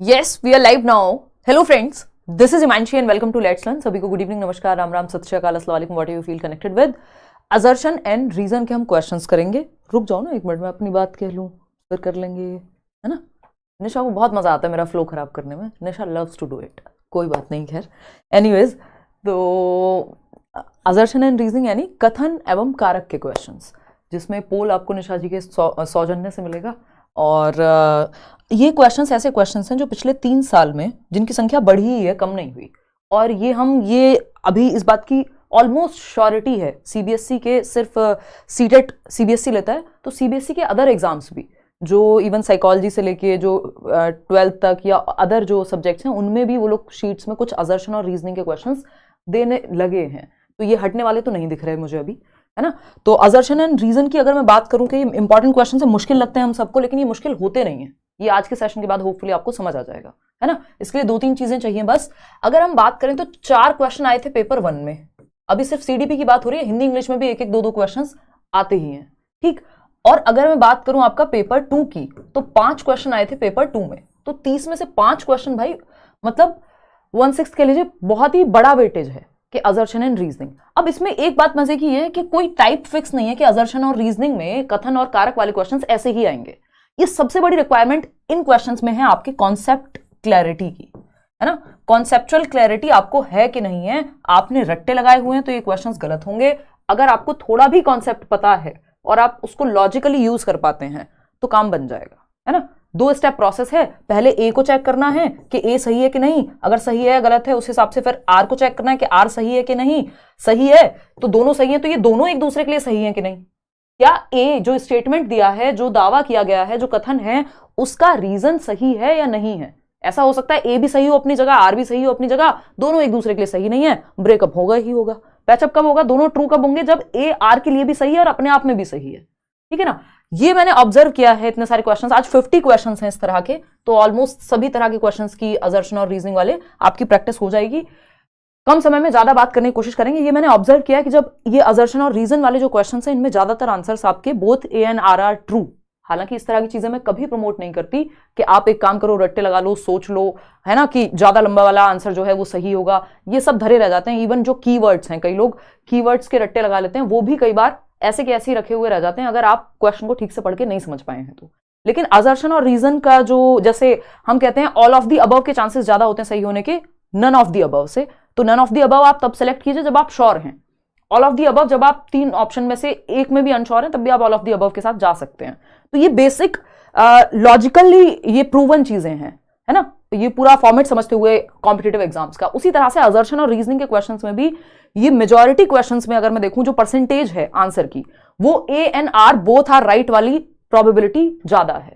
Yes, we are live now. Hello friends, this is Imanshi and welcome to Let's Learn. सभी को good evening, नमस्कार, राम राम, सत श्री अकाल, अस्सलाम वालेकुम, what you feel connected with. Assertion and reason के हम क्वेश्चंस करेंगे। रुक जाओ ना एक मिनट, मैं अपनी बात कह लूँ फिर कर लेंगे, है ना। निशा को बहुत मजा आता है मेरा फ्लो खराब करने में। निशा लव्स टू डू इट, कोई बात नहीं, खैर। एनीवेज, तो असर्शन एंड रीजनिंग यानी कथन एवं कारक के क्वेश्चंस, जिसमें पोल आपको निशा जी के सौजन्य से मिलेगा। और ये क्वेश्चंस ऐसे क्वेश्चंस हैं जो पिछले 3 साल में जिनकी संख्या बढ़ी ही है, कम नहीं हुई। और ये अभी इस बात की ऑलमोस्ट श्योरिटी है, सीबीएसई के सिर्फ सीटेट सीबीएसई लेता है, तो सीबीएसई के अदर एग्जाम्स भी, जो इवन साइकोलॉजी से लेके जो 12th तक या अदर जो सब्जेक्ट्स हैं, उनमें भी वो लोग शीट्स में कुछ असर्शन और रीजनिंग के क्वेश्चंस देने लगे हैं। तो ये हटने वाले तो नहीं दिख रहे मुझे अभी, है ना। तो असर्शन एंड रीजन की अगर मैं बात करूं कि ये इंपॉर्टेंट क्वेश्चन है, मुश्किल लगते हैं हम सबको, लेकिन ये मुश्किल होते नहीं है। ये आज के सेशन के बाद होपफुली आपको समझ आ जाएगा, है ना। इसके लिए 2-3 चीजें चाहिए बस। अगर हम बात करें तो 4 क्वेश्चन आए थे पेपर 1 में, अभी सिर्फ सीडीपी की बात हो रही है, हिंदी इंग्लिश में भी 1-1, 2-2 क्वेश्चन आते ही हैं, ठीक। और अगर मैं बात करूं आपका पेपर 2 की, तो 5 क्वेश्चन आए थे पेपर 2 में, तो 30 में से 5 क्वेश्चन, भाई मतलब 1/6 कह लीजिए, बहुत ही बड़ा वेटेज है कि असर्शन एंड रीजनिंग। अब इसमें एक बात मजे की है कि कोई टाइप फिक्स नहीं है कि असर्शन और रीजनिंग में कथन और कारक वाले क्वेश्चंस ऐसे ही आएंगे। ये सबसे बड़ी रिक्वायरमेंट इन क्वेश्चंस में है आपके कॉन्सेप्ट क्लैरिटी की, है ना। कॉन्सेप्चुअल क्लैरिटी आपको है कि नहीं है। आपने रट्टे लगाए हुए हैं तो ये क्वेश्चंस गलत होंगे। अगर आपको थोड़ा भी कॉन्सेप्ट पता है और आप उसको लॉजिकली यूज कर पाते हैं तो काम बन जाएगा, है ना। 2 स्टेप प्रोसेस है। पहले ए को चेक करना है कि ए सही है कि नहीं, अगर सही है गलत है उस हिसाब से फिर आर को चेक करना है कि आर सही है कि नहीं। सही है तो दोनों सही है, तो ये दोनों एक दूसरे के लिए सही है कि नहीं। क्या ए जो स्टेटमेंट दिया है, जो दावा किया गया है, जो कथन है, उसका रीजन सही है या नहीं है। ऐसा हो सकता है ए भी सही हो अपनी जगह, आर भी सही हो अपनी जगह, दोनों एक दूसरे के लिए सही नहीं है, ब्रेकअप होगा ही होगा। पैचअप कब होगा? दोनों ट्रू कब होंगे? जब ए आर के लिए भी सही है और अपने आप में भी सही है, ठीक है ना। ये मैंने ऑब्जर्व किया है। इतने सारे क्वेश्चंस, आज 50 क्वेश्चंस हैं इस तरह के, तो ऑलमोस्ट सभी तरह के क्वेश्चंस की असर्शन और रीजनिंग वाले आपकी प्रैक्टिस हो जाएगी। कम समय में ज्यादा बात करने की कोशिश करेंगे। ये मैंने ऑब्जर्व किया कि जब ये असर्शन और रीजन वाले जो क्वेश्चंस हैं, इनमें ज्यादातर आंसर्स आपके both A and R are true. हालांकि इस तरह की चीजें मैं कभी प्रमोट नहीं करती कि आप एक काम करो, रट्टे लगा लो, सोच लो, है ना, कि ज्यादा लंबा वाला आंसर जो है वो सही होगा। ये सब धरे रह जाते हैं। इवन जो कीवर्ड्स हैं, कई लोग कीवर्ड्स के रट्टे लगा लेते हैं, वो भी कई बार ऐसे के ऐसे ही रखे हुए रह जाते हैं अगर आप क्वेश्चन को ठीक से पढ़ के नहीं समझ पाए हैं तो। लेकिन असर्शन और रीजन का जो, जैसे हम कहते हैं ऑल ऑफ द अबव के चांसेस ज्यादा होते हैं सही होने के नन ऑफ द अबव से। तो नन ऑफ द अबव आप तब सेलेक्ट कीजिए जब आप श्योर हैं। ऑल ऑफ द अबव जब आप 3 ऑप्शन में से एक में भी अनश्योर हैं, तब भी आप ऑल ऑफ द अबव के साथ जा सकते हैं। तो ये बेसिक लॉजिकली ये प्रूवन चीजें हैं, है ना। ये पूरा फॉर्मेट समझते हुए कॉम्पिटिटिव एग्जाम्स का। उसी तरह से असर्शन और रीजनिंग के क्वेश्चंस में भी ये मेजॉरिटी क्वेश्चंस में अगर मैं देखूं जो परसेंटेज है आंसर की, वो A and R both are right वाली प्रोबेबिलिटी ज्यादा है,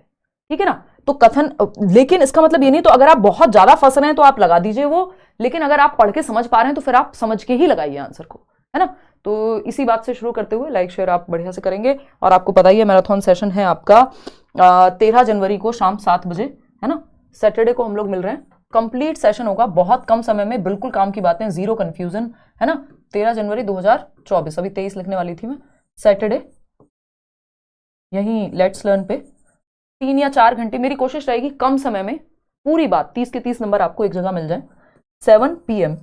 ठीक है ना। तो कथन, लेकिन इसका मतलब ये नहीं, तो अगर आप बहुत ज्यादा फंस रहे हैं तो आप लगा दीजिए वो, लेकिन अगर आप पढ़ के समझ पा रहे हैं तो फिर आप समझ के ही लगाइए आंसर को, है ना। तो इसी बात से शुरू करते हुए लाइक शेयर आप बढ़िया से करेंगे। और आपको पता ही है मैराथन सेशन है आपका 13 जनवरी को शाम 7 बजे, है ना। सैटरडे को हम लोग मिल रहे हैं। कंप्लीट सेशन होगा, बहुत कम समय में, बिल्कुल काम की बातें, जीरो कंफ्यूजन, है ना। 13 जनवरी 2024, अभी 23 लिखने वाली थी मैं। सैटरडे यहीं लेट्स लर्न पे 3 या 4 घंटे, मेरी कोशिश रहेगी कम समय में पूरी बात, 30 के 30 नंबर आपको एक जगह मिल जाए। 7 PM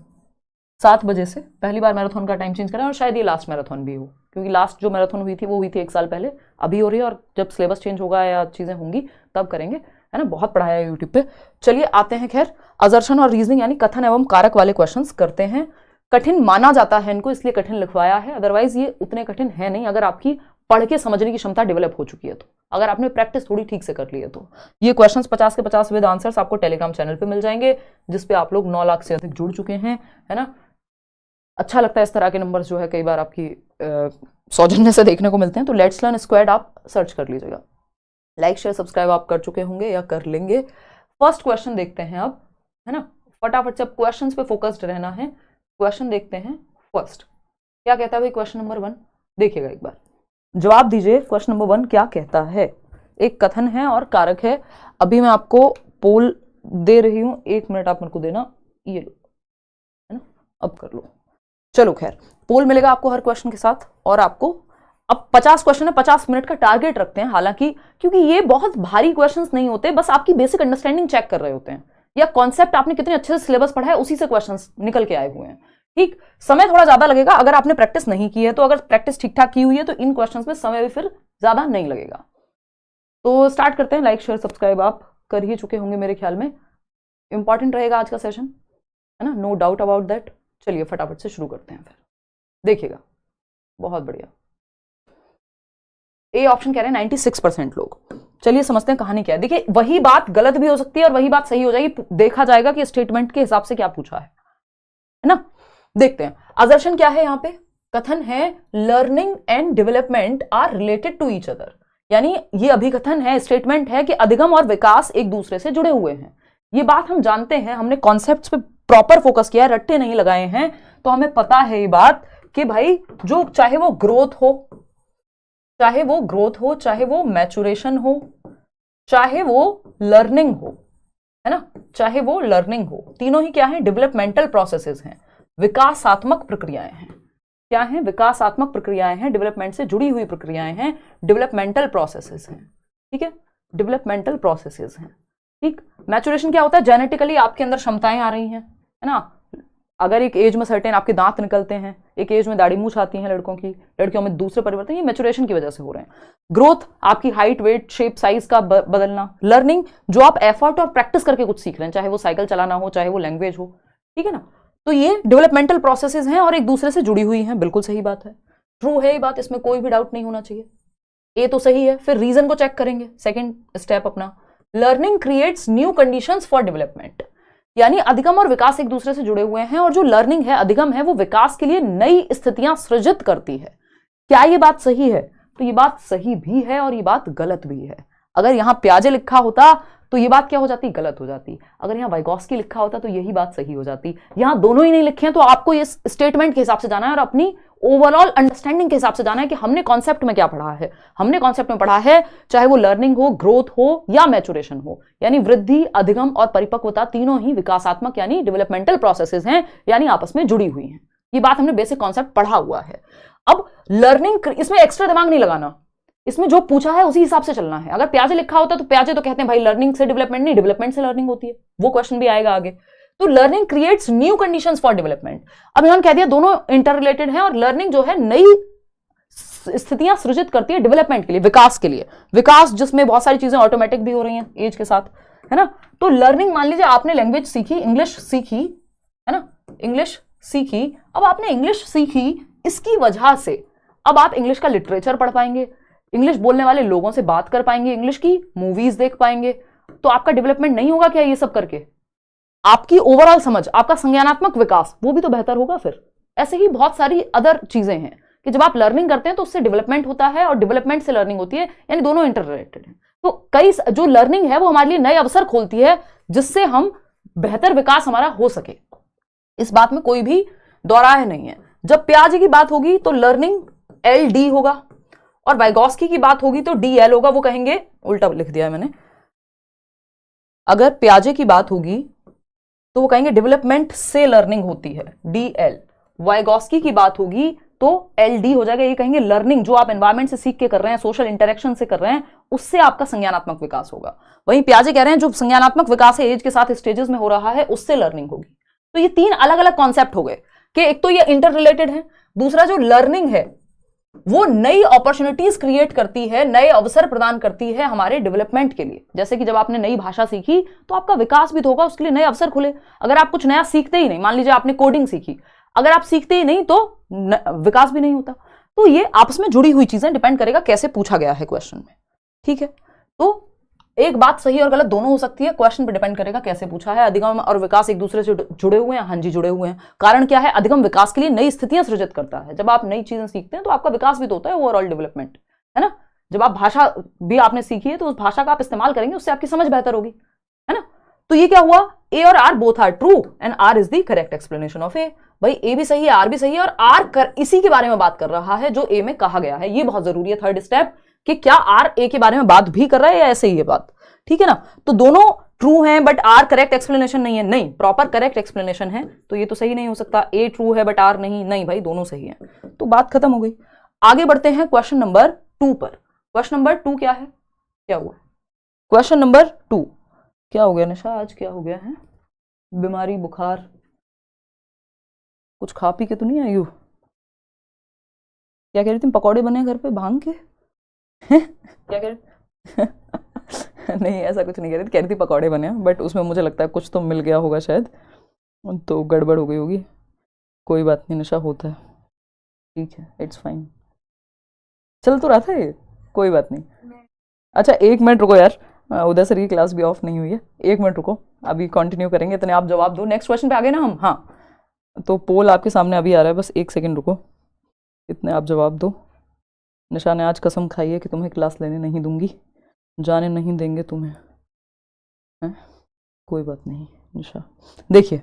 7 बजे से पहली बार मैराथन का टाइम चेंज करें, और शायद ये लास्ट मैराथन भी हो, क्योंकि लास्ट जो मैराथन हुई थी वो हुई थी 1 साल पहले, अभी हो रही है, और जब सिलेबस चेंज होगा या चीजें होंगी तब करेंगे, है ना। बहुत पढ़ाया है यूट्यूब पे। चलिए आते हैं, खैर, असर्शन और रीजनिंग यानी कथन एवं कारक वाले क्वेश्चंस करते हैं। कठिन माना जाता है इनको, इसलिए कठिन लिखवाया है, अदरवाइज ये उतने कठिन है नहीं अगर आपकी पढ़ के समझने की क्षमता डेवलप हो चुकी है तो, अगर आपने प्रैक्टिस थोड़ी ठीक से कर ली है तो। ये क्वेश्चंस 50 के 50 विद आंसर्स आपको टेलीग्राम चैनल पे मिल जाएंगे, जिसपे आप लोग 9 लाख से अधिक जुड़ चुके हैं, है ना। अच्छा लगता है इस तरह के नंबर्स जो है कई बार आपकी सौजन्य से देखने को मिलते हैं। तो लेट्स लर्न स्क्वाड आप सर्च कर लीजिएगा। लाइक शेयर सब्सक्राइब आप कर चुके होंगे या कर लेंगे। फर्स्ट क्वेश्चन देखते हैं अब, है ना। फटाफट से क्वेश्चंस पे फोकस्ड रहना है। क्वेश्चन देखते हैं फर्स्ट, क्या कहता है भाई क्वेश्चन नंबर 1, देखिएगा एक बार, जवाब दीजिए। क्वेश्चन नंबर 1 क्या कहता है? एक कथन है और कारक है। अभी मैं आपको पोल दे रही हूं, 1 मिनट आप मेरे को देना, ये लो, है ना, अब कर लो। चलो खैर, पोल मिलेगा आपको हर क्वेश्चन के साथ, और आपको अब 50 क्वेश्चन है, 50 मिनट का टारगेट रखते हैं, हालांकि क्योंकि ये बहुत भारी क्वेश्चंस नहीं होते, बस आपकी बेसिक अंडरस्टैंडिंग चेक कर रहे होते हैं या कॉन्सेप्ट आपने कितने अच्छे से सिलेबस पढ़ा है उसी से क्वेश्चंस निकल के आए हुए हैं। ठीक, समय थोड़ा ज्यादा लगेगा अगर आपने प्रैक्टिस नहीं की है, तो अगर प्रैक्टिस ठीक ठाक की हुई है तो इन क्वेश्चंस में समय भी फिर ज्यादा नहीं लगेगा। तो स्टार्ट करते हैं। लाइक शेयर सब्सक्राइब आप कर ही चुके होंगे मेरे ख्याल में। इंपॉर्टेंट रहेगा आज का सेशन, है ना, नो डाउट अबाउट दैट। चलिए फटाफट से शुरू करते हैं फिर, देखिएगा। बहुत बढ़िया। ए ऑप्शन कह रहे हैं 96% लोग। चलिए समझते हैं कहानी क्या है। देखिए, वही बात गलत भी हो सकती है और वही बात सही हो जाएगी, देखा जाएगा कि स्टेटमेंट के हिसाब से क्या पूछा है ना। देखते हैं असर्शन क्या है। यहां पे कथन है learning and development are related to each other, यानी ये अभिकथन है, स्टेटमेंट है कि अधिगम और विकास एक दूसरे से जुड़े हुए हैं। ये बात हम जानते हैं, हमने कॉन्सेप्ट्स पे प्रॉपर फोकस किया है, रट्टे नहीं लगाए हैं, तो हमें पता है ये बात कि भाई जो चाहे वो ग्रोथ हो, चाहे वो मैचुरेशन हो, चाहे वो लर्निंग हो, है ना, चाहे वो लर्निंग हो, तीनों ही क्या है, डेवलपमेंटल प्रोसेसेस हैं, विकासात्मक प्रक्रियाएं हैं। क्या है? विकासात्मक प्रक्रियाएं हैं, डेवलपमेंट से जुड़ी हुई प्रक्रियाएं हैं, डेवलपमेंटल प्रोसेसेस हैं। ठीक है, डेवलपमेंटल प्रोसेसेस हैं। ठीक, मैचुरेशन क्या होता है? जेनेटिकली आपके अंदर क्षमताएं आ रही हैं, है ना। अगर एक एज में सर्टेन आपके दांत निकलते हैं, एक एज में दाढ़ी मूछ आती है लड़कों की, लड़कियों में दूसरे परिवर्तन, ये मैचुरेशन की वजह से हो रहे हैं। ग्रोथ आपकी हाइट, वेट, शेप, साइज का बदलना। लर्निंग जो आप एफर्ट और प्रैक्टिस करके कुछ सीख रहे हैं, चाहे वो साइकिल चलाना हो, चाहे वो लैंग्वेज हो। ठीक है ना, तो ये डेवलपमेंटल प्रोसेसेस हैं और एक दूसरे से जुड़ी हुई हैं। बिल्कुल सही बात है, ट्रू है ये बात, इसमें कोई भी डाउट नहीं होना चाहिए। ये तो सही है। फिर रीजन को चेक करेंगे, सेकेंड स्टेप अपना। Learning creates new conditions for development, यानी अधिगम और विकास एक दूसरे से जुड़े हुए हैं, और जो लर्निंग है, अधिगम है, वो विकास के लिए नई स्थितियां सृजित करती है। क्या ये बात सही है? तो ये बात सही भी है और ये बात गलत भी है। अगर यहां प्याजे लिखा होता तो ये बात क्या हो जाती? गलत हो जाती। अगर यहाँ वाइगॉस्की लिखा होता तो यही बात सही हो जाती। यहां दोनों ही नहीं लिखे हैं, तो आपको इस स्टेटमेंट के हिसाब से जाना है और अपनी ओवरऑल अंडरस्टैंडिंग के हिसाब से जाना है कि हमने कॉन्सेप्ट में क्या पढ़ा है। हमने कॉन्सेप्ट में पढ़ा है, चाहे वो लर्निंग हो, ग्रोथ हो या मैचुरेशन हो, यानी वृद्धि, अधिगम और परिपक्वता तीनों ही विकासात्मक यानी डेवलपमेंटल प्रोसेसेस हैं, यानी आपस में जुड़ी हुई हैं। ये बात हमने बेसिक कॉन्सेप्ट पढ़ा हुआ है। अब लर्निंग, इसमें एक्स्ट्रा दिमाग नहीं लगाना, इसमें जो पूछा है उसी हिसाब से चलना है। अगर प्याजे लिखा होता तो प्याजे तो कहते हैं भाई लर्निंग से डेवलपमेंट नहीं, डेवलपमेंट से लर्निंग होती है, वो क्वेश्चन भी आएगा आगे। तो learning creates new conditions for development. अब इन्होंने कह दिया दोनों इंटर रिलेटेड है, और लर्निंग जो है नई स्थितियां सृजित करती है डेवलपमेंट के लिए, विकास के लिए। विकास जिसमें बहुत सारी चीजें ऑटोमेटिक भी हो रही हैं एज के साथ, है ना। तो लर्निंग, मान लीजिए आपने लैंग्वेज सीखी, इंग्लिश सीखी, है ना, इंग्लिश सीखी। अब आपने इंग्लिश सीखी, इसकी वजह से अब आप इंग्लिश का लिटरेचर पढ़ पाएंगे, इंग्लिश बोलने वाले लोगों से बात कर पाएंगे, इंग्लिश की मूवीज देख पाएंगे। तो आपका डेवलपमेंट नहीं होगा क्या ये सब करके? आपकी ओवरऑल समझ, आपका संज्ञानात्मक विकास, वो भी तो बेहतर होगा। फिर ऐसे ही बहुत सारी अदर चीजें हैं कि जब आप लर्निंग करते हैं तो उससे डेवलपमेंट होता है और डेवलपमेंट से लर्निंग होती है, यानी दोनों इंटर रिलेटेड है। तो कई जो लर्निंग है वो हमारे लिए नए अवसर खोलती है, जिससे हम बेहतर विकास हमारा हो सके। इस बात में कोई भी दोराहे नहीं है। जब प्याजे की बात होगी तो लर्निंग LD होगा, और वाइगॉस्की की बात होगी तो DL होगा। वो कहेंगे, उल्टा लिख दिया है मैंने, अगर प्याजे की बात होगी तो वो कहेंगे डेवलपमेंट से लर्निंग होती है, DL। वाइगॉस्की की बात होगी तो LD हो जाएगा, ये कहेंगे लर्निंग जो आप एनवायरमेंट से सीख के कर रहे हैं, सोशल इंटरेक्शन से कर रहे हैं, उससे आपका संज्ञानात्मक विकास होगा। वहीं प्याजे कह रहे हैं जो संज्ञानात्मक विकास है एज के साथ स्टेजेस में हो रहा है, उससे लर्निंग होगी। तो ये तीन अलग अलग कॉन्सेप्ट हो गए कि एक तो ये इंटर रिलेटेड है, दूसरा जो लर्निंग है वो नई अपॉर्चुनिटीज क्रिएट करती है, नए अवसर प्रदान करती है हमारे डेवलपमेंट के लिए। जैसे कि जब आपने नई भाषा सीखी तो आपका विकास भी तो होगा, उसके लिए नए अवसर खुले। अगर आप कुछ नया सीखते ही नहीं, मान लीजिए आपने कोडिंग सीखी, अगर आप सीखते ही नहीं तो विकास भी नहीं होता। तो ये आपस में जुड़ी हुई चीजें, डिपेंड करेगा कैसे पूछा गया है क्वेश्चन में। ठीक है, तो एक बात सही और गलत दोनों हो सकती है, क्वेश्चन पर डिपेंड करेगा कैसे पूछा है। अधिगम और विकास एक दूसरे से जुड़े हुए हैं, हाँ जी जुड़े हुए हैं। कारण क्या है? अधिगम विकास के लिए नई स्थितियां सृजित करता है। जब आप नई चीजें सीखते हैं तो आपका विकास भी तो होता है, ओवरऑल डेवलपमेंट, है ना। जब आप भाषा भी आपने सीखी है तो उस भाषा का आप इस्तेमाल करेंगे, उससे आपकी समझ बेहतर होगी, है ना। तो ये क्या हुआ? ए और R both are true and R is the correct explanation of A. भाई ए भी सही है, आर भी सही है, और आर इसी के बारे में बात कर रहा है जो ए में कहा गया है। ये बहुत जरूरी है, थर्ड स्टेप, कि क्या आर ए के बारे में बात भी कर रहा है या ऐसे ही है बात। ठीक है ना, तो दोनों ट्रू हैं बट आर करेक्ट एक्सप्लेनेशन नहीं है। नहीं, प्रॉपर करेक्ट एक्सप्लेनेशन है, तो ये तो सही नहीं हो सकता। ए ट्रू है बट आर नहीं, नहीं भाई दोनों सही है, तो बात खत्म हो गई। आगे बढ़ते हैं क्वेश्चन नंबर 2 पर। क्वेश्चन नंबर 2 क्या है, क्या हुआ? क्वेश्चन नंबर 2 क्या हो गया निशा, आज क्या हो गया है? बीमारी, बुखार, कुछ खा पी के तो नहीं आई हो? क्या कह रही थी? पकौड़े बने घर पे भांग के? क्या कह रही? नहीं, ऐसा कुछ नहीं कह रही थी पकौड़े बने, बट उसमें मुझे लगता है कुछ तो मिल गया होगा शायद, तो गड़बड़ हो गई होगी। कोई बात नहीं, नशा होता है, ठीक है, इट्स फाइन। चल तो रहा था ये, कोई बात नहीं। अच्छा 1 मिनट रुको यार, उधर सर की क्लास भी ऑफ नहीं हुई है, 1 मिनट रुको, अभी कंटिन्यू करेंगे, इतने आप जवाब दो। नेक्स्ट क्वेश्चन पे आ गए ना हम? हाँ, तो पोल आपके सामने अभी आ रहा है, बस 1 सेकेंड रुको, इतने आप जवाब दो। निशा ने आज कसम खाई है कि तुम्हें क्लास लेने नहीं दूंगी, जाने नहीं देंगे तुम्हें, है? कोई बात नहीं निशा। देखिए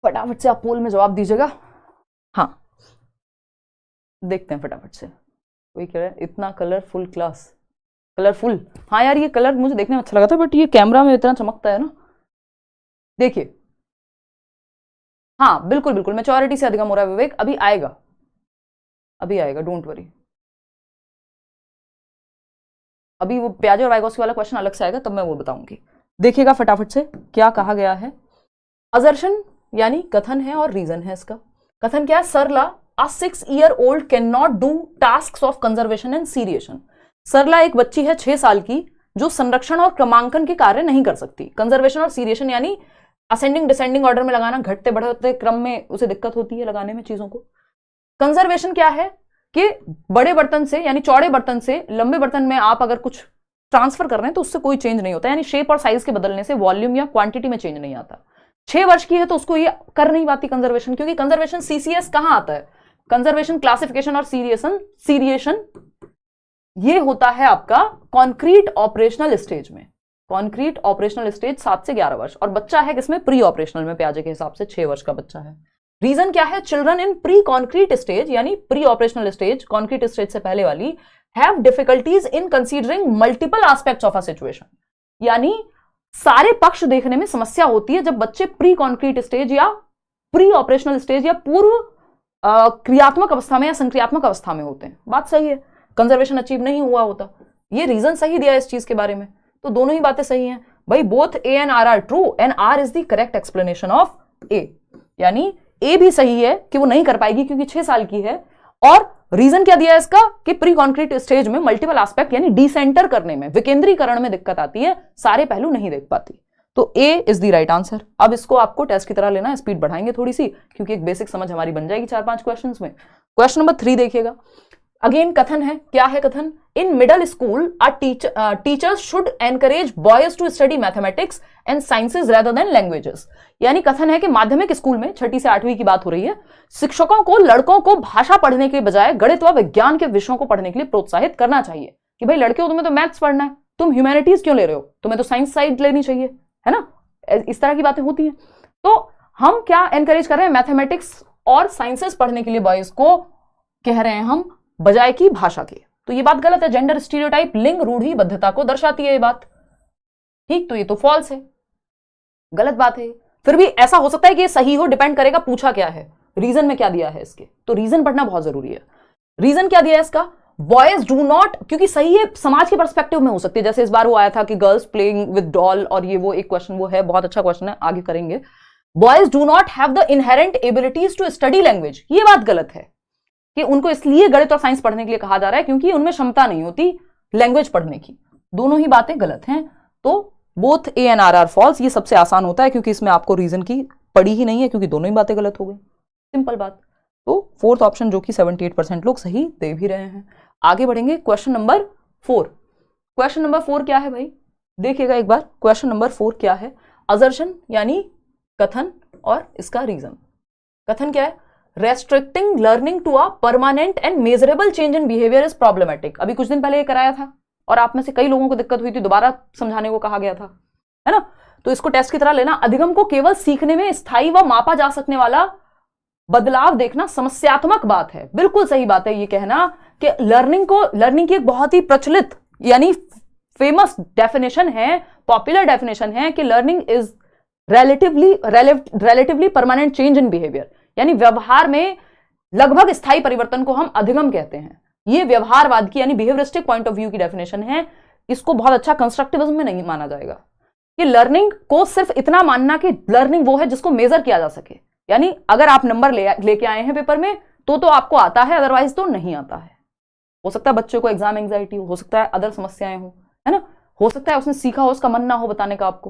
फटाफट से आप पोल में जवाब दीजिएगा। हाँ देखते हैं फटाफट से। कोई कह रहा है इतना कलरफुल क्लास, कलरफुल, हाँ यार ये कलर मुझे देखने में अच्छा लगा था, बट ये कैमरा में इतना चमकता है ना। देखिए हाँ बिल्कुल बिल्कुल, मैच्योरिटी से अधिगम हो रहा है विवेक, अभी आएगा, अभी आएगा, डोंट वरी। अभी वो प्याजे और वाइगोस्की वाला क्वेश्चन अलग से आएगा, तब मैं वो बताऊंगी। देखिएगा फटाफट से क्या कहा गया है। असर्शन यानी कथन है और रीजन है इसका। कथन क्या है? सरला a 6-year-old cannot do tasks of conservation and seriation। सरला एक बच्ची है 6 साल की जो संरक्षण और क्रमांकन के कार्य नहीं कर सकती। कंजर्वेशन और सीरिएशन यानी असेंडिंग डिसेंडिंग ऑर्डर में लगाना, घटते बढ़ते क्रम में उसे दिक्कत होती है लगाने में चीजों को। कंजर्वेशन क्या है कि बड़े बर्तन से यानी चौड़े बर्तन से लंबे बर्तन में आप अगर कुछ ट्रांसफर कर रहे हैं तो उससे कोई चेंज नहीं होता, यानी शेप और साइज के बदलने से वॉल्यूम या क्वांटिटी में चेंज नहीं आता। 6 वर्ष की है तो उसको ये कर नहीं पाती कंजर्वेशन, क्योंकि कंजर्वेशन सीसीएस कहां आता है? कंजर्वेशन, क्लासिफिकेशन और सीरिएशन ये होता है आपका कॉन्क्रीट ऑपरेशनल स्टेज में। कॉन्क्रीट ऑपरेशनल स्टेज 7 से 11 वर्ष, और बच्चा है किसमें? प्री ऑपरेशनल में, प्याजे के हिसाब से 6 वर्ष का बच्चा है। रीजन क्या है? Children in pre concrete stage यानी pre operational stage, concrete stage से पहले वाली, have difficulties in considering multiple aspects of a situation, यानी सारे पक्ष देखने में समस्या होती है जब बच्चे प्री कॉन्क्रीट स्टेज या प्री ऑपरेशनल स्टेज या पूर्व क्रियात्मक अवस्था में या संक्रियात्मक अवस्था में होते हैं। बात सही है, कंजर्वेशन अचीव नहीं हुआ होता। ये रीजन सही दिया है इस चीज के बारे में, तो दोनों ही बातें सही हैं भाई। Both A and R are true and R is the correct explanation of A, यानी ए भी सही है कि वो नहीं कर पाएगी क्योंकि 6 साल की है, और रीजन क्या दिया है इसका कि प्री कॉन्क्रीट स्टेज में मल्टीपल एस्पेक्ट यानी डिसेंटर करने में, विकेंद्रीकरण में दिक्कत आती है, सारे पहलू नहीं देख पाती। तो A is the right answer. अब इसको आपको टेस्ट की तरह लेना है, स्पीड बढ़ाएंगे थोड़ी सी क्योंकि एक बेसिक समझ हमारी बन जाएगी 4-5 क्वेश्चंस में। क्वेश्चन नंबर 3 देखिएगा, अगेन कथन है। क्या है कथन? In middle school teachers should encourage boys to study mathematics and sciences rather than languages, यानी कथन है कि माध्यमिक स्कूल में 6ठी से 8वीं की बात हो रही है, शिक्षकों को लड़कों को भाषा पढ़ने के बजाय गणित व विज्ञान के विषयों को पढ़ने के लिए प्रोत्साहित करना चाहिए। कि भाई लड़के हो, तुम्हें तो मैथ्स पढ़ना है, तुम ह्यूमैनिटीज क्यों ले रहे हो, तुम्हें तो साइंस साइड लेनी चाहिए, है ना, इस तरह की बातें होती हैं। तो हम क्या एनकरेज कर रहे हैं? मैथमेटिक्स और साइंसेस पढ़ने के लिए बॉयज को कह रहे हैं हम, बजाय की भाषा के। तो ये बात गलत है, जेंडर स्टीरियोटाइप, लिंग रूढ़िबद्धता को दर्शाती है ये बात, ठीक, तो ये तो फॉल्स है, गलत बात है। फिर भी ऐसा हो सकता है कि ये सही हो, डिपेंड करेगा पूछा क्या है, रीजन में क्या दिया है इसके, तो रीजन पढ़ना बहुत जरूरी है। रीजन क्या दिया है इसका? बॉयज डू नॉट, क्योंकि सही है समाज के पर्सपेक्टिव में हो सकती है, जैसे इस बार वो आया था कि गर्ल्स प्लेइंग विद डॉल, और ये वो एक क्वेश्चन वो है, बहुत अच्छा क्वेश्चन है, आगे करेंगे। Boys do not have the inherent abilities to study language, ये बात गलत है कि उनको इसलिए गणित और साइंस पढ़ने के लिए कहा जा रहा है क्योंकि उनमें क्षमता नहीं होती लैंग्वेज पढ़ने की। दोनों ही बातें गलत हैं, तो both A and R are false. ये सबसे आसान होता है क्योंकि इसमें आपको रीजन की पड़ी ही नहीं है, क्योंकि दोनों ही बातें गलत हो गई, सिंपल बात। तो 4th ऑप्शन जो कि 78% लोग सही दे भी रहे हैं। आगे बढ़ेंगे, क्वेश्चन नंबर 4। क्वेश्चन नंबर 4 क्या है भाई? देखिएगा एक बार, क्वेश्चन नंबर 4 क्या है? असर्शन यानी कथन और इसका रीजन। कथन क्या है? Restricting learning to a permanent and measurable change in behaviour is problematic. अभी कुछ दिन पहले ये कराया था और आप में से कई लोगों को दिक्कत हुई थी, दोबारा समझाने को कहा गया था, है ना। तो इसको टेस्ट की तरह लेना। अधिगम को केवल सीखने में स्थायी व मापा जा सकने वाला बदलाव देखना समस्यात्मक बात है। बिल्कुल सही बात है ये कहना कि लर्निंग की एक बहुत ही प्रचलित यानी फेमस डेफिनेशन है, पॉपुलर डेफिनेशन है कि learning is relatively permanent change in behaviour, यानी व्यवहार में लगभग स्थायी परिवर्तन को हम अधिगम कहते हैं। ये व्यवहारवाद की यानी बिहेवियरिस्टिक पॉइंट ऑफ व्यू की डेफिनेशन है। इसको बहुत अच्छा कंस्ट्रक्टिविज्म में नहीं माना जाएगा कि लर्निंग को सिर्फ इतना मानना कि लर्निंग वो है जिसको मेजर किया जा सके, यानी अगर आप नंबर लेके आए हैं पेपर में तो आपको आता है, अदरवाइज तो नहीं आता है। हो सकता है बच्चे को एग्जाम एंग्जाइटी हो सकता है अदर समस्याएं हो, है ना, हो सकता है उसने सीखा हो, उसका मन ना हो बताने का आपको।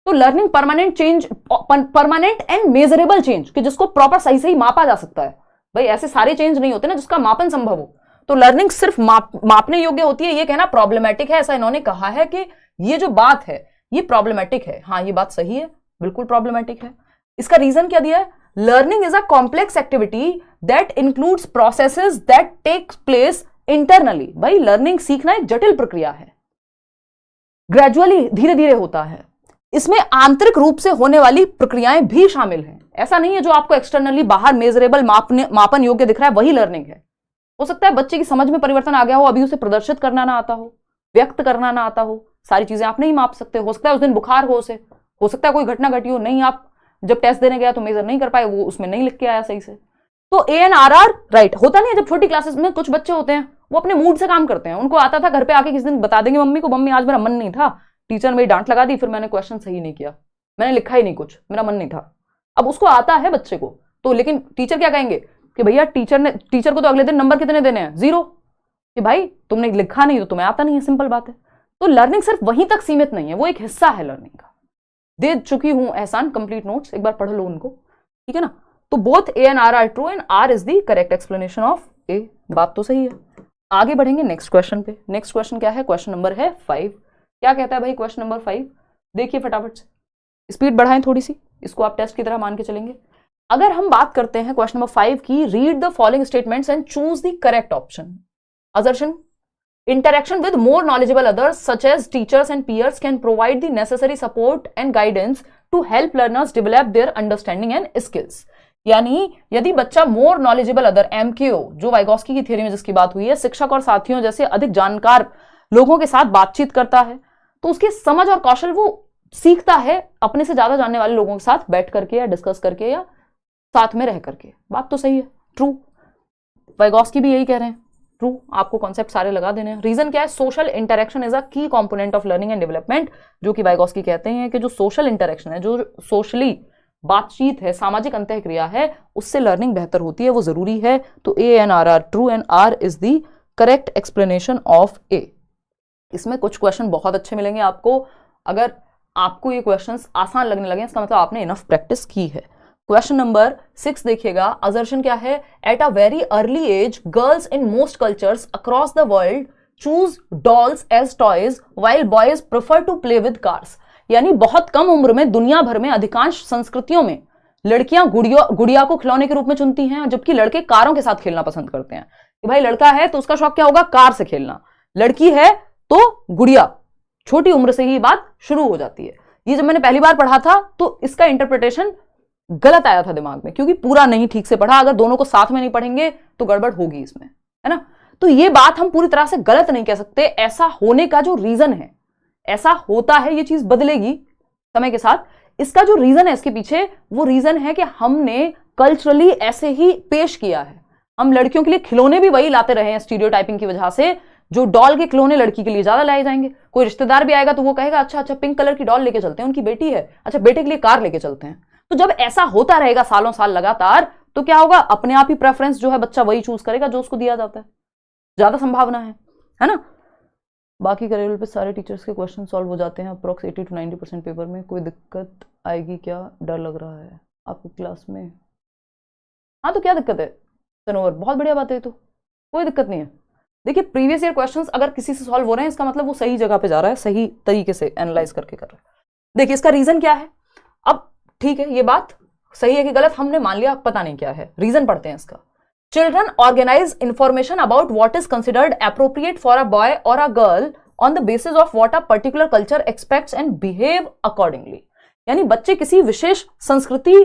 तो learning permanent change, permanent and measurable change कि जिसको प्रॉपर सही से ही मापा जा सकता है। भाई ऐसे सारे चेंज नहीं होते ना जिसका मापन संभव हो। तो लर्निंग सिर्फ मापने योग्य होती है, ये कहना प्रॉब्लमेटिक है। ऐसा इन्होंने कहा है कि ये जो बात है ये प्रॉब्लमेटिक है। हाँ ये बात सही है, बिल्कुल प्रॉब्लमेटिक है। इसका रीजन क्या दिया है? Learning is a complex activity that includes processes that take place internally. भाई लर्निंग सीखना एक जटिल प्रक्रिया है, ग्रेजुअली धीरे धीरे होता है। इसमें आंतरिक रूप से होने वाली प्रक्रियाएं भी शामिल हैं। ऐसा नहीं है जो आपको एक्सटर्नली बाहर मेजरेबल मापन योग्य दिख रहा है वही लर्निंग है। हो सकता है बच्चे की समझ में परिवर्तन आ गया हो, अभी उसे प्रदर्शित करना ना आता हो, व्यक्त करना ना आता हो, सारी चीजें आप नहीं माप सकते। हो सकता है उस दिन बुखार हो उसे, हो सकता है कोई घटना घटी हो, नहीं आप जब टेस्ट देने गया तो मेजर नहीं कर पाए, वो उसमें नहीं लिख के आया सही से। तो ANRR राइट होता नहीं है। जब छोटी क्लासेस में कुछ बच्चे होते हैं वो अपने मूड से काम करते हैं, उनको आता था घर पे आके किसी दिन बता देंगे मम्मी को, मम्मी आज मेरा मन नहीं था, टीचर मेरी डांट लगा दी, फिर मैंने क्वेश्चन सही नहीं किया, मैंने लिखा ही नहीं कुछ, मेरा मन नहीं था। अब उसको आता है बच्चे को तो, लेकिन टीचर क्या कहेंगे कि भैया टीचर को तो अगले दिन नंबर कितने देने हैं? 0, कि भाई तुमने लिखा नहीं तो तुम्हें आता नहीं है, सिंपल बात है। तो लर्निंग सिर्फ वहीं तक सीमित नहीं है, वो एक हिस्सा है लर्निंग का। दे चुकी हूं एहसान कंप्लीट नोट्स, एक बार पढ़ लो उनको, ठीक है ना। तो both A and R are true and R is the correct explanation of A। बात तो सही है। आगे बढ़ेंगे नेक्स्ट क्वेश्चन पे। नेक्स्ट क्वेश्चन क्या है? क्वेश्चन नंबर है 5। क्या कहता है भाई क्वेश्चन नंबर 5? देखिए फटाफट से, स्पीड बढ़ाएं थोड़ी सी, इसको आप टेस्ट की तरह मान के चलेंगे। अगर हम बात करते हैं क्वेश्चन नंबर 5 की, read the following statements and choose the correct option. Assertion, interaction with more knowledgeable others such as teachers and peers can provide the necessary support and guidance to help learners develop their understanding and skills। यानी यदि बच्चा more knowledgeable other, MKO जो Vygotsky की theory में जिसकी बात हुई है, शिक्षक और साथियों जैसे अधिक जानकार लोगों के साथ बातचीत करता है तो उसकी समझ और कौशल वो सीखता है अपने से ज्यादा जानने वाले लोगों के साथ बैठ करके या डिस्कस करके या साथ में रह करके। बात तो सही है, ट्रू। वाइगोस्की भी यही कह रहे हैं, ट्रू। आपको कॉन्सेप्ट सारे लगा देने हैं। रीजन क्या है? सोशल इंटरेक्शन इज अ की component of learning and development, जो कि वाइगोस्की कहते हैं कि जो सोशल इंटरेक्शन है, जो सोशली बातचीत है, सामाजिक अंतःक्रिया है, उससे लर्निंग बेहतर होती है, वो जरूरी है। तो A and R are true and R is the correct explanation of A। इसमें कुछ क्वेश्चन बहुत अच्छे मिलेंगे आपको। अगर आपको ये क्वेश्चंस आसान लगने लगे इसका मतलब आपने इनफ प्रैक्टिस की है। क्वेश्चन नंबर 6 देखिएगा। असर्शन क्या है? At a very early age girls in most cultures across the world choose dolls as toys while boys prefer to play with cars. यानी बहुत कम उम्र में दुनिया भर में अधिकांश संस्कृतियों में लड़कियां गुड़िया को खिलौने के रूप में चुनती हैं, जबकि लड़के कारों के साथ खेलना पसंद करते हैं। कि भाई लड़का है तो उसका शौक क्या होगा? कार से खेलना, लड़की है तो गुड़िया। छोटी उम्र से ही बात शुरू हो जाती है। ये जब मैंने पहली बार पढ़ा था तो इसका इंटरप्रिटेशन गलत आया था दिमाग में, क्योंकि पूरा नहीं ठीक से पढ़ा। अगर दोनों को साथ में नहीं पढ़ेंगे तो गड़बड़ होगी इसमें, है ना। तो ये बात हम पूरी तरह से गलत नहीं कह सकते। ऐसा होने का जो रीजन है, ऐसा होता है, ये चीज बदलेगी समय के साथ। इसका जो रीजन है इसके पीछे, वो रीजन है कि हमने कल्चरली ऐसे ही पेश किया है। हम लड़कियों के लिए खिलौने भी वही लाते रहे हैं स्टीरियोटाइपिंग की वजह से। जो डॉल के खिलौने लड़की के लिए ज्यादा लाए जाएंगे। कोई रिश्तेदार भी आएगा तो वो कहेगा अच्छा अच्छा पिंक कलर की डॉल लेके चलते हैं, उनकी बेटी है, अच्छा बेटे के लिए कार लेके चलते हैं। तो जब ऐसा होता रहेगा सालों साल लगातार, तो क्या होगा? अपने आप ही प्रेफरेंस जो है बच्चा वही चूज करेगा जो उसको दिया जाता है। ज्यादा संभावना है ना। बाकी का लेवल पे सारे टीचर्स के क्वेश्चन सॉल्व हो जाते हैं अप्रोक्स 80 to 90% पेपर में। कोई दिक्कत आएगी क्या? डर लग रहा है आपकी क्लास में? हाँ तो क्या दिक्कत है सनोवर? बहुत बढ़िया बात है, तो कोई दिक्कत नहीं है। देखिए प्रीवियस ईयर क्वेश्चंस अगर किसी से सॉल्व हो रहे हैं इसका मतलब वो सही जगह पे जा रहा है, सही तरीके से एनालाइज करके कर रहा है। देखिए इसका रीजन क्या है। अब ठीक है, ये बात सही है कि गलत हमने मान लिया, पता नहीं क्या है। रीजन पढ़ते हैं इसका। Children organize information about what is considered appropriate for a boy or a girl on the basis of what a particular culture expects and behave accordingly। यानी बच्चे किसी विशेष संस्कृति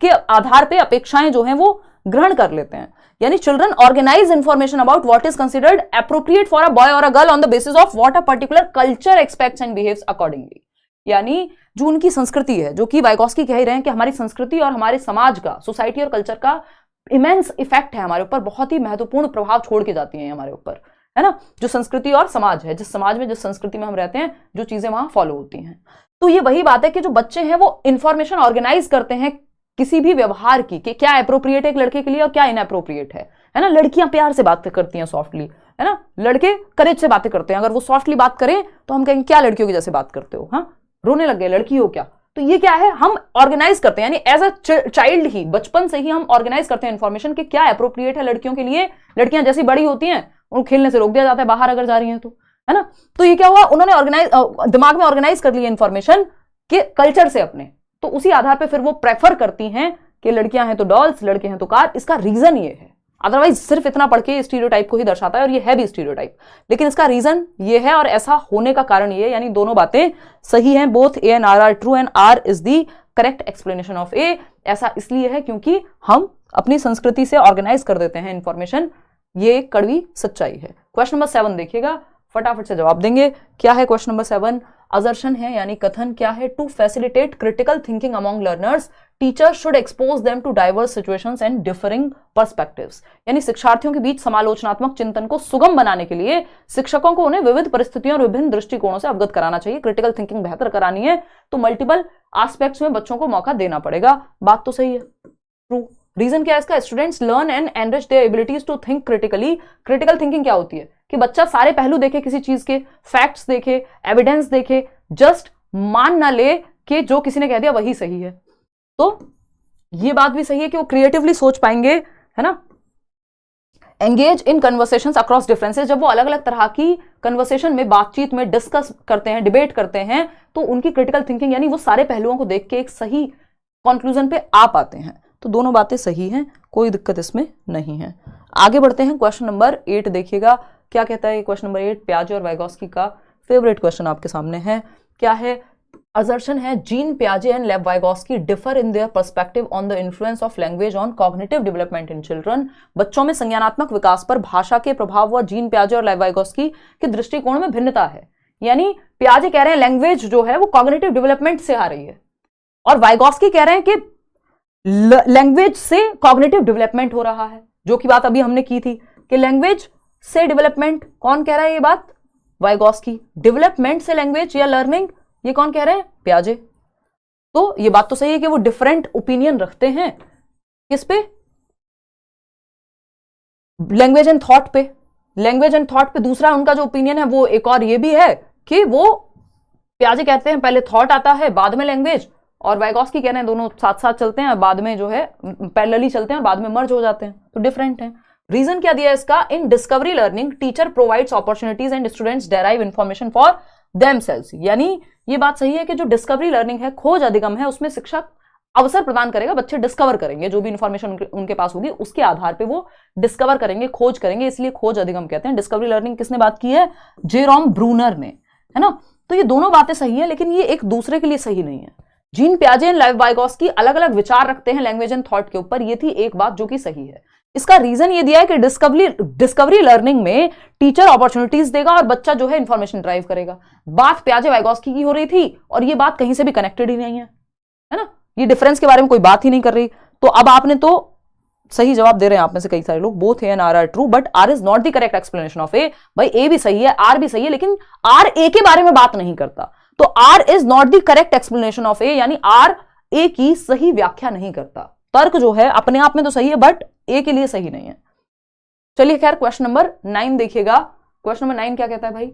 के आधार पे अपेक्षाएं जो हैं वो ग्रहण कर लेते हैं। यानी children organize information about what is considered appropriate for a boy or a girl on the basis of what a particular culture expects and behaves accordingly। यानी जो उनकी संस्कृति है, जो कि वाइगोस्की कह रहे हैं कि हमारी संस्कृति और हमारे समाज का, सोसाइटी और कल्चर का इमेंस इफेक्ट है हमारे ऊपर, बहुत ही महत्वपूर्ण प्रभाव छोड़ के जाती हैं हमारे ऊपर, है ना। जो संस्कृति और समाज है, जिस समाज में जिस संस्कृति में हम रहते हैं, जो चीजें वहां फॉलो होती हैं। तो ये वही बात है कि जो बच्चे हैं वो इंफॉर्मेशन ऑर्गेनाइज करते हैं किसी भी व्यवहार की, कि क्या अप्रोप्रिएट है एक लड़के के लिए और क्या इनअप्रोप्रिएट है ना। लड़कियां प्यार से बात करती हैं सॉफ्टली, है ना, लड़के करेज से बातें करते हैं। अगर वो सॉफ्टली बात करें तो हम कहेंगे क्या लड़कियों की जैसे बात करते हो, हाँ रोने लग गए, लड़की हो क्या। तो ये क्या है, हम ऑर्गेनाइज करते हैं, यानी एज अ चाइल्ड ही, बचपन से ही हम ऑर्गेनाइज करते हैं इन्फॉर्मेशन कि क्या अप्रोप्रिएट है लड़कियों के लिए। लड़कियां जैसी बड़ी होती हैं उनको खेलने से रोक दिया जाता है बाहर अगर जा रही हैं तो, है ना। तो ये क्या हुआ, उन्होंने ऑर्गेनाइज दिमाग में ऑर्गेनाइज कर लिया इन्फॉर्मेशन के कल्चर से अपने, तो उसी आधार पर फिर वो प्रेफर करती हैं कि लड़कियां हैं तो डॉल्स, लड़के हैं तो कार। इसका रीजन ये है, अदरवाइज सिर्फ इतना पढ़ के स्टीरियोटाइप को ही दर्शाता है और ये है भी स्टीरियोटाइप, लेकिन इसका रीजन ये है और ऐसा होने का कारण ये है, यानी दोनों बातें सही हैं, both A and R are true and R is the correct explanation of A. ऐसा इसलिए है क्योंकि हम अपनी संस्कृति से ऑर्गेनाइज कर देते हैं इंफॉर्मेशन, ये कड़वी सच्चाई है। क्वेश्चन नंबर 7 देखिएगा, फटाफट से जवाब देंगे। क्या है क्वेश्चन नंबर 7? असर्शन है यानी कथन। क्या है? To facilitate critical thinking among learners teachers should expose them to diverse situations and differing perspectives. यानी शिक्षार्थियों के बीच समालोचनात्मक चिंतन को सुगम बनाने के लिए शिक्षकों को उन्हें विविध परिस्थितियों और विभिन्न दृष्टिकोणों से अवगत कराना चाहिए। क्रिटिकल थिंकिंग बेहतर करानी है तो मल्टीपल एस्पेक्ट्स में बच्चों को मौका देना पड़ेगा। बात तो सही है, ट्रू। रीजन क्या है इसका? Students learn and enrich their abilities to think critically. Critical thinking क्या होती है कि बच्चा सारे पहलू देखे किसी चीज के, फैक्ट्स देखे, एविडेंस देखे, जस्ट मान ना ले कि जो किसी ने कह दिया वही सही है। तो ये बात भी सही है कि वो क्रिएटिवली सोच पाएंगे, है ना। Engage in conversations across differences. जब वो अलग अलग तरह की कन्वर्सेशन में, बातचीत में डिस्कस करते हैं, डिबेट करते हैं, तो उनकी क्रिटिकल थिंकिंग यानी वो सारे पहलुओं को देख के एक सही कंक्लूजन पे आ पाते हैं। तो दोनों बातें सही हैं, कोई दिक्कत इसमें नहीं है। आगे बढ़ते हैं, क्वेश्चन नंबर 8 देखिएगा। क्या कहता है क्वेश्चन नंबर 8? पियाजे और वाइगोस्की का फेवरेट क्वेश्चन आपके सामने है। क्या है? असर्शन है जीन पियाजे एंड लेव Vygotsky differ in their perspective on the influence of language on cognitive development in children. बच्चों में संज्ञानात्मक विकास पर भाषा के प्रभाव व जीन पियाजे और लेव वाइगोस्की के दृष्टिकोण में भिन्नता है। यानी पियाजे कह रहे हैं लैंग्वेज जो है वो कॉग्निटिव डेवलपमेंट से आ रही है, और वाइगोस्की कह रहे हैं कि लैंग्वेज से कॉग्निटिव डेवलपमेंट हो रहा है। जो की बात अभी हमने की थी कि लैंग्वेज से डेवलपमेंट, कौन कह रहा है ये बात? वाइगोस्की। डेवलपमेंट से लैंग्वेज या लर्निंग, ये कौन कह रहे हैं? पियाजे। तो ये बात तो सही है कि वो डिफरेंट ओपिनियन रखते हैं किस पे? लैंग्वेज एंड थॉट पे। लैंग्वेज एंड थॉट पे दूसरा उनका जो ओपिनियन है वो एक और ये भी है कि वो पियाजे कहते हैं पहले थॉट आता है बाद में लैंग्वेज, और वाइगोस्की कह रहे हैं दोनों साथ साथ चलते हैं, बाद में जो है पैरेलली चलते हैं और बाद में मर्ज हो जाते हैं, तो डिफरेंट है। रीजन क्या दिया इसका? In discovery learning teacher provides opportunities and students derive information for themselves. यानी ये बात सही है कि जो डिस्कवरी लर्निंग है, खोज अधिगम है, उसमें शिक्षक अवसर प्रदान करेगा, बच्चे डिस्कवर करेंगे, जो भी इंफॉर्मेशन उनके पास होगी उसके आधार पे वो डिस्कवर करेंगे, खोज करेंगे, इसलिए खोज अधिगम कहते हैं। डिस्कवरी लर्निंग किसने बात की है? जेरोम ब्रूनर ने, है ना। तो ये दोनों बातें सही है, लेकिन ये एक दूसरे के लिए सही नहीं है। जीन पियाजे एंड लेव वाइगोस्की अलग अलग विचार रखते हैं लैंग्वेज एंड थॉट के ऊपर, ये थी एक बात जो कि सही है। इसका रीजन ये दिया है कि डिस्कवरी लर्निंग में टीचर अपॉर्चुनिटीज देगा और बच्चा जो है इंफॉर्मेशन ड्राइव करेगा। बात पियाजे वाइगोस्की की हो रही थी और ये बात कहीं से भी कनेक्टेड ही नहीं है ना। ये डिफरेंस के बारे में कोई बात ही नहीं कर रही। तो अब आपने तो सही जवाब दे रहे हैं आप में से कई सारे लोग, both A and R are true, but R is not the correct explanation of A. भाई ए भी सही है, आर भी सही है, लेकिन आर ए के बारे में बात नहीं करता, तो R is not the correct explanation of A, यानी आर ए की सही व्याख्या नहीं करता। तर्क जो है अपने आप में तो सही है, बट ए के लिए सही नहीं है। चलिए खैर, क्वेश्चन नंबर 9 देखिएगा। क्वेश्चन नंबर 9 क्या कहता है भाई?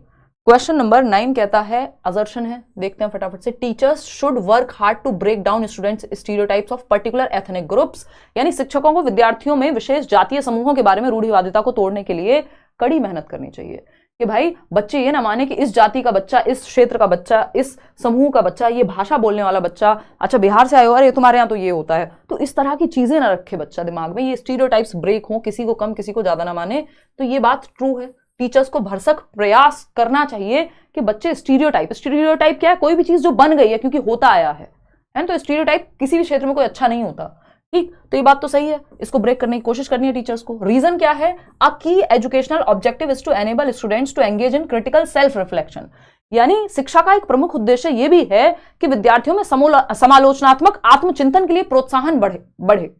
क्वेश्चन नंबर 9 कहता है, असर्शन है, देखते हैं फटाफट से। Teachers should work hard to break down students stereotypes of particular ethnic groups. यानी शिक्षकों को विद्यार्थियों में विशेष जातीय समूहों के बारे में रूढ़िवादिता को तोड़ने के लिए कड़ी मेहनत करनी चाहिए कि भाई बच्चे ये ना माने कि इस जाति का बच्चा, इस क्षेत्र का बच्चा, इस समूह का बच्चा, ये भाषा बोलने वाला बच्चा, अच्छा बिहार से आए हो, अरे तुम्हारे यहाँ तो ये होता है, तो इस तरह की चीजें ना रखे बच्चा दिमाग में, ये स्टीरियोटाइप्स ब्रेक हो, किसी को कम किसी को ज्यादा ना माने। तो ये बात ट्रू है, टीचर्स को भरसक प्रयास करना चाहिए कि बच्चे स्टीरियोटाइप क्या है? कोई भी चीज जो बन गई है क्योंकि होता आया है, तो स्टीरियोटाइप किसी भी क्षेत्र में कोई अच्छा नहीं होता, ठीक। तो ये बात तो सही है, इसको ब्रेक करने की कोशिश करनी है टीचर्स को। रीजन क्या है? A key educational objective is to enable students to engage in critical self reflection. यानी शिक्षा का एक प्रमुख उद्देश्य यह भी है कि विद्यार्थियों में समालोचनात्मक आत्मचिंतन के लिए प्रोत्साहन बढ़े।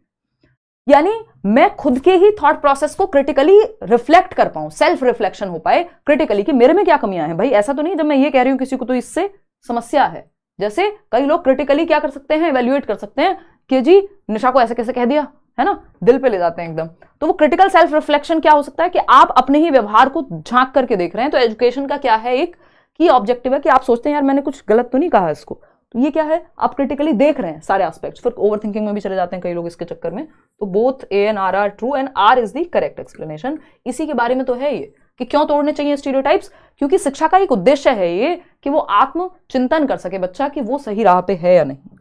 यानी मैं खुद के ही थॉट प्रोसेस को क्रिटिकली रिफ्लेक्ट कर पाऊं, सेल्फ रिफ्लेक्शन हो पाए क्रिटिकली कि मेरे में क्या कमियां हैं। भाई ऐसा तो नहीं जब मैं ये कह रही हूं किसी को तो इससे समस्या है। जैसे कई लोग क्रिटिकली क्या कर सकते हैं, इवैल्यूएट कर सकते हैं कि जी निशा को ऐसे कैसे कह दिया, है ना, दिल पे ले जाते हैं एकदम। तो वो क्रिटिकल सेल्फ रिफ्लेक्शन क्या हो सकता है कि आप अपने ही व्यवहार को झांक करके देख रहे हैं। तो एजुकेशन का क्या है, एक की ऑब्जेक्टिव है कि आप सोचते हैं यार मैंने कुछ गलत तो नहीं कहा इसको, तो ये क्या है, आप क्रिटिकली देख रहे हैं सारे एस्पेक्ट्स। फिर ओवर थिंकिंग में भी चले जाते हैं कई लोग इसके चक्कर में। तो both A and R are true and R is the correct explanation. इसी के बारे में तो है ये कि क्यों तोड़ने चाहिए स्टीरियोटाइप्स, क्योंकि शिक्षा का एक उद्देश्य है ये कि वो आत्म चिंतन कर सके बच्चा कि वो सही राह पे है या नहीं।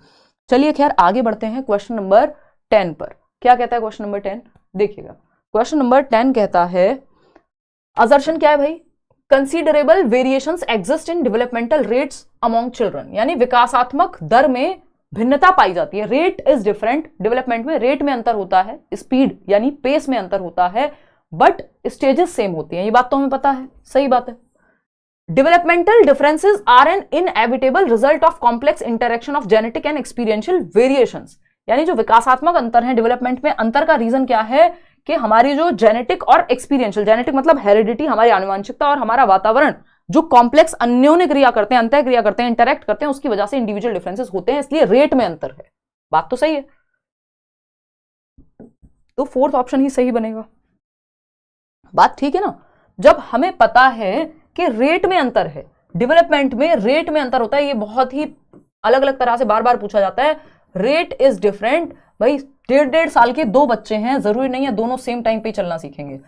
चलिए खैर आगे बढ़ते हैं क्वेश्चन नंबर 10 पर। क्या कहता है क्वेश्चन नंबर 10, देखिएगा। क्वेश्चन नंबर 10 कहता है, असर्शन क्या है भाई, considerable variations exist in developmental rates among children, यानी विकासात्मक दर में भिन्नता पाई जाती है। रेट इज डिफरेंट, डेवलपमेंट में रेट में अंतर होता है, स्पीड यानी पेस में अंतर होता है, बट स्टेजेस सेम होती हैं। ये बात तो हमें पता है, सही बात है। Developmental differences are an inevitable result of complex interaction of genetic and experiential variations, यानी जो विकासात्मक अंतर है डेवलपमेंट में, अंतर का रीजन क्या है कि हमारी जो जेनेटिक और एक्सपीरियंशियल, जेनेटिक मतलब हेरिडिटी, हमारी आनुवंशिकता, और हमारा वातावरण जो कॉम्प्लेक्स अन्योन्य क्रिया करते हैं, अंतः क्रिया करते हैं, इंटरेक्ट करते हैं, उसकी वजह से इंडिविजुअल डिफरेंसेस होते हैं, इसलिए रेट में अंतर है। बात तो सही है, तो फोर्थ ऑप्शन ही सही बनेगा। बात ठीक है ना। जब हमें पता है कि रेट में अंतर है, डेवलपमेंट में रेट में अंतर होता है, ये बहुत ही अलग अलग तरह से बार बार पूछा जाता है, रेट इज डिफरेंट। भाई 1.5 साल के दो बच्चे हैं, जरूरी नहीं है दोनों सेम टाइम पे चलना सीखेंगे।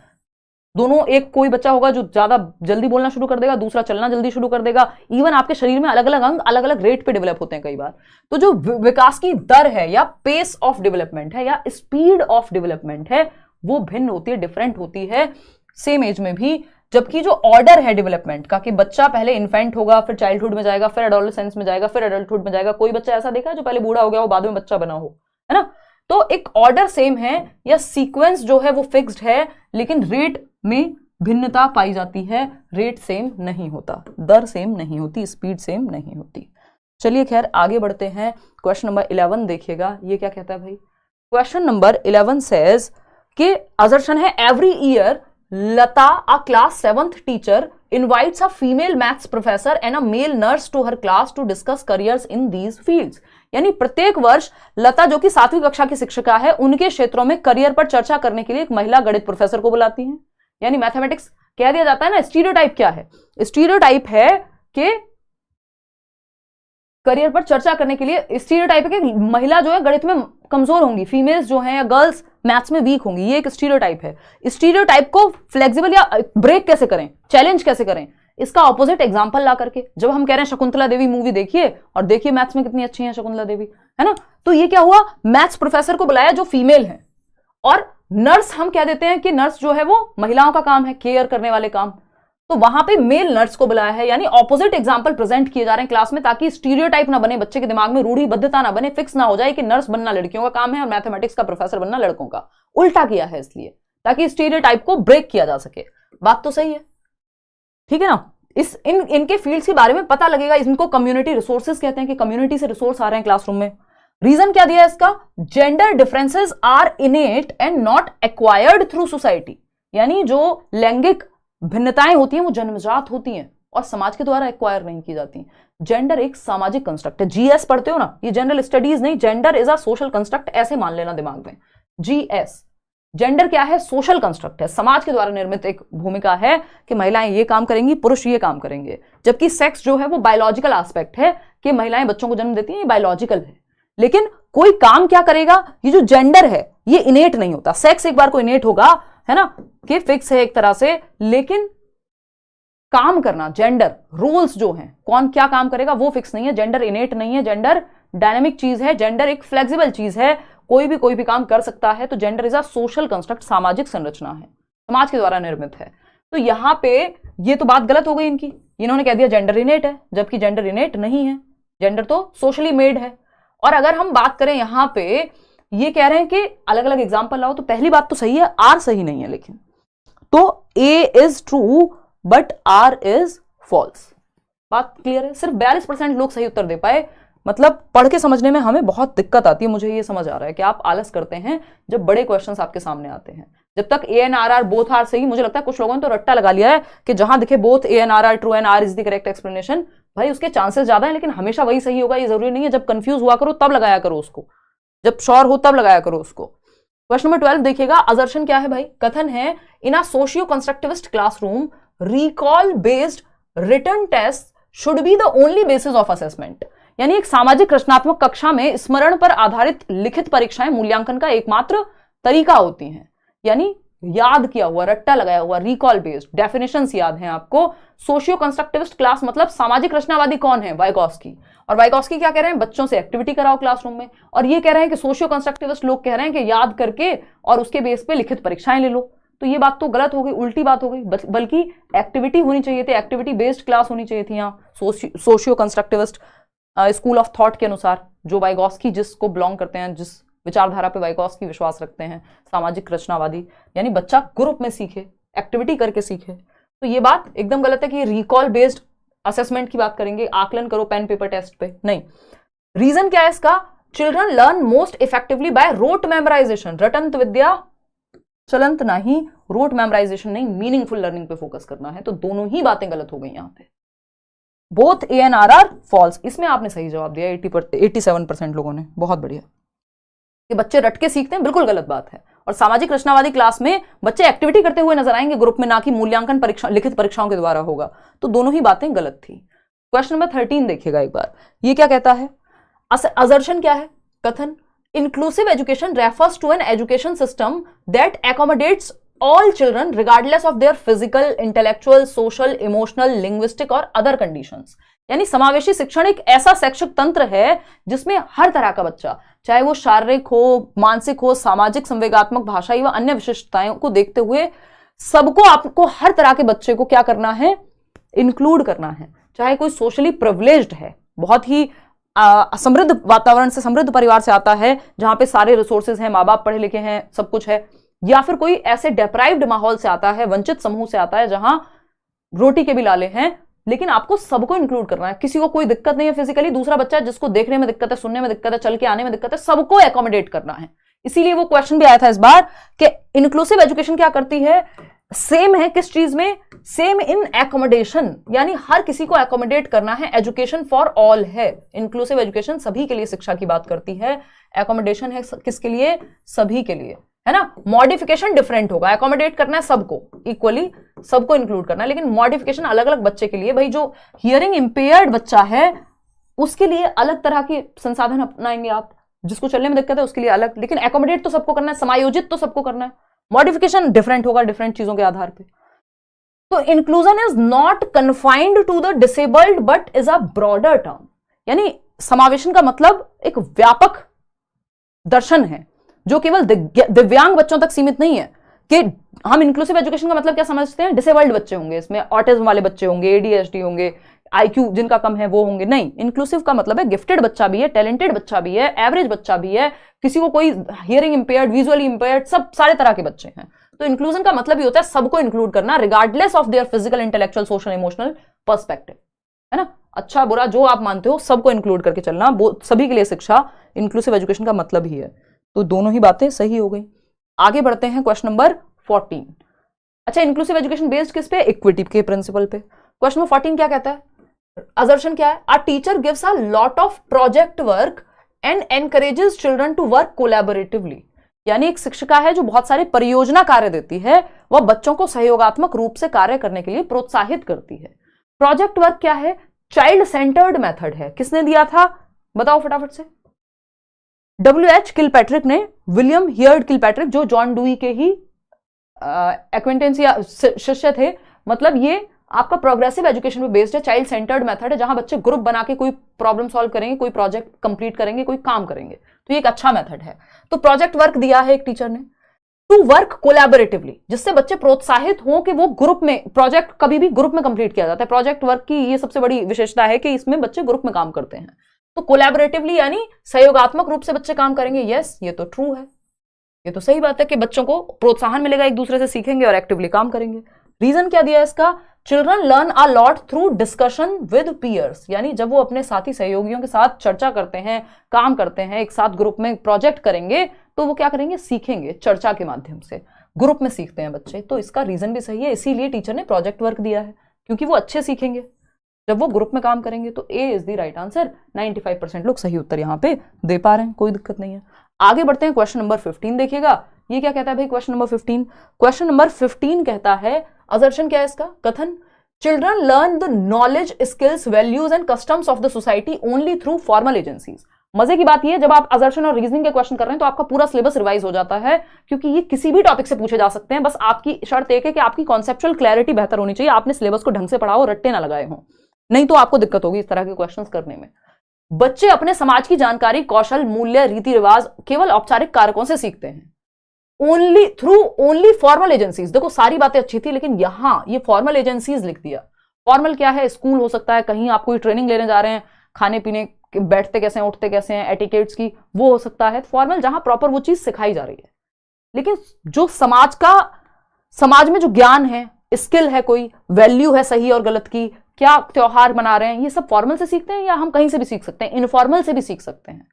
दोनों, एक कोई बच्चा होगा जो ज्यादा जल्दी बोलना शुरू कर देगा, दूसरा चलना जल्दी शुरू कर देगा। इवन आपके शरीर में अलग अलग अंग अलग अलग रेट पे डेवलप होते हैं कई बार। तो जो विकास की दर है या पेस ऑफ डेवलपमेंट है या स्पीड ऑफ डेवलपमेंट है, वो भिन्न होती है, डिफरेंट होती है सेम एज में भी। जबकि जो ऑर्डर है डेवलपमेंट का कि बच्चा पहले इन्फेंट होगा, फिर चाइल्डहुड में जाएगा, फिर एडोलेसेंस में जाएगा, फिर एडल्टहुड में जाएगा। कोई बच्चा ऐसा देखा है जो पहले बूढ़ा हो गया हो बाद में बच्चा बना हो, है ना। तो एक ऑर्डर सेम है या सीक्वेंस जो है वो फिक्स्ड है, लेकिन रेट में भिन्नता पाई जाती है। रेट सेम नहीं होता, दर सेम नहीं होती, स्पीड सेम नहीं होती। चलिए खैर आगे बढ़ते हैं। क्वेश्चन नंबर 11 देखिएगा, ये क्या कहता है भाई। क्वेश्चन नंबर 11 सेज कि असर्शन है, every year Lata, a class 7th teacher, invites a female maths professor and a male nurse to her class to discuss careers in these fields. यानी प्रत्येक वर्ष लता जो कि 7वीं कक्षा की शिक्षिका है, उनके क्षेत्रों में करियर पर चर्चा करने के लिए एक महिला गणित प्रोफेसर को बुलाती हैं। यानी मैथमेटिक्स कह दिया जाता है ना, स्टीरियोटाइप क्या है, स्टीरियोटाइप है कि करियर पर चर्चा करने के लिए स्टीरियोटाइप है कि महिला जो है गणित में कमजोर होंगी, फीमेल्स जो हैं या गर्ल्स मैथ्स में वीक होंगी। ये एक स्टीरियोटाइप है। स्टीरियोटाइप को फ्लेक्सिबल या ब्रेक कैसे करें, चैलेंज कैसे करें, इसका ऑपोजिट एग्जांपल ला करके। जब हम कह रहे हैं शकुंतला देवी मूवी देखिए और देखिए मैथ्स में कितनी अच्छी है शकुंतला देवी, है ना। तो ये क्या हुआ, मैथ्स प्रोफेसर को बुलाया जो फीमेल है, और नर्स हम कह देते हैं कि नर्स जो है वो महिलाओं का काम है, केयर करने वाले काम, तो वहां पे मेल नर्स को बुलाया है। यानी ऑपोजिट एग्जांपल प्रेजेंट किए जा रहे हैं क्लास में, ताकि स्टीरियोटाइप ना बने, बच्चे के दिमाग में रूढ़िबद्धता ना बने, फिक्स ना हो जाए कि नर्स बनना लड़कियों का काम है और मैथमेटिक्स का प्रोफेसर बनना लड़कों का। उल्टा किया है इसलिए ताकि स्टीरियोटाइप को ब्रेक किया जा सके। बात तो सही है, ठीक है ना। इनके फील्ड्स के बारे में पता लगेगा। इनको कम्युनिटी रिसोर्सेज कहते हैं कि कम्युनिटी से रिसोर्स आ रहे हैं क्लासरूम में। रीजन क्या दिया है इसका, gender differences are innate and not acquired through society. यानी जो लैंगिक भिन्नताएं होती हैं वो जन्मजात होती हैं और समाज के द्वारा एक्वायर नहीं की जाती। जेंडर एक सामाजिक कंस्ट्रक्ट है। जीएस पढ़ते हो ना, ये जनरल स्टडीज नहीं, gender is a social construct, ऐसे मान लेना दिमाग में। जीएस, जेंडर क्या है, सोशल कंस्ट्रक्ट है, समाज के द्वारा निर्मित एक भूमिका है कि महिलाएं ये काम करेंगी, पुरुष ये काम करेंगे। जबकि सेक्स जो है वो बायोलॉजिकल एस्पेक्ट है कि महिलाएं बच्चों को जन्म देती हैं, ये बायोलॉजिकल है। लेकिन कोई काम क्या करेगा, ये जो जेंडर है ये इनेट नहीं होता। सेक्स एक बार को इनेट होगा, है ना, कि फिक्स है एक तरह से, लेकिन काम करना, जेंडर रोल्स जो हैं, कौन क्या काम करेगा वो फिक्स नहीं है। जेंडर इनेट नहीं है, जेंडर डायनेमिक चीज है, जेंडर एक फ्लेक्सिबल चीज है, कोई भी काम कर सकता है। तो gender is a social construct, सामाजिक संरचना है, समाज के द्वारा निर्मित है। तो यहां पे ये तो बात गलत हो गई इनकी, इन्होंने कह दिया जेंडर इनेट है, जबकि जेंडर इनेट नहीं है, जेंडर तो सोशली मेड है। और अगर हम बात करें यहां पे, ये कह रहे हैं कि अलग अलग एग्जाम्पल लाओ, तो पहली बात तो सही है, आर सही नहीं है। लेकिन तो A is true but R is false. बात क्लियर है। सिर्फ 42% लोग सही उत्तर दे पाए, मतलब पढ़ के समझने में हमें बहुत दिक्कत आती है। मुझे ये समझ आ रहा है कि आप आलस करते हैं जब बड़े क्वेश्चंस आपके सामने आते हैं। जब तक ANRR बोथ आर सही, मुझे लगता है कुछ लोगों ने तो रट्टा लगा लिया है कि जहां दिखे both ANRR true and R is the correct explanation, भाई उसके चांसेस ज्यादा है, लेकिन हमेशा वही सही होगा ये जरूरी नहीं है। जब कंफ्यूज हुआ करो तब लगाया करो उसको, जब श्योर हो तब लगाया करो उसको। क्वेश्चन नंबर 12 देखिएगा, असर्शन क्या है भाई? कथन है in a socio constructivist classroom recall based written test should be the only basis of assessment. यानी एक सामाजिक रचनात्मक कक्षा में स्मरण पर आधारित लिखित परीक्षाएं मूल्यांकन का एकमात्र तरीका होती हैं। यानी याद किया हुआ, रट्टा लगाया हुआ, रिकॉल बेस्ड, डेफिनेशंस याद हैं आपको। सोशियो कंस्ट्रक्टिविस्ट क्लास मतलब सामाजिक रचनावादी कौन है? वाइगॉस्की। और वाइगॉस्की क्या कह रहे हैं? बच्चों से एक्टिविटी कराओ क्लासरूम में। और ये कह रहे हैं कि सोशियो कंस्ट्रक्टिविस्ट लोग कह रहे हैं कि याद करके और उसके बेस पे लिखित परीक्षाएं ले लो। तो ये बात तो गलत हो गई, उल्टी बात हो गई, बल्कि एक्टिविटी होनी चाहिए थी, एक्टिविटी बेस्ड क्लास होनी चाहिए थी यहाँ socio constructivist school of thought के अनुसार, जो वाइगॉस्की जिसको बिलोंग करते हैं, जिस विचारधारा पे वाइगॉस्की विश्वास रखते हैं, सामाजिक रचनावादी। यानी बच्चा ग्रुप में सीखे, एक्टिविटी करके सीखे। तो ये बात एकदम गलत है कि रिकॉल बेस्ड असेसमेंट की बात करेंगे, आकलन करो पेन पेपर टेस्ट पे, नहीं। रीजन क्या है इसका? Children learn most effectively by rote memorization. रटंत विद्या चलंत नहीं, रोट मेमोराइजेशन नहीं, मीनिंगफुल लर्निंग पे फोकस करना है। तो दोनों ही बातें गलत हो गई यहां पे। Both ANRR false. इसमें आपने सही जवाब दिया 87% लोगों ने, बहुत बढ़िया। कि बच्चे रट के सीखते हैं, बिल्कुल गलत बात है। और सामाजिक रचनावादी क्लास में बच्चे एक्टिविटी करते हुए नजर आएंगे ग्रुप में, ना कि मूल्यांकन परीक्षा लिखित परीक्षाओं के द्वारा होगा। तो दोनों ही बातें गलत थी। क्वेश्चन नंबर 13 देखिएगा एक बार, ये क्या कहता है? असर्शन क्या है? कथन inclusive education refers to an education system that accommodates all children regardless of their physical, intellectual, social, emotional, linguistic और other conditions। यानी समावेशी शिक्षण एक ऐसा शैक्षिक तंत्र है जिसमें हर तरह का बच्चा, चाहे वो शारीरिक हो, मानसिक हो, सामाजिक, संवेगात्मक, भाषाई व अन्य विशिष्टताओं को देखते हुए सबको, आपको हर तरह के बच्चे को क्या करना है? इंक्लूड करना है। चाहे कोई सोशली प्रिविलेज्ड है, बहुत ही समृद्ध वातावरण से, समृद्ध परिवार से आता है जहां पे सारे रिसोर्सेज हैं, माँ बाप पढ़े लिखे हैं, सब कुछ है, या फिर कोई ऐसे डेप्राइव्ड माहौल से आता है, वंचित समूह से आता है जहां रोटी के भी लाले हैं, लेकिन आपको सबको इंक्लूड करना है। किसी को कोई दिक्कत नहीं है फिजिकली, दूसरा बच्चा है जिसको देखने में दिक्कत है, सुनने में दिक्कत है, चल के आने में दिक्कत है, सबको एकोमोडेट करना है। इसीलिए वो क्वेश्चन भी आया था इस बार कि इंक्लूसिव एजुकेशन क्या करती है? सेम है किस चीज में? सेम इन एकोमोडेशन, यानी हर किसी को एकोमोडेट करना है। एजुकेशन फॉर ऑल है, इंक्लूसिव एजुकेशन सभी के लिए शिक्षा की बात करती है। एकोमोडेशन है किसके लिए? सभी के लिए, है ना। मॉडिफिकेशन डिफरेंट होगा, एकोमोडेट करना है सबको इक्वली, सबको इंक्लूड करना है, लेकिन मॉडिफिकेशन अलग अलग बच्चे के लिए। भाई जो हियरिंग इंपेयर्ड बच्चा है उसके लिए अलग तरह के संसाधन अपनाएंगे आप, जिसको चलने में दिक्कत है उसके लिए अलग, लेकिन एकोमोडेट तो सबको करना है, समायोजित तो सबको करना है। मॉडिफिकेशन डिफरेंट होगा डिफरेंट चीजों के आधार पर। तो inclusion is not confined to the disabled but is a broader term. यानी समावेशन का मतलब एक व्यापक दर्शन है जो केवल दिव्यांग बच्चों तक सीमित नहीं है। कि हम इंक्लूसिव एजुकेशन का मतलब क्या समझते हैं? डिसेबल्ड बच्चे होंगे, इसमें ऑटिज्म वाले बच्चे होंगे, ADHD होंगे, IQ जिनका कम है वो होंगे, नहीं। इंक्लूसिव का मतलब है गिफ्टेड बच्चा भी है, टैलेंटेड बच्चा भी है, एवरेज बच्चा भी है, किसी को कोई हियरिंग इंपेयर्ड, विजुअली इंपेयर्ड, सब सारे तरह के बच्चे हैं। तो इंक्लूजन का मतलब ही होता है सबको इंक्लूड करना, regardless of their physical, intellectual, social, emotional perspective, है ना। अच्छा बुरा जो आप मानते हो सबको इंक्लूड करके चलना, सभी के लिए शिक्षा इंक्लूसिव एजुकेशन का मतलब ही है। तो दोनों ही बातें सही हो गई। आगे बढ़ते हैं क्वेश्चन नंबर 14। अच्छा, इंक्लूसिव एजुकेशन बेस्ड किस पे? इक्विटी के प्रिंसिपल पे। क्वेश्चन नंबर 14 क्या कहता है? असर्शन क्या है? A teacher gives a lot of project work and encourages children to work collaboratively. यानी एक शिक्षिका है जो बहुत सारे परियोजना कार्य देती है, वह बच्चों को सहयोगात्मक रूप से कार्य करने के लिए प्रोत्साहित करती है। प्रोजेक्ट वर्क क्या है? चाइल्ड सेंटर्ड मेथड है। किसने दिया था बताओ फटाफट से? WH किलपैट्रिक ने, विलियम हियर्ड किलपैट्रिक जो जॉन डुई के ही एक्वेंटेंस या शिष्य थे। मतलब ये आपका प्रोग्रेसिव एजुकेशन पे बेस्ड है, चाइल्ड सेंटर्ड मेथड है, जहां बच्चे ग्रुप बना के कोई प्रॉब्लम सॉल्व करेंगे, कोई प्रोजेक्ट कंप्लीट करेंगे, कोई काम करेंगे। तो ये एक अच्छा मेथड है। तो प्रोजेक्ट वर्क दिया है एक टीचर ने, टू वर्क कोलैबोरेटिवली, जिससे बच्चे प्रोत्साहित हों कि वो ग्रुप में, प्रोजेक्ट कभी भी ग्रुप में कंप्लीट किया जाता है। प्रोजेक्ट वर्क की ये सबसे बड़ी विशेषता है कि इसमें बच्चे ग्रुप में काम करते हैं। तो कोलैबोरेटिवली यानी सहयोगात्मक रूप से बच्चे काम करेंगे। यस, ये तो ट्रू है, ये तो सही बात है कि बच्चों को प्रोत्साहन मिलेगा, एक दूसरे से सीखेंगे और एक्टिवली काम करेंगे। रीजन क्या दिया है इसका? Children learn a lot through discussion with peers, यानी जब वो अपने साथी सहयोगियों के साथ चर्चा करते हैं, काम करते हैं, एक साथ ग्रुप में प्रोजेक्ट करेंगे, तो वो क्या करेंगे, सीखेंगे चर्चा के माध्यम से, ग्रुप में सीखते हैं बच्चे। तो इसका रीजन भी सही है, इसीलिए टीचर ने प्रोजेक्ट वर्क दिया है, क्योंकि वो अच्छे सीखेंगे जब वो ग्रुप में काम करेंगे। तो A is the right answer. 95% लोग सही उत्तर यहाँ पे दे पा रहे हैं, कोई दिक्कत नहीं है। आगे बढ़ते हैं, क्वेश्चन नंबर 15 देखिएगा। ये क्या कहता है भाई, क्वेश्चन नंबर 15? क्वेश्चन नंबर 15 कहता है, असर्शन क्या है इसका, कथन, children learn the knowledge, skills, values and customs of the society only through formal agencies. मजे की बात यह है, जब आप असर्शन और रीजनिंग के क्वेश्चन कर रहे हैं तो आपका पूरा सिलेबस रिवाइज हो जाता है, क्योंकि ये किसी भी टॉपिक से पूछे जा सकते हैं। बस आपकी शर्त एक है कि आपकी कॉन्सेप्चुअल क्लैरिटी बेहतर होनी चाहिए, आपने सिलेबस को ढंग से पढ़ा हो, रट्टे ना लगाए हों, नहीं तो आपको दिक्कत होगी इस तरह के क्वेश्चंस करने में। बच्चे अपने समाज की जानकारी, कौशल, मूल्य, रीति रिवाज केवल औपचारिक कारकों से सीखते हैं, ओनली फॉर्मल एजेंसीज। देखो सारी बातें अच्छी थी, लेकिन यहां ये फॉर्मल एजेंसीज लिख दिया। फॉर्मल क्या है, स्कूल हो सकता है, कहीं आप कोई ट्रेनिंग लेने जा रहे हैं, खाने पीने, बैठते कैसे हैं, उठते कैसे हैं, एटिकेट्स की, वो हो सकता है फॉर्मल, जहां प्रॉपर वो चीज सिखाई जा रही है। लेकिन जो समाज में जो ज्ञान है, स्किल है, कोई वैल्यू है सही और गलत की, क्या त्योहार मना रहे हैं, ये सब फॉर्मल से सीखते हैं या हम कहीं से भी सीख सकते हैं, इनफॉर्मल से भी सीख सकते हैं,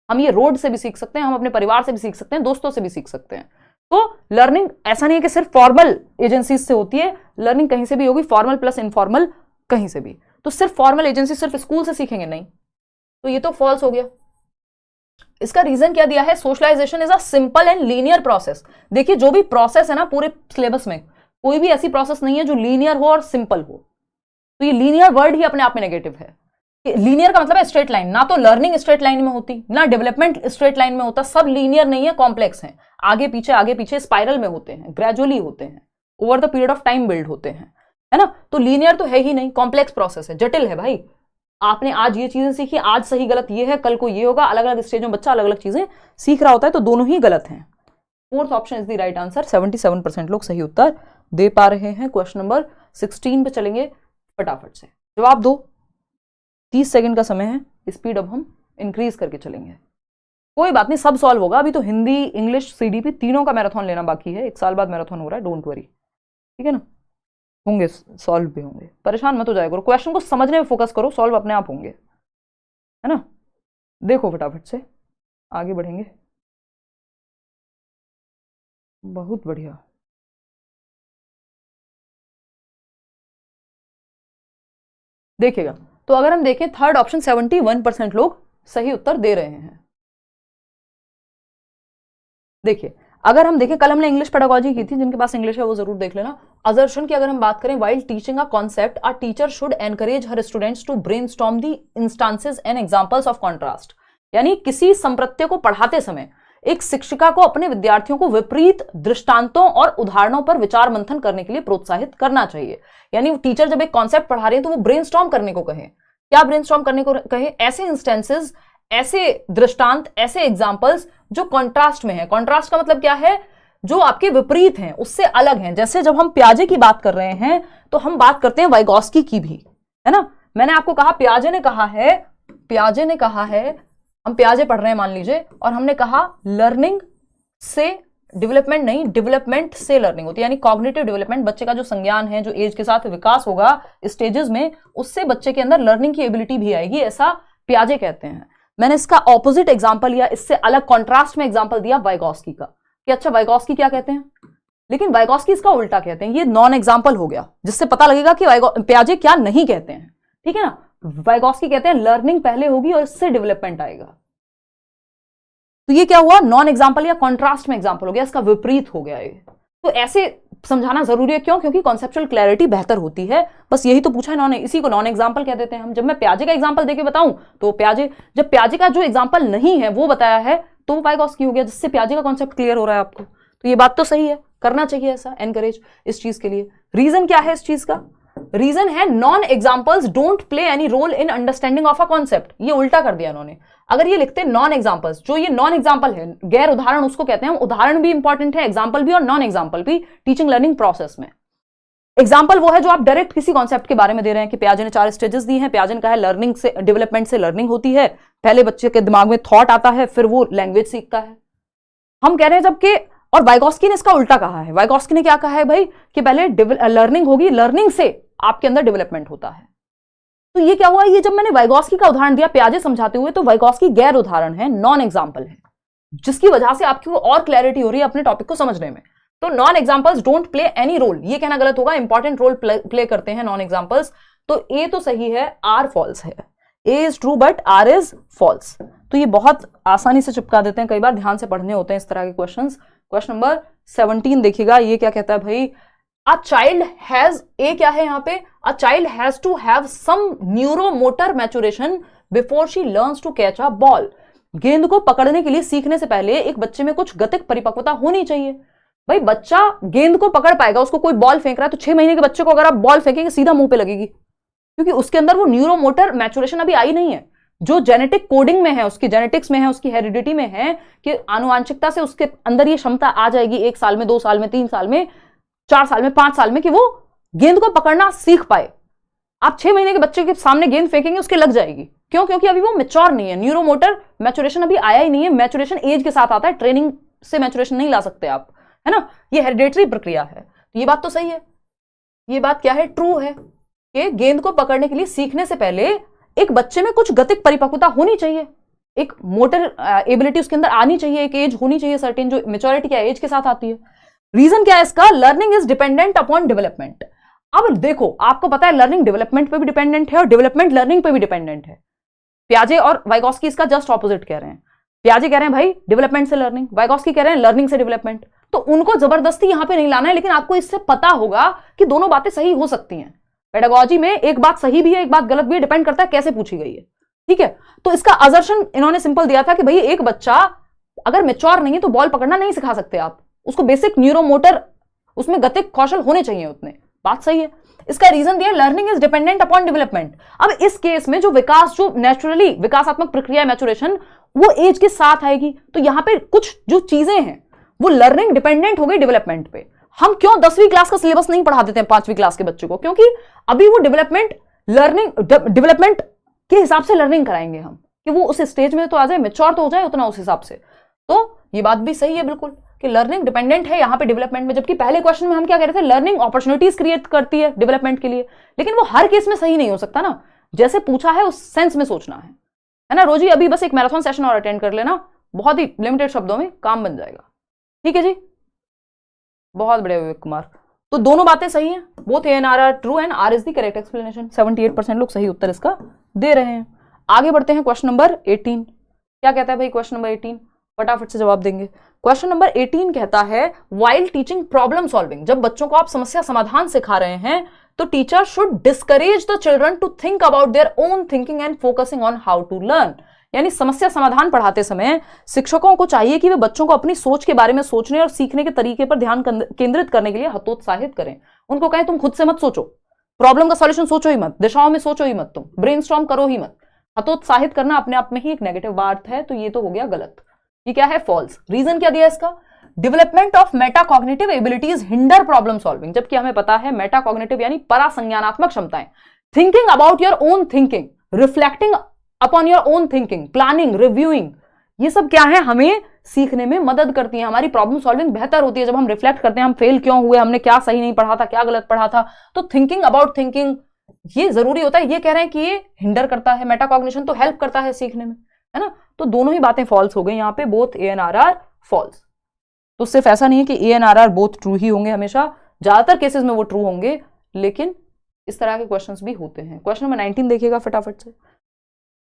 हम ये रोड से भी सीख सकते हैं, हम अपने परिवार से भी सीख सकते हैं, दोस्तों से भी सीख सकते हैं। तो लर्निंग ऐसा नहीं है कि सिर्फ फॉर्मल एजेंसी से होती है, लर्निंग कहीं से भी होगी, फॉर्मल प्लस इनफॉर्मल कहीं से भी। तो सिर्फ फॉर्मल एजेंसी सिर्फ स्कूल से सीखेंगे नहीं, तो ये तो फॉल्स हो गया। इसका रीजन क्या दिया है, socialisation is a simple and linear process. देखिए जो भी प्रोसेस है ना पूरे सिलेबस में, कोई भी ऐसी प्रोसेस नहीं है जो लीनियर हो और सिंपल हो। तो ये लीनियर वर्ड ही अपने आप में नेगेटिव है। लीनियर का मतलब है स्ट्रेट लाइन, ना तो लर्निंग स्ट्रेट लाइन में होती, ना डेवलपमेंट स्ट्रेट लाइन में होता, सब लीनियर नहीं है, कॉम्प्लेक्स है, आगे पीछे स्पाइरल में होते हैं, ग्रेजुअली होते हैं, over the period of time build होते हैं, है ना। तो लीनियर तो है ही नहीं, कॉम्प्लेक्स प्रोसेस है, जटिल है भाई। आपने आज ये चीजें सीखी, आज सही गलत ये है, कल को ये होगा, अलग अलग स्टेज में बच्चा अलग अलग चीजें सीख रहा होता है, तो दोनों ही गलत हैं। Fourth option is the right answer. 77% लोग सही उत्तर दे पा रहे हैं। क्वेश्चन नंबर 16 पे चलेंगे, फटाफट से जवाब दो, 30 सेकंड का समय है, स्पीड अब हम इंक्रीज करके चलेंगे। कोई बात नहीं, सब सॉल्व होगा। अभी तो हिंदी, इंग्लिश, सीडीपी तीनों का मैराथन लेना बाकी है, 1 साल बाद मैराथन हो रहा है, डोंट वरी, ठीक है ना, होंगे सॉल्व भी होंगे, परेशान मत हो जाया करो, क्वेश्चन को समझने में फोकस करो, सॉल्व अपने आप होंगे, है ना। देखो फटाफट से आगे बढ़ेंगे, बहुत बढ़िया। देखिएगा, तो अगर हम देखें थर्ड ऑप्शन 71% लोग सही उत्तर दे रहे हैं। देखिए अगर हम देखें, कल हमने इंग्लिश पेडागोजी की थी, जिनके पास इंग्लिश है वो जरूर देख लेना। असर्शन की अगर हम बात करें, while teaching a concept a teacher should encourage her students to brainstorm the instances and examples of contrast. यानी किसी संप्रत्य को पढ़ाते समय एक शिक्षिका को अपने विद्यार्थियों को विपरीत दृष्टांतों और उदाहरणों पर विचार मंथन करने के लिए प्रोत्साहित करना चाहिए। यानी टीचर जब एक कॉन्सेप्ट पढ़ा रहे हैं तो वो ब्रेनस्टॉर्म करने को कहें। क्या ब्रेनस्टॉर्म करने को कहें? ऐसे इंस्टेंसेस, ऐसे दृष्टांत, ऐसे एग्जाम्पल्स जो कॉन्ट्रास्ट में है। कॉन्ट्रास्ट का मतलब क्या है? जो आपके विपरीत हैं, उससे अलग हैं। जैसे जब हम प्याजे की बात कर रहे हैं तो हम बात करते हैं वाइगॉस्की की भी, है ना। मैंने आपको कहा प्याजे ने कहा है, हम प्याजे पढ़ रहे हैं मान लीजिए, और हमने कहा लर्निंग से डेवलपमेंट नहीं, डेवलपमेंट से लर्निंग होती है। यानी कॉग्निटिव डेवलपमेंट, बच्चे का जो संज्ञान है, जो एज के साथ विकास होगा स्टेजेस में, उससे बच्चे के अंदर लर्निंग की एबिलिटी भी आएगी, ऐसा प्याजे कहते हैं। मैंने इसका ऑपोजिट एग्जाम्पल लिया, इससे अलग कॉन्ट्रास्ट में एग्जाम्पल दिया वाइगॉस्की का, कि अच्छा वाइगॉस्की क्या कहते हैं, लेकिन वाइगॉस्की इसका उल्टा कहते हैं। ये नॉन एग्जाम्पल हो गया, जिससे पता लगेगा कि प्याजे क्या नहीं कहते हैं, ठीक है ना। वाइगॉस्की कहते हैं लर्निंग पहले होगी और इससे डेवलपमेंट आएगा। तो ये क्या हुआ? नॉन एग्जाम्पल या कॉन्ट्रास्ट में एग्जाम्पल हो गया, इसका विपरीत हो गया ये। तो ऐसे समझाना जरूरी है, क्यों? क्योंकि कॉन्सेप्चुअल क्लैरिटी बेहतर होती है। बस यही तो पूछा है, इसी को नॉन एग्जाम्पल कह देते हैं हम। जब मैं प्याजे का एग्जाम्पल देके बताऊं तो जब प्याजे का जो एग्जाम्पल नहीं है वो बताया है तो वाइगॉस्की हो गया, जिससे प्याजे का कॉन्सेप्ट क्लियर हो रहा है आपको। तो ये बात तो सही है, करना चाहिए ऐसा एनकरेज इस चीज के लिए। रीजन क्या है इस चीज का? रीजन है non examples don't play any role in understanding of a concept. ये उल्टा कर दिया इन्होंने। अगर ये लिखते नॉन एग्जाम्पल्स, जो ये नॉन एग्जाम्पल है, गैर उदाहरण उसको कहते हैं। उदाहरण भी इंपॉर्टेंट है, एग्जाम्पल भी और नॉन एग्जाम्पल भी टीचिंग लर्निंग प्रोसेस में। एग्जाम्पल वो है जो आप डायरेक्ट किसी कॉन्सेप्ट के बारे में दे रहे हैं, कि प्याजे ने 4 स्टेजेस दी हैं। प्याजे ने कहा है लर्निंग से, डेवलपमेंट से लर्निंग होती है। पहले बच्चे के दिमाग में थॉट आता है, फिर वो लैंग्वेज सीखता है। हम कह रहे हैं जबकि और वाइगॉस्की ने इसका उल्टा कहा है। वाइगॉस्की ने क्या कहा है भाई कि पहले लर्निंग होगी, लर्निंग से आपके अंदर डेवलपमेंट होता है। तो ये क्या हुआ, ये जब मैंने वाइगॉस्की का उदाहरण दिया पियाजे समझाते हुए, तो वाइगॉस्की गैर उदाहरण है, नॉन एग्जाम्पल है, जिसकी वजह से आपकी और क्लैरिटी हो रही है अपने टॉपिक को समझने में। तो non examples don't play any role, ये कहना गलत होगा, इंपॉर्टेंट रोल प्ले करते हैं नॉन एग्जाम्पल्स। तो ए तो सही है, आर फॉल्स है। A is true but R is false. तो ये बहुत आसानी से चिपका देते हैं, कई बार ध्यान से पढ़ने होते हैं इस तरह के क्वेश्चंस। क्वेश्चन नंबर 17 देखिएगा, ये क्या कहता है भाई, अ चाइल्ड हैज, ए क्या है यहाँ पे, a child has to have some neuromotor maturation before she learns to catch a ball. गेंद को पकड़ने के लिए सीखने से पहले एक बच्चे में कुछ गतिक परिपक्वता होनी चाहिए। भाई बच्चा गेंद को पकड़ पाएगा, उसको कोई बॉल फेंक रहा है तो 6 महीने के बच्चे को अगर आप बॉल फेंकेंगे सीधा मुंह पे लगेगी, क्योंकि उसके अंदर वो न्यूरोमोटर मैच्योरेशन अभी आई नहीं है, जो जेनेटिक कोडिंग में है, उसकी जेनेटिक्स में है, उसकी हेरिडिटी में है, कि आनुवांशिकता से उसके अंदर ये क्षमता आ जाएगी 1 साल में, 2 साल में, 3 साल में, 4 साल में, 5 साल में, कि वो गेंद को पकड़ना सीख पाए। आप 6 महीने के बच्चे के सामने गेंद फेंकेंगे उसके लग जाएगी, क्यों? क्योंकि अभी वो मैच्योर नहीं है, न्यूरोमोटर मैच्योरेशन अभी आया ही नहीं है। मैच्योरेशन एज के साथ आता है, ट्रेनिंग से मैच्योरेशन नहीं ला सकते आप, है ना, ये हेरिडेटरी प्रक्रिया है। तो ये बात तो सही है, ये बात क्या है, ट्रू है, कि गेंद को पकड़ने के लिए सीखने से पहले एक बच्चे में कुछ गतिक परिपक्वता होनी चाहिए, एक मोटर एबिलिटी उसके अंदर आनी चाहिए, एक एज होनी चाहिए सर्टेन, जो मेच्योरिटी क्या एज के साथ आती है। रीजन क्या है इसका, learning is dependent upon development. अब देखो, आपको पता है लर्निंग डेवलपमेंट पे भी डिपेंडेंट है और डेवलपमेंट लर्निंग पे भी डिपेंडेंट है। पियाजे और वाइगॉस्की इसका जस्ट ऑपोजिट कह रहे हैं। पियाजे कह रहे हैं भाई डेवलपमेंट से लर्निंग, वाइगॉस्की कह रहे हैं लर्निंग से डेवलपमेंट। तो उनको जबरदस्ती यहां पे नहीं लाना है, लेकिन आपको इससे पता होगा कि दोनों बातें सही हो सकती हैं। पेडागोजी में एक बात सही भी है, एक बात गलत भी है, डिपेंड करता है कैसे पूछी गई है, ठीक है। तो इसका असर्शन इन्होंने सिंपल दिया था कि भाई एक बच्चा अगर मैच्योर नहीं है तो बॉल पकड़ना नहीं सिखा सकते आप, उसको बेसिक न्यूरोमोटर, उसमें गतिक कौशल होने चाहिए उतने, बात सही है। इसका रीजन दिया learning is dependent upon development. अब इस केस में जो विकास, जो नेचुरली विकासात्मक प्रक्रिया मैच्योरेशन, वो एज के साथ आएगी। तो यहां पे कुछ जो चीजें हैं वो लर्निंग डिपेंडेंट हो गई डेवलपमेंट पे। हम क्यों 10वीं क्लास का सिलेबस नहीं पढ़ा देते हैं 5वीं क्लास के बच्चों को, क्योंकि अभी वो डेवलपमेंट डेवलपमेंट के हिसाब से लर्निंग कराएंगे हम, कि वो उस स्टेज में तो आ जाए, मैच्योर तो हो जाए उतना उस हिसाब से। तो ये बात भी सही है बिल्कुल कि लर्निंग डिपेंडेंट है यहाँ पे डेवलपमेंट में, जबकि पहले क्वेश्चन में हम क्या कह रहे थे, लर्निंग अपॉर्चुनिटीज क्रिएट करती है डेवलपमेंट के लिए। लेकिन वो हर केस में सही नहीं हो सकता ना, जैसे पूछा है उस सेंस में सोचना है ना। रोजी अभी बस एक मैराथन सेशन और अटेंड कर लेना, बहुत ही लिमिटेड शब्दों में काम बन जाएगा, ठीक है जी। बहुत बढ़िया विवेक कुमार। तो दोनों बातें सही हैं, both A and R are true and R is the correct explanation. 78% लोग सही उत्तर इसका दे रहे हैं। आगे बढ़ते हैं, क्वेश्चन नंबर 18 क्या कहता है भाई, क्वेश्चन नंबर 18 फटाफट से जवाब देंगे। क्वेश्चन नंबर 18 कहता है वाइल टीचिंग प्रॉब्लम सॉल्विंग, जब बच्चों को आप समस्या समाधान सिखा रहे हैं तो teacher should discourage the children to think about their own thinking and focusing on how to learn. यानी समस्या समाधान पढ़ाते समय शिक्षकों को चाहिए कि वे बच्चों को अपनी सोच के बारे में सोचने और सीखने के तरीके पर ध्यान केंद्रित करने के लिए हतोत्साहित करें। उनको कहें तुम खुद से मत सोचो, प्रॉब्लम का सॉल्यूशन सोचो ही मत, दिशाओं में सोचो ही मत, तुम ब्रेनस्टॉर्म करो ही मत। हतोत्साहित करना अपने आप में ही एक नेगेटिव बात है, तो ये तो हो गया गलत। ये क्या है, फॉल्स। रीजन क्या दिया इसका, development of metacognitive abilities hinder problem solving, जबकि हमें पता है मेटाकॉग्निटिव यानी परासंज्ञानात्मक क्षमताएं, thinking about your own thinking, reflecting upon your own thinking, planning, reviewing, ये सब क्या है, हमें सीखने में मदद करती है। हमारी प्रॉब्लम सॉल्विंग बेहतर होती है जब हम रिफ्लेक्ट करते हैं, हम फेल क्यों हुए, हमने क्या सही नहीं पढ़ा था, क्या गलत पढ़ा था। तो थिंकिंग अबाउट थिंकिंग ये जरूरी होता है। ये कह रहे हैं कि ये हिंडर करता है, मेटाकॉग्निशन तो हेल्प करता है सीखने में, है ना। तो दोनों ही बातें फॉल्स हो गई यहाँ पे, both A and R are false. तो सिर्फ ऐसा नहीं है कि A and R are both true ही होंगे हमेशा, ज्यादातर केसेस में वो ट्रू होंगे, लेकिन इस तरह के क्वेश्चंस भी होते हैं। क्वेश्चन नंबर 19 देखिएगा फटाफट से।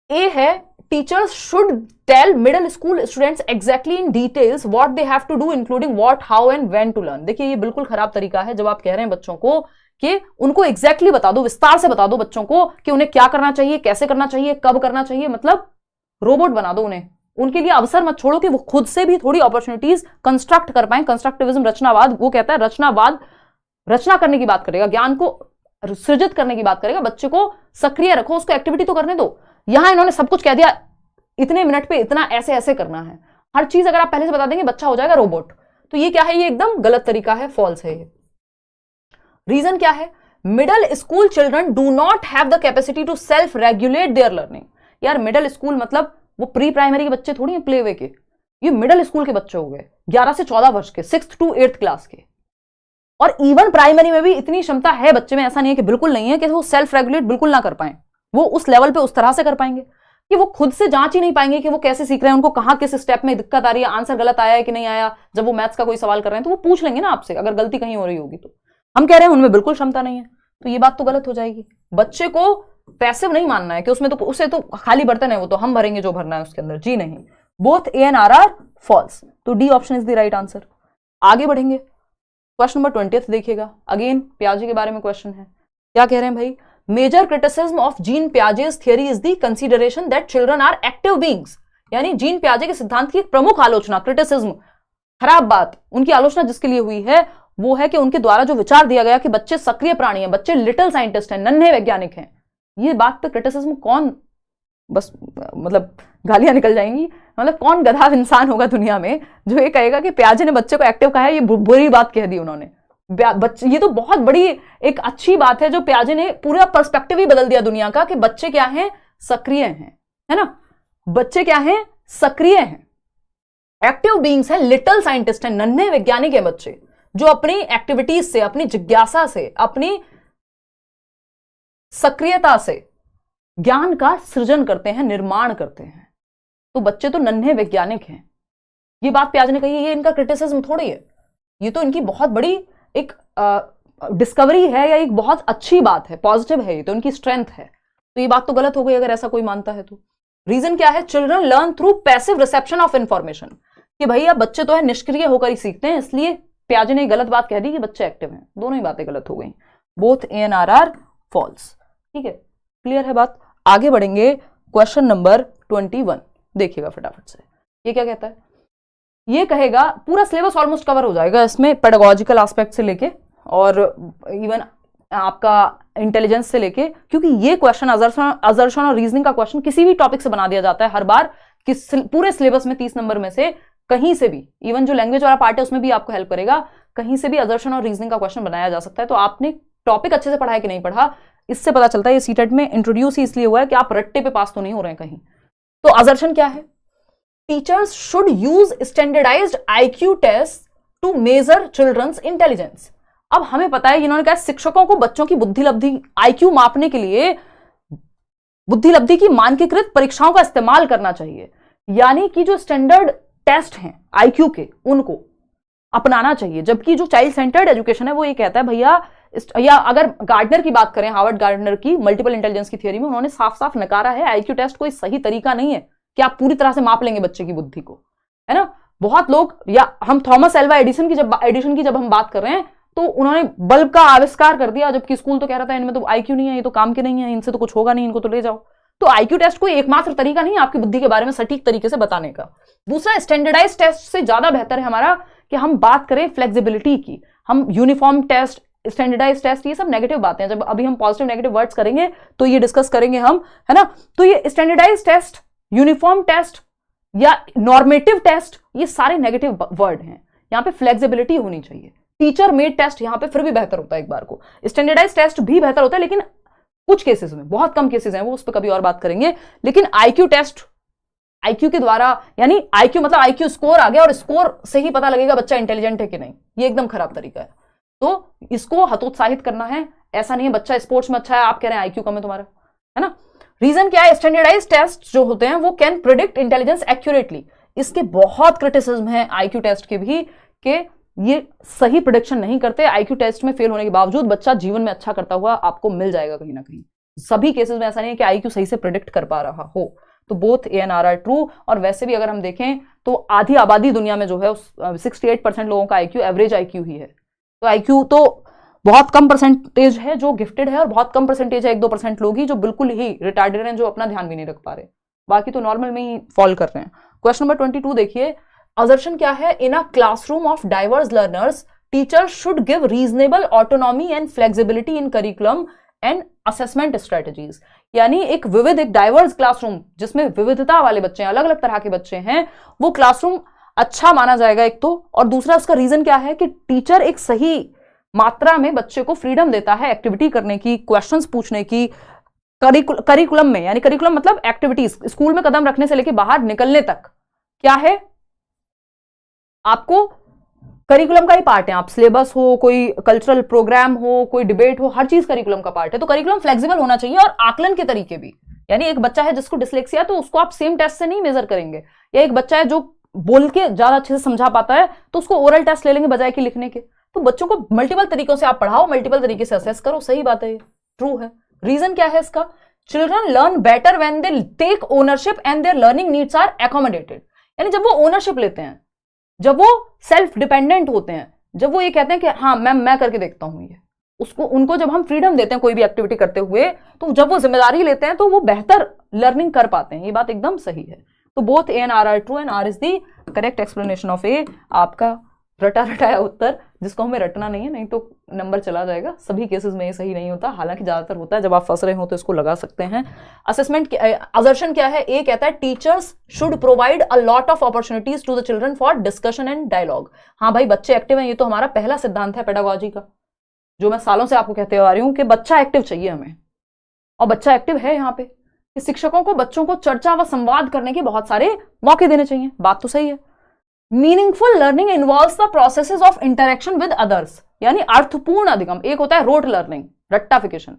ए है teachers should tell middle school students exactly in details what they have to do including what, how and when to learn. देखिए ये बिल्कुल खराब तरीका है जब आप कह रहे हैं बच्चों को कि उनको एग्जैक्टली बता दो, विस्तार से बता दो बच्चों को कि उन्हें क्या करना चाहिए, कैसे करना चाहिए, कब करना चाहिए, मतलब रोबोट बना दो उन्हें। उनके लिए अवसर मत छोड़ो कि वो खुद से भी थोड़ी अपॉर्चुनिटीज कंस्ट्रक्ट कर पाए। कंस्ट्रक्टिविज्म, रचनावाद, वो कहता है रचनावाद रचना करने की बात करेगा, ज्ञान को सृजित करने की बात करेगा। बच्चे को सक्रिय रखो, उसको एक्टिविटी तो करने दो। यहां इन्होंने सब कुछ कह दिया, इतने मिनट पे इतना ऐसे ऐसे करना है, हर चीज अगर आप पहले से बता देंगे बच्चा हो जाएगा रोबोट। तो ये क्या है, ये एकदम गलत तरीका है, फॉल्स है ये। रीजन क्या है, middle school children do not have the capacity to self regulate their learning. यार मिडिल स्कूल मतलब वो प्री प्राइमरी के बच्चे थोड़ी हैं, प्ले वे के, ये मिडिल स्कूल के बच्चे हो गए, 11 से 14 वर्ष के, 6th to 8th क्लास के। और इवन प्राइमरी में भी इतनी क्षमता है बच्चे में, ऐसा नहीं है कि बिल्कुल नहीं है, कि वो सेल्फ रेगुलेट बिल्कुल ना कर पाए। वो उस लेवल पे उस तरह से कर पाएंगे कि वो खुद से जांच ही नहीं पाएंगे कि वो कैसे सीख रहे हैं, उनको कहां किस स्टेप में दिक्कत आ रही है, आंसर गलत आया है कि नहीं आया। जब वो मैथ्स का कोई सवाल कर रहे हैं तो वो पूछ लेंगे ना आपसे, अगर गलती कहीं हो रही होगी तो। हम कह रहे हैं उनमें बिल्कुल क्षमता नहीं है, तो ये बात तो गलत हो जाएगी। बच्चे को पैसिव नहीं मानना है कि उसमें तो उसे तो खाली बर्तन है, वो तो हम भरेंगे जो भरना है उसके अंदर, जी नहीं। Both A and R are false, तो D option is the right answer. आगे बढ़ेंगे, क्वेश्चन नंबर 20 देखिएगा। अगेन पियाजे के बारे में क्वेश्चन है। क्या कह रहे हैं भाई, major criticism of Jean Piaget's theory is the consideration that children are active beings. यानी जीन पियाजे के सिद्धांत की एक प्रमुख आलोचना, क्रिटिसिज्म, खराब बात, उनकी आलोचना जिसके लिए हुई है वो है कि उनके द्वारा जो विचार दिया गया कि बच्चे सक्रिय प्राणी हैं, बच्चे लिटिल साइंटिस्ट हैं, नन्हे वैज्ञानिक हैं। ये बात पे क्रिटिसिज्म कौन, बस मतलब गालियां निकल जाएंगी, मतलब कौन गधा इंसान होगा दुनिया में जो ये कहेगा कि पियाजे ने बच्चे को एक्टिव कहा है, ये बुरी बात कह दी उन्होंने। ये तो बहुत बड़ी एक अच्छी बात है जो पियाजे ने पूरा पर्सपेक्टिव ही बदल दिया दुनिया का, कि बच्चे क्या हैं, सक्रिय हैं, है ना। बच्चे क्या हैं, सक्रिय हैं, एक्टिव बीइंग्स हैं, लिटिल साइंटिस्ट हैं, नन्हे वैज्ञानिक हैं बच्चे, जो अपनी एक्टिविटीज से, अपनी जिज्ञासा से, अपनी सक्रियता से ज्ञान का सृजन करते हैं, निर्माण करते हैं। तो बच्चे तो नन्हे वैज्ञानिक हैं। ये बात पियाजे ने कही है, ये इनका क्रिटिसिज्म थोड़ी है, ये तो इनकी बहुत बड़ी एक डिस्कवरी है या एक बहुत अच्छी बात है, पॉजिटिव है, ये तो इनकी स्ट्रेंथ है। तो ये बात तो गलत हो गई अगर ऐसा कोई मानता है तो। रीजन क्या है, children learn through passive reception of information, कि भैया बच्चे तो है निष्क्रिय होकर ही सीखते हैं, इसलिए पियाजे ने गलत बात कह दी कि बच्चे एक्टिव हैं। दोनों ही बातें गलत हो गई, both A and R are false. ठीक है, क्लियर है बात। आगे बढ़ेंगे, क्वेश्चन नंबर 21 देखिएगा फटाफट से। ये क्या कहता है, ये कहेगा, पूरा सिलेबस ऑलमोस्ट कवर हो जाएगा इसमें, पेडागोजिकल एस्पेक्ट से लेके और इवन आपका इंटेलिजेंस से लेके, क्योंकि ये क्वेश्चन अजर्शन और रीजनिंग का क्वेश्चन किसी भी टॉपिक से बना दिया जाता है हर बार, कि पूरे सिलेबस में 30 नंबर में से कहीं से भी, इवन जो लैंग्वेज वाला पार्ट है उसमें भी आपको हेल्प करेगा, कहीं से भी अजर्शन और रीजनिंग का क्वेश्चन बनाया जा सकता है। तो आपने टॉपिक अच्छे से पढ़ा है कि नहीं पढ़ा, इससे पता चलता है। ये सीटेट में इंट्रोड्यूस ही इसलिए हुआ है कि आप रट्टे पे पास तो नहीं हो रहे हैं कहीं। तो अजर्शन क्या है, teachers should use standardised IQ test to measure children's intelligence. अब हमें पता है, इन्होंने कहा शिक्षकों को बच्चों की बुद्धिलब्धि, आईक्यू मापने के लिए बुद्धिलब्धि की मानकीकृत परीक्षाओं का इस्तेमाल करना चाहिए। यानी कि जो स्टैंडर्ड टेस्ट हैं आईक्यू के, उनको अपनाना चाहिए। जबकि जो चाइल्ड सेंटर्ड एजुकेशन है वो ये कहता है भैया, या अगर गार्डनर की बात करें, हार्वर्ड गार्डनर की मल्टीपल इंटेलिजेंस की थियरी में, उन्होंने साफ साफ नकारा है आईक्यू टेस्ट कोई सही तरीका नहीं है कि आप पूरी तरह से माप लेंगे बच्चे की बुद्धि को, है ना। बहुत लोग, या हम थॉमस एल्वा एडिसन की जब हम बात कर रहे हैं तो उन्होंने बल्ब का आविष्कार कर दिया, जबकि स्कूल तो कह रहा था इनमें तो आईक्यू नहीं है, ये तो काम के नहीं है, इनसे तो कुछ होगा नहीं, इनको तो ले जाओ। तो आईक्यू टेस्ट कोई एकमात्र तरीका नहीं है आपकी बुद्धि के बारे में सटीक तरीके से बताने का। दूसरा, स्टैंडर्डाइज टेस्ट से ज्यादा बेहतर है हमारा कि हम बात करें फ्लेक्सिबिलिटी की। हम यूनिफॉर्म टेस्ट, स्टैंडर्डाइज टेस्ट, ये सब नेगेटिव बातें हैं। जब अभी हम पॉजिटिव नेगेटिव वर्ड्स करेंगे तो ये डिस्कस करेंगे हम, है ना। तो ये स्टैंडर्डाइज टेस्ट, यूनिफॉर्म टेस्ट या नॉर्मेटिव टेस्ट, ये सारे नेगेटिव वर्ड हैं। यहाँ पे फ्लेक्सिबिलिटी होनी चाहिए। टीचर मेड टेस्ट यहाँ पे फिर भी बेहतर होता है एक बार को, स्टैंडर्डाइज टेस्ट भी बेहतर होता है, लेकिन कुछ केसेस में, बहुत कम केसेस हैं वो, उस पर कभी और बात करेंगे। लेकिन आईक्यू टेस्ट, आईक्यू के द्वारा, यानी आईक्यू मतलब आईक्यू स्कोर आ गया और स्कोर से ही पता लगेगा बच्चा इंटेलिजेंट है कि नहीं, ये एकदम खराब तरीका है। तो इसको हतोत्साहित करना है। ऐसा नहीं है बच्चा स्पोर्ट्स में अच्छा है, आप कह रहे हैं आईक्यू कम है तुम्हारा, है ना। रीजन क्या है, स्टैंडर्डाइज टेस्ट जो होते हैं वो कैन प्रिडिक्ट इंटेलिजेंस एक्यूरेटली। इसके बहुत क्रिटिसिज्म है आईक्यू टेस्ट के भी, कि ये सही प्रिडिक्शन नहीं करते। आईक्यू टेस्ट में फेल होने के बावजूद बच्चा जीवन में अच्छा करता हुआ आपको मिल जाएगा कहीं ना कहीं। सभी केसेस में ऐसा नहीं है कि आईक्यू सही से प्रिडिक्ट कर पा रहा हो। तो both A and R are true. और वैसे भी अगर हम देखें तो आधी आबादी दुनिया में जो है 68% लोगों का आईक्यू एवरेज आईक्यू ही है। तो आईक्यू तो बहुत कम परसेंटेज है जो गिफ्टेड है, और बहुत कम परसेंटेज है 1-2% लोग ही जो बिल्कुल ही रिटार्डेड हैं, जो अपना ध्यान भी नहीं रख पा रहे, बाकी तो नॉर्मल में ही फॉल कर रहे हैं। क्वेश्चन नंबर 22 देखिए, असर्शन क्या है, in a classroom of diverse learners teachers should give reasonable autonomy and flexibility in curriculum and assessment strategies. यानी एक विविध, एक डाइवर्स क्लासरूम जिसमें विविधता वाले बच्चे हैं, अलग अलग तरह के बच्चे हैं, वो क्लासरूम अच्छा माना जाएगा एक तो। और दूसरा उसका रीजन क्या है कि टीचर एक सही मात्रा में बच्चे को फ्रीडम देता है एक्टिविटी करने की, क्वेश्चंस पूछने की, करिकुलम में, यानी करिकुलम मतलब एक्टिविटीज, स्कूल में कदम रखने से लेकर बाहर निकलने तक क्या है, आपको करिकुलम का ही पार्ट है, आप सिलेबस हो, कोई कल्चरल प्रोग्राम हो, कोई डिबेट हो, हर चीज करिकुलम का पार्ट है। तो करिकुलम फ्लेक्सिबल होना चाहिए और आकलन के तरीके भी, यानी एक बच्चा है जिसको डिसलेक्सिया तो उसको आप सेम टेस्ट से नहीं मेजर करेंगे, या एक बच्चा है जो बोल के ज्यादा अच्छे से समझा पाता है तो उसको ओरल टेस्ट ले लेंगे बजाय कि लिखने के। तो बच्चों को मल्टीपल तरीकों से आप पढ़ाओ, मल्टीपल तरीके से असेस करो। सही बात है, ये ट्रू है। रीजन क्या है इसका? Children learn better when they take ownership and their learning needs are accommodated. यानी जब वो ओनरशिप लेते हैं, जब वो सेल्फ डिपेंडेंट होते हैं, जब वो ये कहते हैं कि हाँ मैं करके देखता हूं ये, उसको उनको जब हम फ्रीडम देते हैं कोई भी एक्टिविटी करते हुए, तो जब वो जिम्मेदारी लेते हैं तो वो बेहतर लर्निंग कर पाते हैं। ये बात एकदम सही है। तो both A and R are true and R is the correct explanation of A. आपका रटा रटाया उत्तर, जिसको हमें रटना नहीं है, नहीं तो नंबर चला जाएगा। सभी केसेस में ये सही नहीं होता, हालांकि ज्यादातर होता है। जब आप फंस रहे हो तो इसको लगा सकते हैं। असेसमेंट असर्शन क्या है? ए कहता है teachers should provide a lot of opportunities to the children for discussion and dialogue. हाँ भाई, बच्चे एक्टिव हैं, ये तो हमारा पहला सिद्धांत है पेडागोजी का, जो मैं सालों से आपको कहते आ रही हूं कि बच्चा एक्टिव चाहिए हमें, और बच्चा एक्टिव है यहाँ पे। शिक्षकों को बच्चों को चर्चा व संवाद करने के बहुत सारे मौके देने चाहिए। बात तो सही है। Meaningful learning involves the processes of interaction with others, यानी अर्थपूर्ण अधिगम। एक होता है रोट लर्निंग, रट्टाफिकेशन,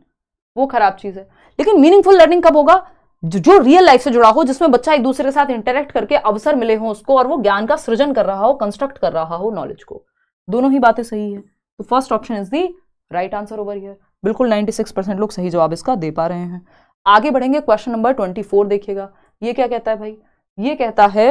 वो खराब चीज है। लेकिन मीनिंगफुल लर्निंग कब होगा? जो रियल लाइफ से जुड़ा हो, जिसमें बच्चा एक दूसरे के साथ इंटरेक्ट करके अवसर मिले हो उसको, और वो ज्ञान का सृजन कर रहा हो, कंस्ट्रक्ट कर रहा हो नॉलेज को। दोनों ही बातें सही है। तो first option is the right answer over here. बिल्कुल 96% लोग सही जवाब इसका दे पा रहे हैं। आगे बढ़ेंगे, क्वेश्चन नंबर 24 देखिएगा। ये क्या कहता है भाई? ये कहता है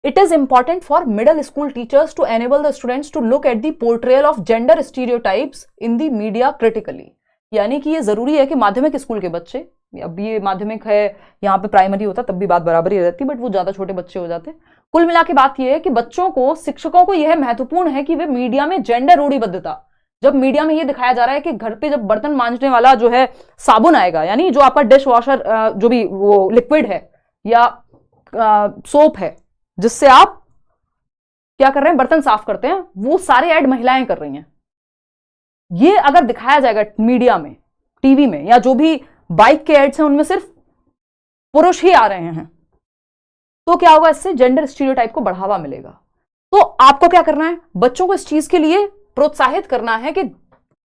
it is important for middle school teachers to enable the students to look at the portrayal of gender stereotypes in the media critically. यानी कि ये जरूरी है कि माध्यमिक स्कूल के बच्चे, अब ये माध्यमिक है, यहाँ पे प्राइमरी होता तब भी बात बराबर ही रहती, बट वो ज्यादा छोटे बच्चे हो जाते। कुल मिला के बात यह है कि बच्चों को, शिक्षकों को यह महत्वपूर्ण है कि वे मीडिया में जेंडर रूढ़िबद्धता, जब मीडिया में ये दिखाया जा रहा है कि घर पे जब बर्तन मांजने वाला जो है साबुन आएगा, यानी जो आपका डिश वॉशर जो भी वो लिक्विड है या सोप है जिससे आप क्या कर रहे हैं, बर्तन साफ करते हैं, वो सारे ऐड महिलाएं कर रही हैं। ये अगर दिखाया जाएगा मीडिया में, टीवी में, या जो भी बाइक के एड्स हैं उनमें सिर्फ पुरुष ही आ रहे हैं, तो क्या होगा? इससे जेंडर स्टीरियोटाइप को बढ़ावा मिलेगा। तो आपको क्या करना है? बच्चों को इस चीज के लिए प्रोत्साहित करना है कि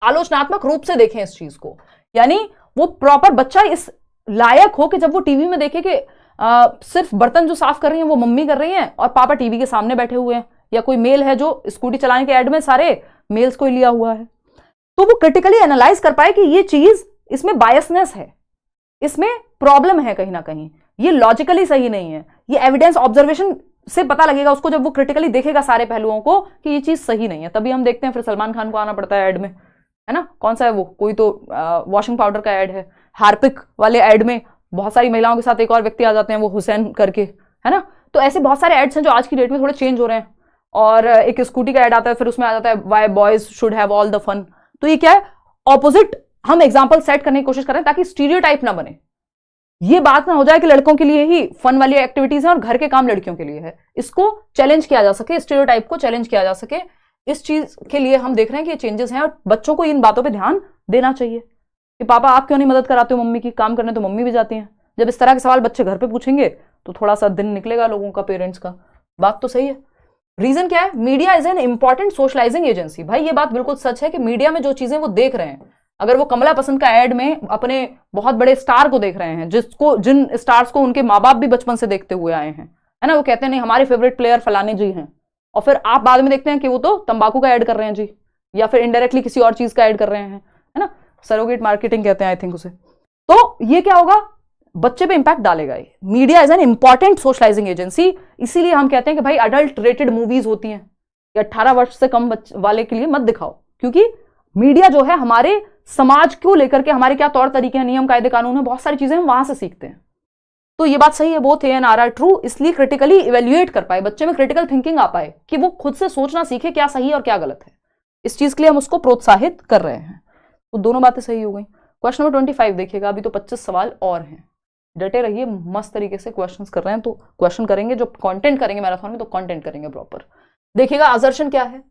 आलोचनात्मक रूप से देखें इस चीज को, यानी वो प्रॉपर बच्चा इस लायक हो कि जब वो टीवी में देखे कि सिर्फ बर्तन जो साफ कर रही हैं वो मम्मी कर रही हैं और पापा टीवी के सामने बैठे हुए हैं, या कोई मेल है जो स्कूटी चलाने के ऐड में सारे मेल्स को ही लिया हुआ है, तो वो क्रिटिकली एनालाइज कर पाए कि ये चीज, इसमें बायसनेस है, इसमें प्रॉब्लम है कहीं ना कहीं, ये लॉजिकली सही नहीं है। ये एविडेंस ऑब्जर्वेशन से पता लगेगा उसको, जब वो क्रिटिकली देखेगा सारे पहलुओं को कि ये चीज सही नहीं है। तभी हम देखते हैं फिर सलमान खान को आना पड़ता है ऐड में, है ना? कौन सा है वो? कोई तो वॉशिंग पाउडर का ऐड है, हार्पिक वाले ऐड में बहुत सारी महिलाओं के साथ एक और व्यक्ति आ जाते हैं, वो हुसैन करके, है ना? तो ऐसे बहुत सारे एड्स हैं जो आज की डेट में थोड़े चेंज हो रहे हैं। और एक स्कूटी का ऐड आता है, फिर उसमें आ जाता है why boys should have all the fun. तो ये क्या है? ऑपोजिट हम एग्जाम्पल सेट करने की कोशिश करें ताकि स्टीरियोटाइप ना बने। ये बात ना हो जाए कि लड़कों के लिए ही फन वाली एक्टिविटीज है और घर के काम लड़कियों के लिए है। इसको चैलेंज किया जा सके, स्टीरियोटाइप को चैलेंज किया जा सके, इस चीज के लिए हम देख रहे हैं कि ये चेंजेस हैं, और बच्चों को इन बातों पे ध्यान देना चाहिए कि पापा आप क्यों नहीं मदद कराते हो मम्मी की, काम करने तो मम्मी भी जाती हैं। जब इस तरह के सवाल बच्चे घर पे पूछेंगे तो थोड़ा सा दिन निकलेगा लोगों का, पेरेंट्स का। बात तो सही है। रीजन क्या है? Media is an important socialising agency. भाई ये बात बिल्कुल सच है कि मीडिया में जो चीजें वो देख रहे हैं, अगर वो कमला पसंद का ऐड में अपने बहुत बड़े स्टार को देख रहे हैं, जिन स्टार्स को उनके माँ बाप भी बचपन से देखते हुए आए हैं, है ना, वो कहते हैं नहीं हमारे फेवरेट प्लेयर फलाने जी हैं, और फिर आप बाद में देखते हैं कि वो तो तंबाकू का ऐड कर रहे हैं जी, या फिर इनडायरेक्टली किसी और चीज का ऐड कर रहे हैं, है ना, सरोगेट मार्केटिंग कहते हैं आई थिंक उसे। तो ये क्या होगा? बच्चे पे इंपैक्ट डालेगा। ये media is an important socialising agency, इसीलिए हम कहते हैं कि भाई अडल्ट रेटेड मूवीज होती हैं, 18 वर्ष से कम वाले के लिए मत दिखाओ, क्योंकि मीडिया जो है हमारे समाज को लेकर के, हमारे क्या तौर तरीके हैं, नियम कायदे कानून है, बहुत सारी चीजें हम वहां से सीखते हैं। तो ये बात सही है, both A and R are true. इसलिए क्रिटिकली इवेल्युएट कर पाए, बच्चे में क्रिटिकल थिंकिंग आ पाए कि वो खुद से सोचना सीखे क्या सही और क्या गलत है। इस चीज के लिए हम उसको प्रोत्साहित कर रहे हैं। तो दोनों बातें सही हो गई। क्वेश्चन नंबर 25 देखिएगा। अभी तो 25 सवाल और हैं, डटे रहिए, मस्त तरीके से क्वेश्चंस कर रहे हैं। तो क्वेश्चन करेंगे, जो कंटेंट करेंगे मैराथन में, तो कंटेंट करेंगे प्रॉपर। देखिएगा असर्शन क्या है।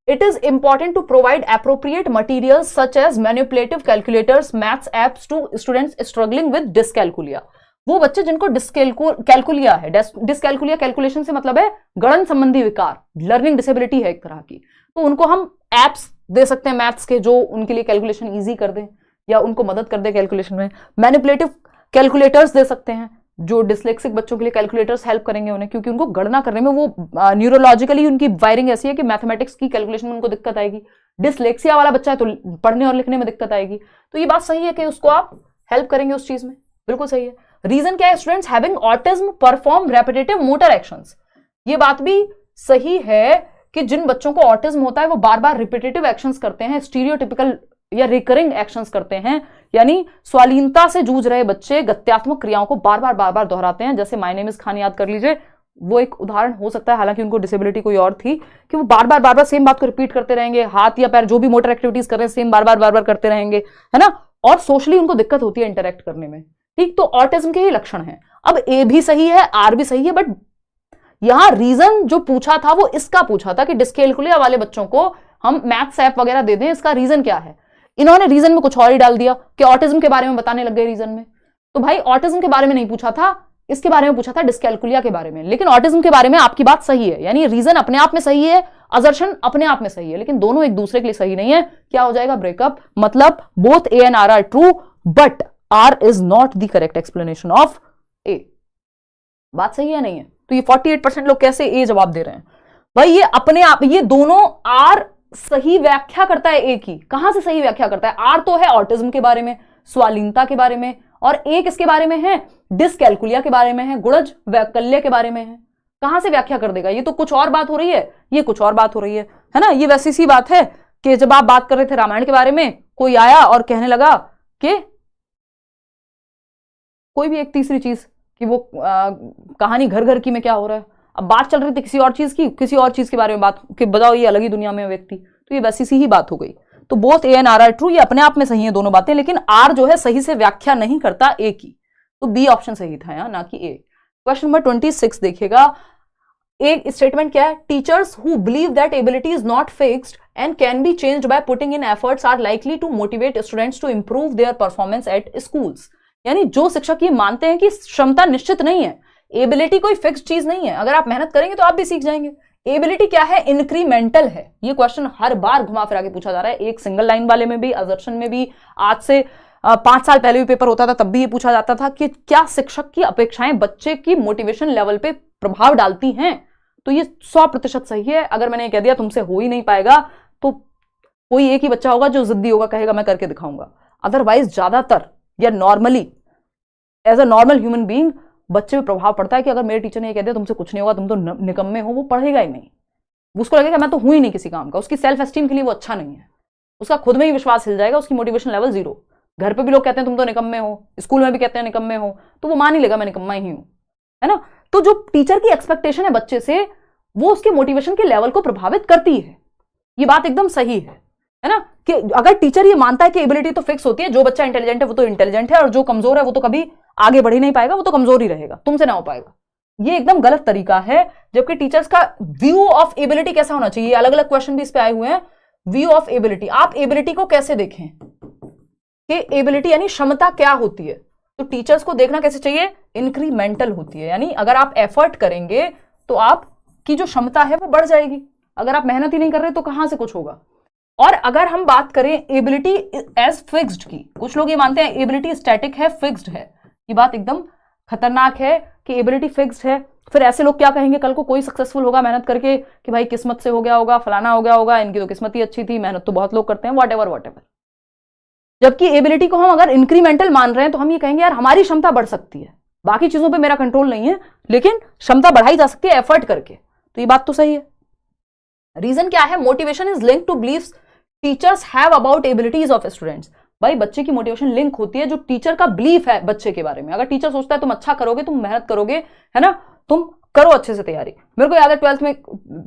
It is important to provide appropriate materials such as manipulative calculators, maths apps to students struggling with dyscalculia. वो बच्चे जिनको डिसकैलकुलिया है, डिसकैलकुलिया कैलकुलेशन से मतलब है गणन संबंधी विकार, लर्निंग डिसेबिलिटी है एक तरह की, तो उनको हम एप्स दे सकते हैं मैथ्स के जो उनके लिए कैलकुलेशन ईजी कर दें या उनको मदद कर दे कैलकुलेशन में। मैनिपुलेटिव कैलकुलेटर्स दे सकते हैं जो डिसलेक्सिक बच्चों के लिए कैलकुलेटर्स हेल्प करेंगे उन्हें, क्योंकि उनको गणना करने में वो न्यूरोलॉजिकली उनकी वायरिंग ऐसी है कि मैथमेटिक्स की कैलकुलेशन में उनको दिक्कत आएगी। डिसलेक्सिया वाला बच्चा है तो पढ़ने और लिखने में दिक्कत आएगी। तो ये बात सही है कि उसको आप हेल्प करेंगे उस चीज में, बिल्कुल सही है। रीजन क्या है? Students having autism perform repetitive motor actions. ये बात भी सही है कि जिन बच्चों को ऑटिज्म होता है वो बार बार रिपीटेटिव एक्शंस करते हैं, स्टीरियोटिपिकल या रिकरिंग एक्शंस करते हैं, यानी स्वालीनता से जूझ रहे बच्चे गत्यात्मक क्रियाओं को बार बार दोहराते हैं। जैसे माय नेम इज खान याद कर लीजिए, वो एक उदाहरण हो सकता है, हालांकि उनको डिसेबिलिटी कोई और थी, कि वो बार बार सेम बात को रिपीट करते रहेंगे, हाथ या पैर जो भी मोटर एक्टिविटीज कर रहे हैं सेम बार बार करते रहेंगे, है ना। और सोशली उनको दिक्कत होती है इंटरेक्ट करने में, ठीक। तो ऑटिज्म के ही लक्षण है। अब ए भी सही है, आर भी सही है, बट यहां रीजन जो पूछा था वो इसका पूछा था कि डिस्कैलकुलिया वाले बच्चों को हम मैथ्स ऐप वगैरह दे दें, इसका रीजन क्या है। इन्होंने रीजन में कुछ और ही डाल दिया कि ऑटिज्म के बारे में बताने लग गए रीजन में। तो भाई ऑटिज्म के बारे में नहीं पूछा था, इसके बारे में पूछा था, डिस्कैलकुलिया के बारे में। लेकिन ऑटिज्म के बारे में आपकी बात सही है, यानी रीजन अपने आप में सही है, असर्शन अपने आप में सही है, लेकिन दोनों एक दूसरे के लिए सही नहीं है। क्या हो जाएगा? ब्रेकअप। मतलब both A and R are true but R is not the correct explanation of A. बात सही है नहीं है? तो ये 48% लोग कैसे ए जवाब दे रहे हैं? भाई ये अपने आप, ये दोनों आर सही व्याख्या करता है ए की। कहां से सही व्याख्या करता है? आर तो है ऑटिज्म के बारे में, स्वालीनता के बारे में, और ए किसके बारे में है? डिस्कैलकुलिया के बारे में है, गुणज वैकल्य के बारे में है। कहां से व्याख्या कर देगा? ये तो कुछ और बात हो रही है, ये कुछ और बात हो रही है ना। ये वैसी सी बात है कि जब आप बात कर रहे थे रामायण के बारे में, कोई आया और कहने लगा कि कोई भी एक तीसरी चीज कि वो कहानी घर घर की में क्या हो रहा है। अब बात चल रही थी किसी और चीज की, किसी और चीज के बारे में बात कि बताओ ये अलग ही दुनिया में व्यक्ति, तो ये वैसी सी ही बात हो गई। तो both A and R are true, ये अपने आप में सही है दोनों बातें, लेकिन आर जो है सही से व्याख्या नहीं करता ए की। तो बी ऑप्शन सही था यहाँ, ना कि ए। क्वेश्चन नंबर 26 देखिएगा। एक स्टेटमेंट क्या है? Teachers who believe that ability is not fixed and can be changed by putting in efforts are likely to motivate students to improve their performance at schools. यानी जो शिक्षक ये मानते हैं कि क्षमता निश्चित नहीं है, एबिलिटी कोई फिक्स्ड चीज नहीं है, अगर आप मेहनत करेंगे तो आप भी सीख जाएंगे। एबिलिटी क्या है? इंक्रीमेंटल है। ये क्वेश्चन हर बार घुमा फिरा के पूछा जा रहा है, एक सिंगल लाइन वाले में भी, असर्शन में भी। आज से 5 साल पहले भी पेपर होता था, तब भी ये पूछा जाता था कि क्या शिक्षक की अपेक्षाएं बच्चे की मोटिवेशन लेवल पे प्रभाव डालती हैं। तो ये 100% सही है। अगर मैंने कह दिया तुमसे हो ही नहीं पाएगा, तो कोई एक ही बच्चा होगा जो जिद्दी होगा, कहेगा मैं करके दिखाऊंगा। अदरवाइज ज्यादातर या normally as a normal human being बच्चे पे प्रभाव पड़ता है कि अगर मेरे टीचर ने ये कह दिया तुमसे कुछ नहीं होगा, तुम तो निकम्मे हो, वो पढ़ेगा ही नहीं। उसको लगेगा मैं तो हूं ही नहीं किसी काम का, उसकी सेल्फ एस्टीम के लिए वो अच्छा नहीं है, उसका खुद में ही विश्वास हिल जाएगा, उसकी मोटिवेशन लेवल 0। घर पे भी लोग कहते हैं तुम तो निकम्मे हो, स्कूल में भी कहते हैं निकम्मे हो, तो वो मान ही लेगा मैं निकम्मा ही हूं, है ना। तो जो टीचर की एक्सपेक्टेशन है बच्चे से, वो उसके मोटिवेशन के लेवल को प्रभावित करती है। ये बात एकदम सही है ना, कि अगर टीचर ये मानता है कि एबिलिटी तो फिक्स होती है, जो बच्चा इंटेलिजेंट है वो तो इंटेलिजेंट है, और जो कमजोर है वो तो कभी आगे बढ़ ही नहीं पाएगा, वो तो कमजोर ही रहेगा, तुमसे ना हो पाएगा, ये एकदम गलत तरीका है। जबकि टीचर्स का व्यू ऑफ एबिलिटी कैसा होना चाहिए, अलग अलग क्वेश्चन भी इस पे आए हुए हैं। व्यू ऑफ एबिलिटी, आप एबिलिटी को कैसे देखें कि एबिलिटी यानी क्षमता क्या होती है, तो टीचर्स को देखना कैसे चाहिए? इंक्रीमेंटल होती है, यानी अगर आप एफर्ट करेंगे तो आपकी जो क्षमता है वो बढ़ जाएगी। अगर आप मेहनत ही नहीं कर रहे तो कहां से कुछ होगा। और अगर हम बात करें एबिलिटी एज फिक्स्ड की, कुछ लोग ये मानते हैं एबिलिटी स्टैटिक है, फिक्स्ड है। ये बात एकदम खतरनाक है कि एबिलिटी फिक्स्ड है। फिर ऐसे लोग क्या कहेंगे कल को, कोई सक्सेसफुल होगा मेहनत करके कि भाई किस्मत से हो गया होगा, फलाना हो गया होगा, इनकी तो किस्मत ही अच्छी थी, मेहनत तो बहुत लोग करते हैं, वॉट एवर। जबकि एबिलिटी को हम अगर इंक्रीमेंटल मान रहे हैं तो हम ये कहेंगे यार हमारी क्षमता बढ़ सकती है, बाकी चीजों पे मेरा कंट्रोल नहीं है, लेकिन क्षमता बढ़ाई जा सकती है एफर्ट करके। तो ये बात तो सही है। रीजन क्या है? Motivation is link to believes teachers have about abilities of students. भाई बच्चे की मोटिवेशन लिंक होती है जो टीचर का बिलीफ है बच्चे के बारे में। अगर टीचर सोचता है तुम अच्छा करोगे, तुम मेहनत करोगे, है ना, तुम करो अच्छे से तैयारी। मेरे को याद है 12th में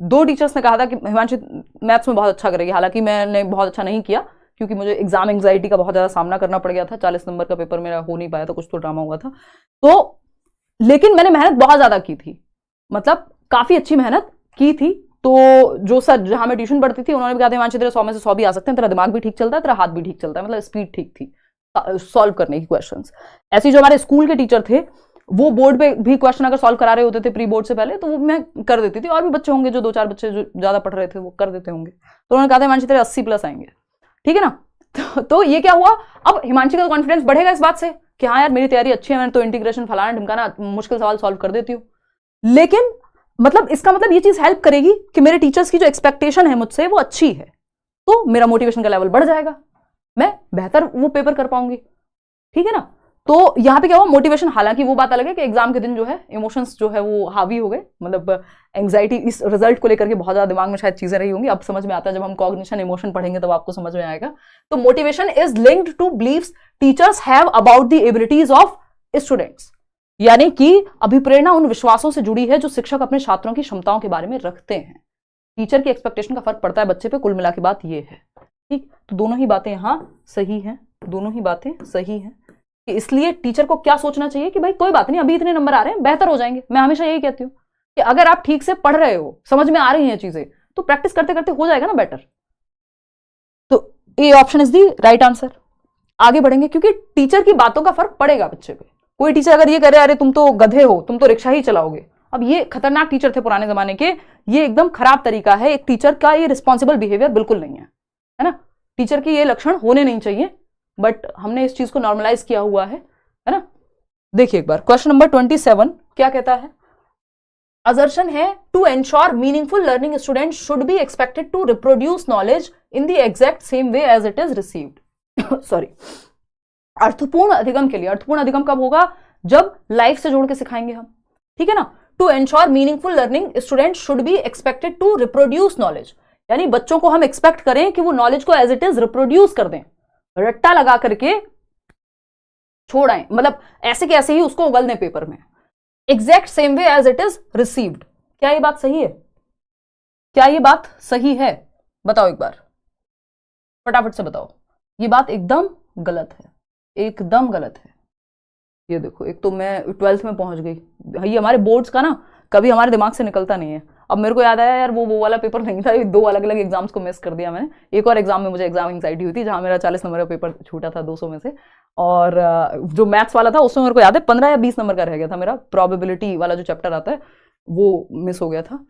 2 टीचर्स ने कहा था कि हिमांशी मैथ्स में बहुत अच्छा करेगी, हालांकि मैंने बहुत अच्छा नहीं किया क्योंकि मुझे एग्जाम एंग्जाइटी का बहुत ज्यादा सामना करना पड़ गया था। 40 नंबर का पेपर मेरा हो नहीं पाया था, कुछ तो ड्रामा हुआ था, तो लेकिन मैंने मेहनत बहुत ज्यादा की थी, मतलब काफी अच्छी मेहनत की थी। तो जो सर जहां मैं ट्यूशन पढ़ती थी उन्होंने भी कहा था हिमांशी तेरे 100 में से 100 भी आ सकते हैं, तेरा दिमाग भी ठीक चलता है, तेरा हाथ भी ठीक चलता है, मतलब स्पीड ठीक थी सॉल्व करने की क्वेश्चंस। ऐसे जो हमारे स्कूल के टीचर थे वो बोर्ड पे भी क्वेश्चन अगर सॉल्व करा रहे होते थे प्री बोर्ड से पहले, तो वो मैं कर देती थी। और भी बच्चे होंगे जो 2-4 बच्चे जो ज्यादा पढ़ रहे थे वो कर देते होंगे। तो उन्होंने कहा था हिमांशी तेरे 80+ आएंगे, ठीक है ना। तो ये क्या हुआ, अब हिमांशी का कॉन्फिडेंस बढ़ेगा इस बात से कि हाँ यार मेरी तैयारी अच्छी है, मैंने तो इंटीग्रेशन फलाना ढिमकाना मुश्किल सवाल सॉल्व कर देती हूँ। लेकिन मतलब इसका मतलब ये चीज हेल्प करेगी कि मेरे टीचर्स की जो एक्सपेक्टेशन है मुझसे वो अच्छी है, तो मेरा मोटिवेशन का लेवल बढ़ जाएगा, मैं बेहतर वो पेपर कर पाऊंगी, ठीक है ना। तो यहां पे क्या हुआ, मोटिवेशन, हालांकि वो बात अलग है कि एग्जाम के दिन जो है इमोशंस जो है वो हावी हो गए, मतलब एंग्जाइटी इस रिजल्ट को लेकर के बहुत ज्यादा दिमाग में शायद चीजें रही होंगी। अब समझ में आता है, जब हम कॉग्निशन इमोशन पढ़ेंगे तब आपको समझ में आएगा। तो motivation is linked to believes teachers have about the abilities of students, यानी कि अभिप्रेरणा उन विश्वासों से जुड़ी है जो शिक्षक अपने छात्रों की क्षमताओं के बारे में रखते हैं। टीचर की एक्सपेक्टेशन का फर्क पड़ता है बच्चे पे, कुल मिला के बात ये है, ठीक। तो दोनों ही बातें यहां सही हैं, दोनों ही बातें सही हैं। कि इसलिए टीचर को क्या सोचना चाहिए कि भाई कोई बात नहीं, अभी इतने नंबर आ रहे हैं, बेहतर हो जाएंगे। मैं हमेशा यही कहती हूँ कि अगर आप ठीक से पढ़ रहे हो, समझ में आ रही हैं चीजें, तो प्रैक्टिस करते करते हो जाएगा ना बेटर। तो A option is the right answer. आगे बढ़ेंगे, क्योंकि टीचर की बातों का फर्क पड़ेगा बच्चे पे। कोई टीचर अगर ये करे अरे तुम तो गधे हो, तुम तो रिक्शा ही चलाओगे, अब ये खतरनाक टीचर थे पुराने जमाने के, ये एकदम खराब तरीका है एक टीचर का, ये रिस्पॉन्सिबल बिहेवियर बिल्कुल नहीं है ना। टीचर के ये लक्षण होने नहीं चाहिए, बट हमने इस चीज को नॉर्मलाइज किया हुआ है ना। देखिए एक बार क्वेश्चन नंबर 27 क्या कहता है। असर्शन है to ensure meaningful learning student should be expected to reproduce knowledge in the exact same way as it is received. Sorry, अर्थपूर्ण अधिगम के लिए, अर्थपूर्ण अधिगम कब होगा, जब लाइफ से जोड़ के सिखाएंगे हम, ठीक है ना। To ensure meaningful learning student should be expected to reproduce knowledge, यानी बच्चों को हम एक्सपेक्ट करें कि वो नॉलेज को एज इट इज रिप्रोड्यूस कर दें, रट्टा लगा करके छोड़ आए, मतलब ऐसे के ऐसे ही उसको उगल दें पेपर में, exact same way as it is received. क्या ये बात सही है, क्या ये बात सही है, बताओ एक बार, फटाफट से बताओ। ये बात एकदम गलत है, एकदम गलत है। ये देखो, एक तो मैं 12th में पहुंच गई, ये हमारे बोर्ड्स का ना कभी हमारे दिमाग से निकलता नहीं है। अब मेरे को याद आया यार वो वाला पेपर नहीं था, ये 2 अलग अलग एग्जाम्स को मिस कर दिया मैंने। एक और एग्जाम में मुझे एग्जाम एंग्जाइटी हुई थी, जहां मेरा 40 नंबर का पेपर छूटा था 200 में से, और जो मैथ्स वाला था उसमें मेरे को याद है 15 या 20 नंबर का रह गया था मेरा, प्रोबेबिलिटी वाला जो चैप्टर आता है वो मिस हो गया था।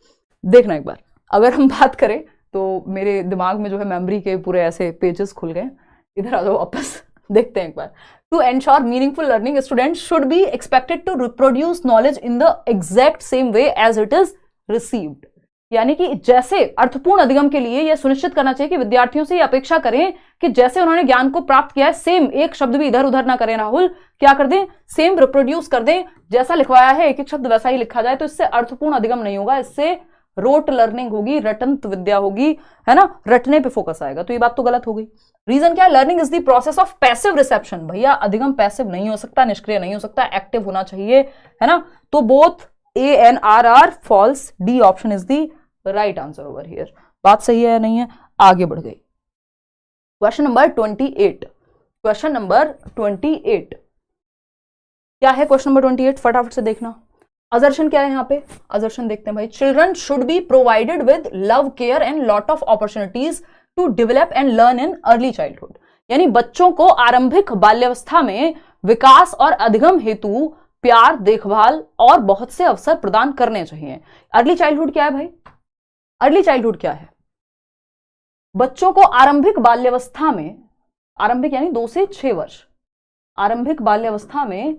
देखना एक बार, अगर हम बात करें तो मेरे दिमाग में जो है मेमोरी के पूरे ऐसे पेजेस खुल गए। इधर आ जाओ वापस, देखते हैं एक बार। To ensure meaningful learning student should be expected to reproduce knowledge in the exact same way as it is received, यानी कि जैसे अर्थपूर्ण अधिगम के लिए यह सुनिश्चित करना चाहिए कि विद्यार्थियों से यह अपेक्षा करें कि जैसे उन्होंने ज्ञान को प्राप्त किया है सेम, एक शब्द भी इधर उधर ना करें राहुल, क्या कर दें, सेम रिप्रोड्यूस कर दें, जैसा लिखवाया है एक एक शब्द वैसा ही लिखा जाए। तो इससे अर्थपूर्ण अधिगम नहीं होगा, इससे रोट लर्निंग होगी, रटंत विद्या होगी, है ना, रटने पे फोकस आएगा। तो ये बात तो गलत हो गई। रीजन क्या है, learning is the process of passive reception. भैया अधिगम पैसिव नहीं हो सकता, निष्क्रिय नहीं हो सकता, एक्टिव होना चाहिए, है ना। तो both A and R are false, D option is the right answer over here. बात सही है या नहीं है, आगे बढ़ गई। क्वेश्चन नंबर 28, क्वेश्चन नंबर 28 क्या है, क्वेश्चन नंबर 28 फटाफट से देखना। असर्शन क्या है यहाँ पे, असर्शन देखते हैं भाई। Children should be provided with love, care and lot of opportunities to develop and learn in early childhood, यानी बच्चों को आरंभिक बाल्यावस्था में विकास और अधिगम हेतु प्यार, देखभाल और बहुत से अवसर प्रदान करने चाहिए। अर्ली चाइल्डहुड क्या है भाई, अर्ली चाइल्डहुड क्या है, बच्चों को आरंभिक बाल्यावस्था में, आरंभिक यानी 2 से 6 वर्ष, आरंभिक बाल्यावस्था में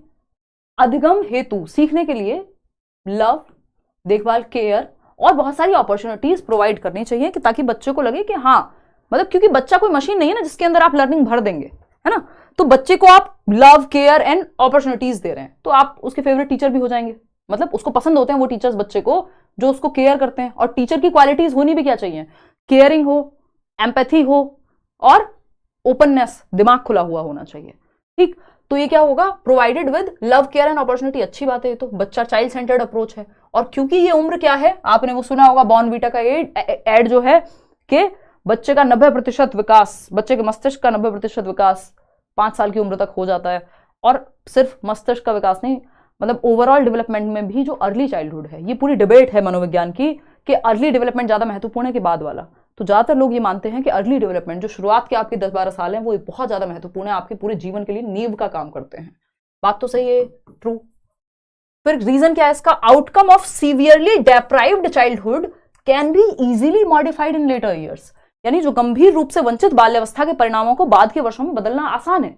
अधिगम हेतु सीखने के लिए लव, देखभाल, केयर और बहुत सारी अपॉर्चुनिटीज प्रोवाइड करनी चाहिए, कि ताकि बच्चे को लगे कि हाँ, मतलब क्योंकि बच्चा कोई मशीन नहीं है ना जिसके अंदर आप लर्निंग भर देंगे, है ना। तो बच्चे को आप लव, केयर एंड अपॉर्चुनिटीज दे रहे हैं, तो आप उसके फेवरेट टीचर भी हो जाएंगे। मतलब उसको पसंद होते हैं वो टीचर्स बच्चे को जो उसको केयर करते हैं। और टीचर की क्वालिटीज होनी भी क्या चाहिए, केयरिंग हो, एम्पैथी हो और ओपननेस, दिमाग खुला हुआ होना चाहिए, ठीक। तो ये क्या होगा, provided with love, care and opportunity, अच्छी बात है। ये तो बच्चा चाइल्ड सेंटर्ड अप्रोच है। और क्योंकि ये उम्र क्या है, आपने वो सुना होगा बॉर्नवीटा का एड जो है कि बच्चे का 90% विकास, बच्चे के मस्तिष्क का 90% विकास 5 साल की उम्र तक हो जाता है। और सिर्फ मस्तिष्क का विकास नहीं, मतलब ओवरऑल डेवलपमेंट में भी जो अर्ली चाइल्डहुड है, ये पूरी डिबेट है मनोविज्ञान की कि अर्ली डेवलपमेंट ज्यादा महत्वपूर्ण है कि बाद वाला। तो ज्यादातर लोग ये मानते हैं कि अर्ली डेवलपमेंट, जो शुरुआत के आपके 10-12 साल हैं, वो बहुत ज्यादा महत्वपूर्ण है, आपके पूरे जीवन के लिए नींव का काम करते हैं। बात तो सही है, ट्रू। फिर रीजन क्या है इसका, outcome of severely deprived childhood can be easily modified in later years, यानी जो गंभीर रूप से वंचित बाल्यावस्था के परिणामों को बाद के वर्षों में बदलना आसान है।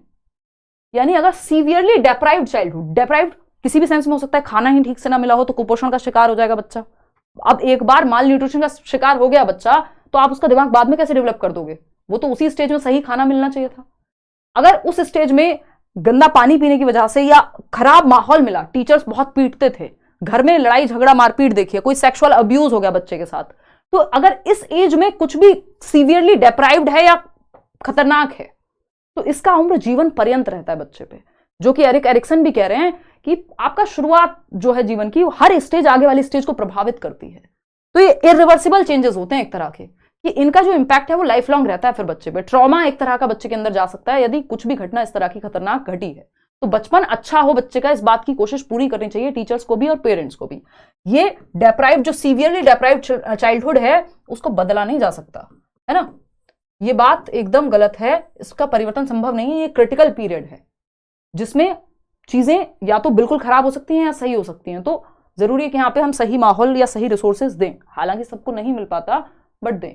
यानी अगर सीवियरली डेप्राइव्ड चाइल्डहुड, डेप्राइव्ड किसी भी सेंस में हो सकता है, खाना ही ठीक से ना मिला हो तो कुपोषण का शिकार हो जाएगा बच्चा। अब एक बार माल न्यूट्रिशन का शिकार हो गया बच्चा, तो आप उसका दिमाग बाद में कैसे डेवलप कर दोगे? वो तो उसी स्टेज में सही खाना मिलना चाहिए था। अगर उस स्टेज में गंदा पानी पीने की वजह से या खराब माहौल मिला, टीचर्स बहुत पीटते थे, घर में लड़ाई झगड़ा मारपीट देखिए, कोई सेक्सुअल अब्यूज हो गया बच्चे के साथ, तो अगर इस एज में कुछ भी सीवियरली डेप्राइव्ड है या खतरनाक है तो इसका उम्र जीवन पर्यंत रहता है बच्चे पे, जो कि एरिक एरिक्सन भी कह रहे हैं कि आपका शुरुआत जो है जीवन की, हर स्टेज आगे वाली स्टेज को प्रभावित करती है। तो ये इरिवर्सिबल चेंजेस होते हैं एक तरह के, कि इनका जो इंपैक्ट है वो लाइफ लॉन्ग रहता है फिर बच्चे पे। ट्रॉमा एक तरह का बच्चे के अंदर जा सकता है यदि कुछ भी घटना इस तरह की खतरनाक घटी है। तो बचपन अच्छा हो बच्चे का, इस बात की कोशिश पूरी करनी चाहिए टीचर्स को भी और पेरेंट्स को भी। ये डेप्राइव, जो सीवियरली डेप्राइव चाइल्डहुड है, उसको बदला नहीं जा सकता, है ना। ये बात एकदम गलत है, इसका परिवर्तन संभव नहीं है। ये क्रिटिकल पीरियड है जिसमें चीजें या तो बिल्कुल खराब हो सकती हैं या सही हो सकती हैं। तो जरूरी है कि यहाँ पे हम सही माहौल या सही रिसोर्सेज दें, हालांकि सबको नहीं मिल पाता बट दें,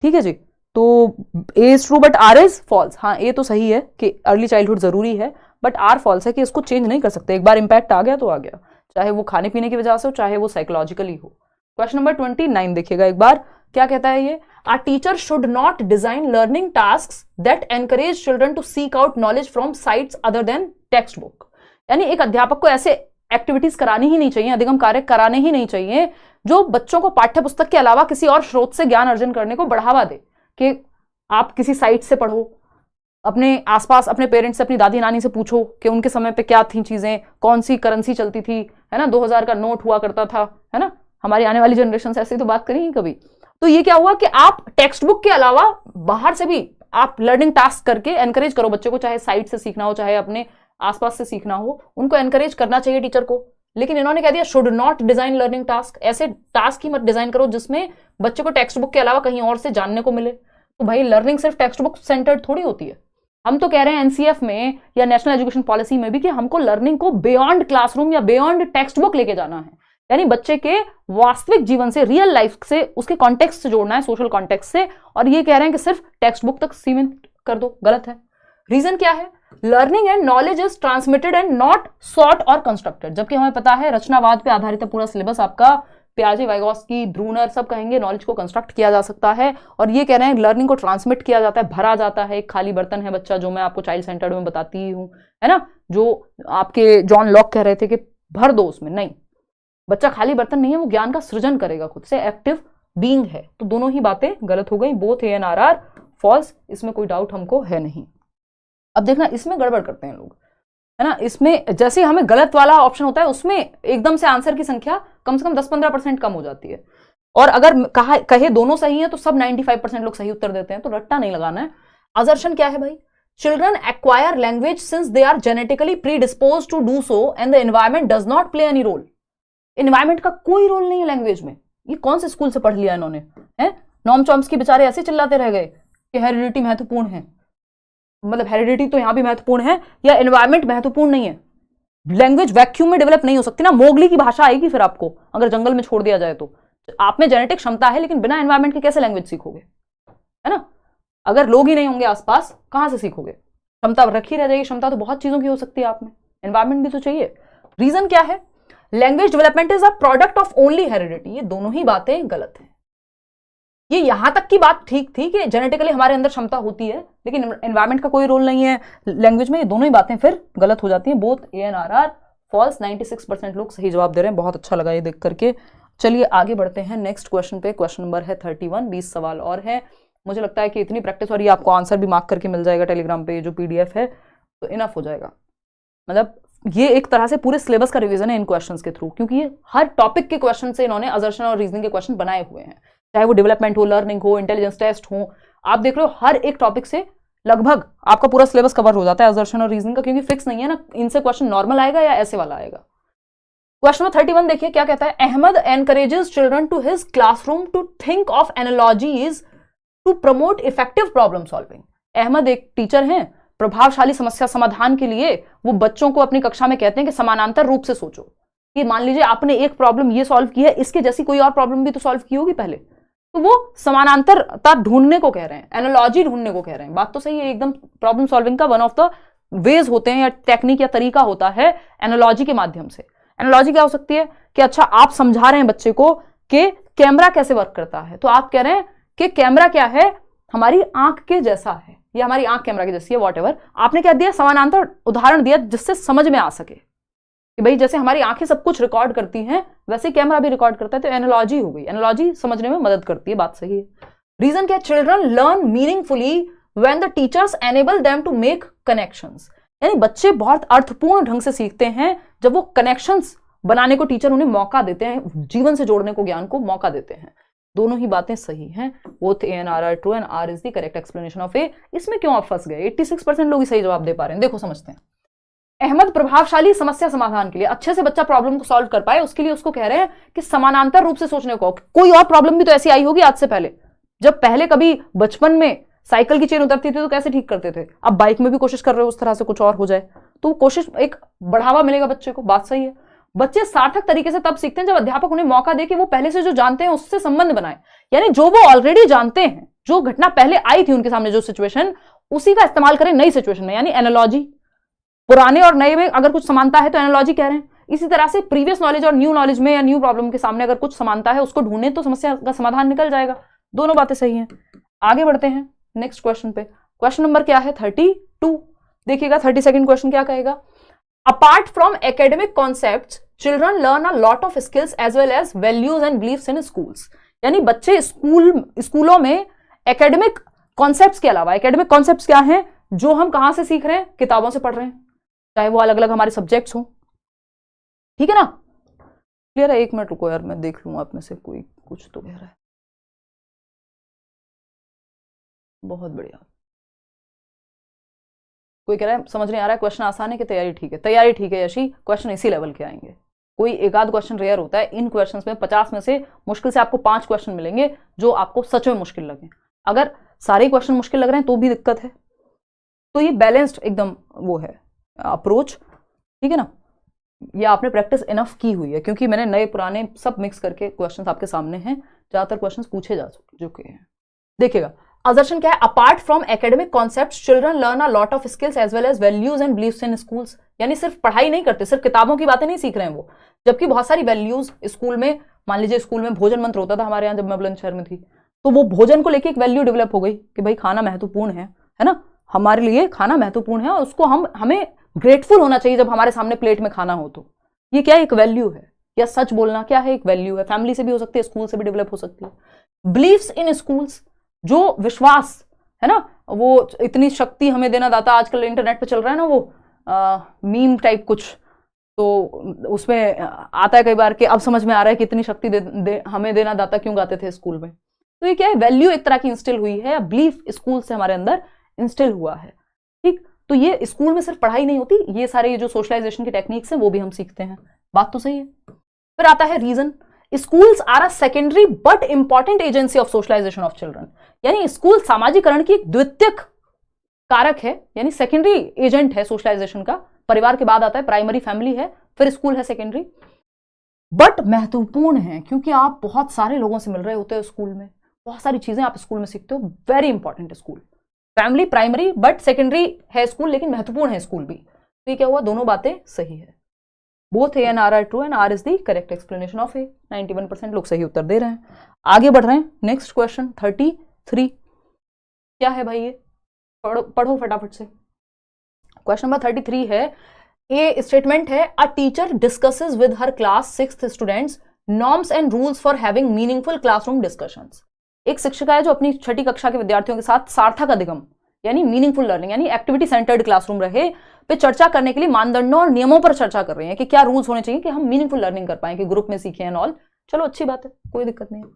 ठीक है जी। तो A is true but R is false. हाँ, ए तो सही है कि अर्ली चाइल्डहुड जरूरी है, बट आर फॉल्स है कि इसको चेंज नहीं कर सकते। एक बार इंपैक्ट आ गया तो आ गया, चाहे वो खाने पीने की वजह से हो, चाहे वो साइकोलॉजिकली हो। क्वेश्चन नंबर 29 देखिएगा एक बार, क्या कहता है ये, a teacher should not design learning tasks that encourage children to seek out knowledge from sites other than text book. यानी एक अध्यापक को ऐसे एक्टिविटीज करानी ही नहीं चाहिए, अधिगम कार्य कराने ही नहीं चाहिए जो बच्चों को पाठ्य पुस्तक के अलावा किसी और स्रोत से ज्ञान अर्जन करने को बढ़ावा दे। कि आप किसी साइट से पढ़ो, अपने आसपास अपने पेरेंट्स से, अपनी दादी नानी से पूछो कि उनके समय पे क्या थी चीजें, कौन सी करेंसी चलती थी, है ना, 2000 का नोट हुआ करता था, है ना। हमारी आने वाली जनरेशन से ऐसे तो बात करेंगे कभी। तो ये क्या हुआ कि आप टेक्स्ट बुक के अलावा बाहर से भी आप लर्निंग टास्क करके एनकरेज करो बच्चे को, चाहे साइट से सीखना हो, चाहे अपने आसपास से सीखना हो, उनको एनकरेज करना चाहिए टीचर को। लेकिन इन्होंने कह दिया should not design learning task. ऐसे टास्क ही मत डिजाइन करो जिसमें बच्चे को टेक्स्ट बुक के अलावा कहीं और से जानने को मिले। तो भाई लर्निंग सिर्फ टेक्स्ट बुक सेंटर्ड थोड़ी होती है। हम तो कह रहे हैं एनसीएफ में या नेशनल एजुकेशन पॉलिसी में भी कि हमको लर्निंग को बियॉन्ड क्लासरूम या बियॉन्ड टेक्स्ट बुक लेके जाना है। यानी बच्चे के वास्तविक जीवन से, रियल लाइफ से, उसके कॉन्टेक्स्ट से जोड़ना है, सोशल कॉन्टेक्स्ट से। और ये कह रहे हैं कि सिर्फ टेक्स्ट बुक तक सीमित कर दो, गलत है। रीजन क्या है, learning and knowledge is transmitted and not sought और कंस्ट्रक्टेड। जबकि हमें पता है रचनावाद पे आधारित है पूरा सिलेबस आपका, पियाजे, वाइगोस्की, ब्रूनर सब कहेंगे नॉलेज को कंस्ट्रक्ट किया जा सकता है। और ये कह रहे हैं लर्निंग को ट्रांसमिट किया जाता है, भरा जाता है। एक खाली बर्तन है बच्चा, जो मैं आपको चाइल्ड सेंटर्ड में बताती हूँ, है ना, जो आपके जॉन लॉक कह रहे थे कि भर दो उसमें। नहीं, बच्चा खाली बर्तन नहीं है, वो ज्ञान का सृजन करेगा खुद से, एक्टिव बीइंग है। तो दोनों ही बातें गलत हो गई, both A and R false, इसमें कोई डाउट हमको है नहीं। अब देखना, इसमें गड़बड़ करते हैं लोग, है ना। इसमें जैसे हमें गलत वाला ऑप्शन होता है, उसमें एकदम से आंसर की संख्या कम से कम 10-15% कम हो जाती है। और अगर कहे दोनों सही है तो सब 95% लोग सही उत्तर देते हैं। तो रट्टा नहीं लगाना है। असर्शन क्या है भाई, children acquire language since they are genetically predisposed to do so and the environment does not play any role. Environment का कोई रोल नहीं है लैंग्वेज में। ये कौन से स्कूल से पढ़ लिया इन्होंने, है। नॉम चॉम्स्की बेचारे ऐसे चिल्लाते रह गए कि हेरिडिटी महत्वपूर्ण है। मतलब हेरिडिटी तो यहां भी महत्वपूर्ण है, या एनवायरमेंट महत्वपूर्ण नहीं है। लैंग्वेज वैक्यूम में डेवलप नहीं हो सकती ना। मोगली की भाषा आएगी फिर आपको, अगर जंगल में छोड़ दिया जाए तो। आप में जेनेटिक क्षमता है, लेकिन बिना एनवायरमेंट के कैसे लैंग्वेज सीखोगे, है ना। अगर लोग ही नहीं होंगे आसपास, कहां से सीखोगे। क्षमता रखी रह जाएगी। क्षमता तो बहुत चीजों की हो सकती है आप में, एनवायरमेंट भी तो चाहिए। रीजन क्या है, language development is a product of only heredity. ये दोनों ही बातें गलत हैं। ये यहां तक की बात ठीक थी कि जेनेटिकली हमारे अंदर क्षमता होती है, लेकिन एनवायरमेंट का कोई रोल नहीं है लैंग्वेज में। ये दोनों ही बातें फिर गलत हो जाती हैं। Both A and R false. 96% लोग सही जवाब दे रहे हैं। बहुत अच्छा लगा ये देख करके। चलिए आगे बढ़ते हैं नेक्स्ट क्वेश्चन पे। क्वेश्चन नंबर है 31। 20 सवाल और है। मुझे लगता है कि इतनी प्रैक्टिस, और ये आपको आंसर भी मार्क करके मिल जाएगा टेलीग्राम पे, जो PDF है, तो इनफ हो जाएगा। मतलब ये एक तरह से पूरे सिलेबस का रिवीजन है इन क्वेश्चंस के थ्रू, क्योंकि ये हर टॉपिक के क्वेश्चन से इन्होंने असर्शन और रीजनिंग के क्वेश्चन बनाए हुए हैं। चाहे वो डेवलपमेंट हो, लर्निंग हो, इंटेलिजेंस टेस्ट हो, आप देख लो हर एक टॉपिक से लगभग आपका पूरा सिलेबस कवर हो जाता है असर्शन और रीजनिंग का, क्योंकि फिक्स नहीं है ना इनसे क्वेश्चन नॉर्मल आएगा या ऐसे वाला आएगा। क्वेश्चन नंबर 31 देखिए क्या कहता है। Ahmed encourages children to his classroom to think of analogies to promote effective problem solving. Ahmed एक टीचर हैं, प्रभावशाली समस्या समाधान के लिए वो बच्चों को अपनी कक्षा में कहते हैं कि समानांतर रूप से सोचो। कि मान लीजिए आपने एक प्रॉब्लम ये सॉल्व की है, इसके जैसी कोई और प्रॉब्लम भी तो सॉल्व की होगी पहले, तो वो समानांतरता ढूंढने को कह रहे हैं, एनालॉजी ढूंढने को कह रहे हैं। बात तो सही है एकदम। प्रॉब्लम सॉल्विंग का वन ऑफ द वेज होते हैं या टेक्निक या तरीका होता है एनालॉजी के माध्यम से। एनालॉजी क्या हो सकती है कि अच्छा आप समझा रहे हैं बच्चे को कि कैमरा कैसे वर्क करता है, तो आप कह रहे हैं कि कैमरा क्या है, हमारी आंख के जैसा है या हमारी आंख कैमरा की जैसी है, वॉटएवर। आपने क्या दिया, समानांतर उदाहरण दिया जिससे समझ में आ सके कि भाई जैसे हमारी आंखें सब कुछ रिकॉर्ड करती हैं वैसे ही कैमरा भी रिकॉर्ड करता है, तो एनालॉजी हो गई। एनालॉजी समझने में मदद करती है, बात सही है। रीजन क्या है, children learn meaningfully when the teachers enable them to make connections, यानी बच्चे बहुत अर्थपूर्ण ढंग से सीखते हैं जब वो कनेक्शंस बनाने को टीचर उन्हें मौका देते हैं, जीवन से जोड़ने को ज्ञान को मौका देते हैं। दोनों ही बातें सही हैं, both A and R are true and R is the correct explanation of A. इसमें क्यों आप फंस गए? 86% लोग ही सही जवाब दे पा रहे हैं। देखो समझते हैं। अहमद प्रभावशाली समस्या समाधान के लिए, अच्छे से बच्चा प्रॉब्लम को सॉल्व कर पाए उसके लिए उसको कह रहे हैं कि समानांतर रूप से सोचने को। कोई और प्रॉब्लम भी तो ऐसी आई होगी आज से पहले, जब पहले कभी बचपन में साइकिल की चेन उतरती थी तो कैसे ठीक करते थे, अब बाइक में भी कोशिश कर रहे हो उस तरह से कुछ और हो जाए, तो कोशिश एक बढ़ावा मिलेगा बच्चे को। बात सही है। बच्चे सार्थक तरीके से तब सीखते हैं जब अध्यापक उन्हें मौका दे कि वो पहले से जो जानते हैं उससे संबंध बनाए, यानी जो वो ऑलरेडी जानते हैं, जो घटना पहले आई थी उनके सामने, जो सिचुएशन, उसी का इस्तेमाल करें नई सिचुएशन में, यानी एनालॉजी। पुराने और नए में अगर कुछ समानता है तो एनालॉजी कह रहे हैं। इसी तरह से प्रीवियस नॉलेज और न्यू नॉलेज में या न्यू प्रॉब्लम के सामने अगर कुछ समानता है उसको ढूंढने तो समस्या का समाधान निकल जाएगा। दोनों बातें सही हैं। आगे बढ़ते हैं नेक्स्ट क्वेश्चन पे। क्वेश्चन नंबर क्या है? 32। देखिएगा 32nd क्वेश्चन क्या कहेगा। Apart from academic concepts children learn a lot of skills as well as values and beliefs in schools, यानी बच्चे स्कूलों में एकेडमिक कॉन्सेप्ट्स के अलावा, एकेडमिक कॉन्सेप्ट्स क्या हैं, जो हम कहां से सीख रहे हैं, किताबों से पढ़ रहे हैं, चाहे वो अलग अलग हमारे सब्जेक्ट्स हो। ठीक है ना? क्लियर है? एक मिनट रुको यार, मैं देख लूंगा आप में से कोई कुछ तो कह रहा है। बहुत बढ़िया। कोई कह रहा है समझ नहीं आ रहा है, क्वेश्चन आसान है कि तैयारी ठीक है? तैयारी ठीक है यशी, क्वेश्चन इसी लेवल के आएंगे। कोई एक आध क्वेश्चन रेयर होता है, इन क्वेश्चंस में 50 में से मुश्किल से आपको 5 क्वेश्चन मिलेंगे जो आपको सच में मुश्किल लगे। अगर सारे क्वेश्चन मुश्किल लग रहे हैं तो भी दिक्कत है। तो ये बैलेंस्ड एकदम वो है अप्रोच, ठीक है ना? ये आपने प्रैक्टिस इनफ की हुई है, क्योंकि मैंने नए पुराने सब मिक्स करके क्वेश्चंस आपके सामने हैं, ज्यादातर क्वेश्चंस पूछे जा चुके हैं। देखिएगा असर्शन क्या है, apart from academic concepts children learn a lot of skills as well as values and beliefs in schools, यानी सिर्फ पढ़ाई नहीं करते, सिर्फ किताबों की बातें नहीं सीख रहे हैं वो, जबकि बहुत सारी वैल्यूज स्कूल में, मान लीजिए स्कूल में भोजन मंत्र होता था हमारे यहाँ जब मैं बुलंदशहर में थी, तो वो भोजन को लेके एक वैल्यू डेवलप हो गई कि भाई खाना महत्वपूर्ण है ना, हमारे लिए खाना महत्वपूर्ण है और उसको हमें ग्रेटफुल होना चाहिए जब हमारे सामने प्लेट में खाना हो। तो ये क्या एक वैल्यू है, या सच बोलना क्या है, एक वैल्यू है। फैमिली से भी हो सकती है, स्कूल से भी डेवलप हो सकती है। बिलीव्स इन स्कूल्स, जो विश्वास है ना, वो इतनी शक्ति हमें देना दाता, आजकल इंटरनेट पे चल रहा है ना वो मीम टाइप कुछ, तो उसमें आता है कई बार कि अब समझ में आ रहा है कि इतनी शक्ति हमें देना दाता क्यों गाते थे स्कूल में। तो ये क्या है, वैल्यू एक तरह की इंस्टिल हुई है, बिलीफ स्कूल से हमारे अंदर इंस्टिल हुआ है। ठीक, तो ये स्कूल में सिर्फ पढ़ाई नहीं होती, ये सारे जो सोशलाइजेशन की टेक्निक्स हैं वो भी हम सीखते हैं। बात तो सही है। फिर आता है reason, schools are a secondary but important agency of socialisation of children, यानी स्कूल सामाजिकरण की एक द्वितीयक कारक है, यानी सेकेंडरी एजेंट है सोशलाइजेशन का। परिवार के बाद आता है प्राइमरी फैमिली है, फिर स्कूल है सेकेंडरी, बट महत्वपूर्ण है क्योंकि आप बहुत सारे लोगों से मिल रहे होते हो स्कूल में, बहुत सारी चीजें आप स्कूल में सीखते हो। वेरी इंपॉर्टेंट है school. Family primary but secondary है स्कूल, लेकिन महत्वपूर्ण है स्कूल भी। तो ये क्या हुआ, दोनों बातें सही है। Both A and R are true and R is the correct explanation of A. 91% लोग सही उत्तर दे रहे हैं। आगे बढ़ रहे हैं नेक्स्ट क्वेश्चन 33। क्या है भाई ये, पढ़ो फटाफट से। क्वेश्चन नंबर 33 है, ए स्टेटमेंट है, a teacher discusses with her class 6th students norms and rules for having meaningful classroom discussions. एक शिक्षिका है जो अपनी 6ठी कक्षा के विद्यार्थियों के साथ सार्थक अधिगम यानी मीनिंगफुल लर्निंग यानी एक्टिविटी सेंटर्ड क्लासरूम रहे पे चर्चा करने के लिए मानदंडों और नियमों पर चर्चा कर रहे हैं कि क्या रूल्स होने चाहिए कि हम मीनिंगफुल लर्निंग कर पाए, कि ग्रुप में सीखें एंड ऑल। चलो अच्छी बात है, कोई दिक्कत नहीं है।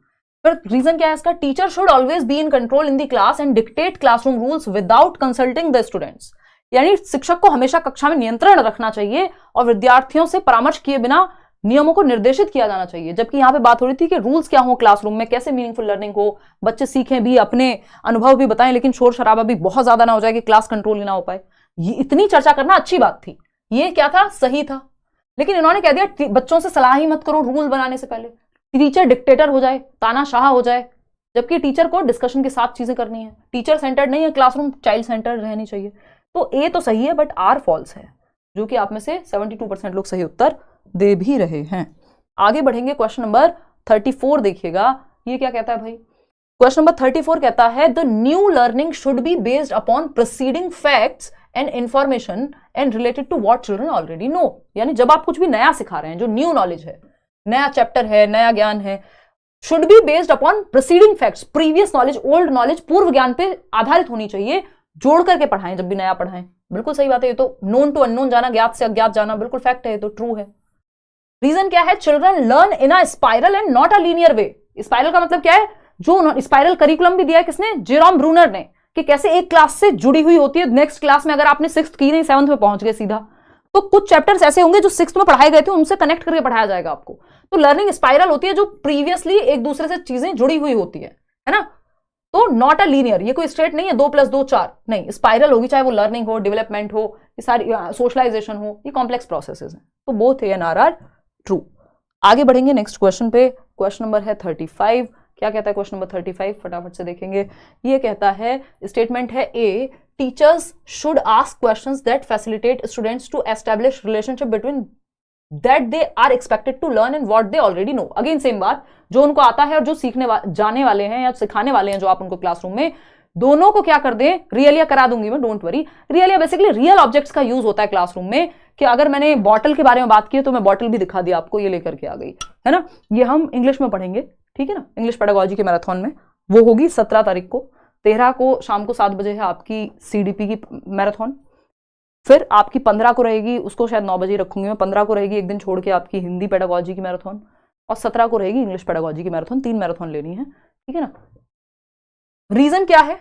फिर रीजन क्या है इसका, teacher should always be in control in the class and dictate classroom rules without consulting the students, यानी शिक्षक को हमेशा कक्षा में नियंत्रण रखना चाहिए और विद्यार्थियों से परामर्श किए बिना नियमों को निर्देशित किया जाना चाहिए। जबकि यहाँ पे बात हो रही थी कि रूल्स क्या हो क्लासरूम में, कैसे मीनिंगफुल लर्निंग हो, बच्चे सीखें भी, अपने अनुभव भी बताएं, लेकिन शोर शराबा भी बहुत ज्यादा ना हो जाए कि क्लास कंट्रोल ही ना हो पाए। ये इतनी चर्चा करना अच्छी बात थी, ये क्या था, सही था। लेकिन इन्होंने कह दिया बच्चों से सलाह ही मत करो रूल बनाने से पहले, टीचर डिक्टेटर हो जाए, तानाशाह हो जाए, जबकि टीचर को डिस्कशन के साथ चीजें करनी है, टीचर सेंटर्ड नहीं है क्लासरूम, चाइल्ड सेंटर्ड रहनी चाहिए। तो ए तो सही है बट आर फॉल्स है, जो कि आप में से 72% लोग सही उत्तर दे भी रहे हैं। आगे बढ़ेंगे, क्वेश्चन नंबर 34 देखिएगा, ये क्या कहता है भाई। क्वेश्चन नंबर 34 कहता है the new learning should be based upon preceding facts and information and related to what children already know. यानी जब आप कुछ भी नया सिखा रहे हैं, जो न्यू नॉलेज है, नया चैप्टर है, नया ज्ञान है, should be based upon preceding facts, previous knowledge, old knowledge, पूर्व ज्ञान पे आधारित होनी चाहिए, जोड़ करके पढ़ाएं जब भी नया पढ़ाएं। बिल्कुल सही बात है, ये तो नोन टू अननोन जाना, ज्ञात से अज्ञात जाना, बिल्कुल फैक्ट है, ये तो ट्रू है। रीजन क्या है, children learn in a spiral and not a linear way. Spiral का मतलब क्या है, जो स्पाइरल करिकुलम भी दिया है किसने, जेरोम ब्रूनर ने, कि कैसे एक क्लास से जुड़ी हुई होती है नेक्स्ट क्लास में, अगर आपने 6th की नहीं 7th में पहुंच गए सीधा, तो कुछ चैप्टर्स ऐसे होंगे जो 6th में पढ़ाए गए थे, उनसे कनेक्ट करके पढ़ाया जाएगा आपको। तो लर्निंग स्पाइरल होती है जो प्रीवियसली एक दूसरे से चीजें जुड़ी हुई होती है ना। तो नॉट अ लीनियर, ये कोई स्ट्रेट नहीं है 2 + 2 4, नहीं, स्पाइरल होगी, चाहे वो लर्निंग हो, डेवलपमेंट हो, ये सारी सोशलाइजेशन हो, ये कॉम्प्लेक्स प्रोसेसेस हैं। तो both A and R true. आगे बढ़ेंगे नेक्स्ट क्वेश्चन पे, क्वेश्चन नंबर है 35। क्या कहता है क्वेश्चन नंबर 35, फटाफट से देखेंगे। ये कहता है, स्टेटमेंट है A, teachers should ask questions that facilitate students to establish relationship between that they are expected to learn and what they already know. Again same बात, जो उनको आता है और जो सीखने जाने वाले हैं या सिखाने वाले हैं जो आप उनको क्लासरूम में, दोनों को क्या कर दें, रियलिया करा दूंगी मैं, don't worry. Realia basically real objects का यूज होता है क्लासरूम में, कि अगर मैंने बॉटल के बारे में बात की तो मैं बॉटल भी दिखा दिया आपको, ये लेकर के आ गई, है ना। ये हम इंग्लिश में पढ़ेंगे, ठीक है ना, इंग्लिश पेडागोजी के मैराथन में, वो होगी 17 तारीख को। 13 को शाम को 7 बजे है आपकी CDP की मैराथन, फिर आपकी 15 को रहेगी, उसको शायद 9 बजे रखूंगी मैं, 15 को रहेगी एक दिन छोड़ के आपकी हिंदी पेडागोजी की मैराथन, और 17 को रहेगी इंग्लिश पेडागोजी की मैराथन। 3 मैराथन लेनी है, ठीक है ना। रीजन क्या है,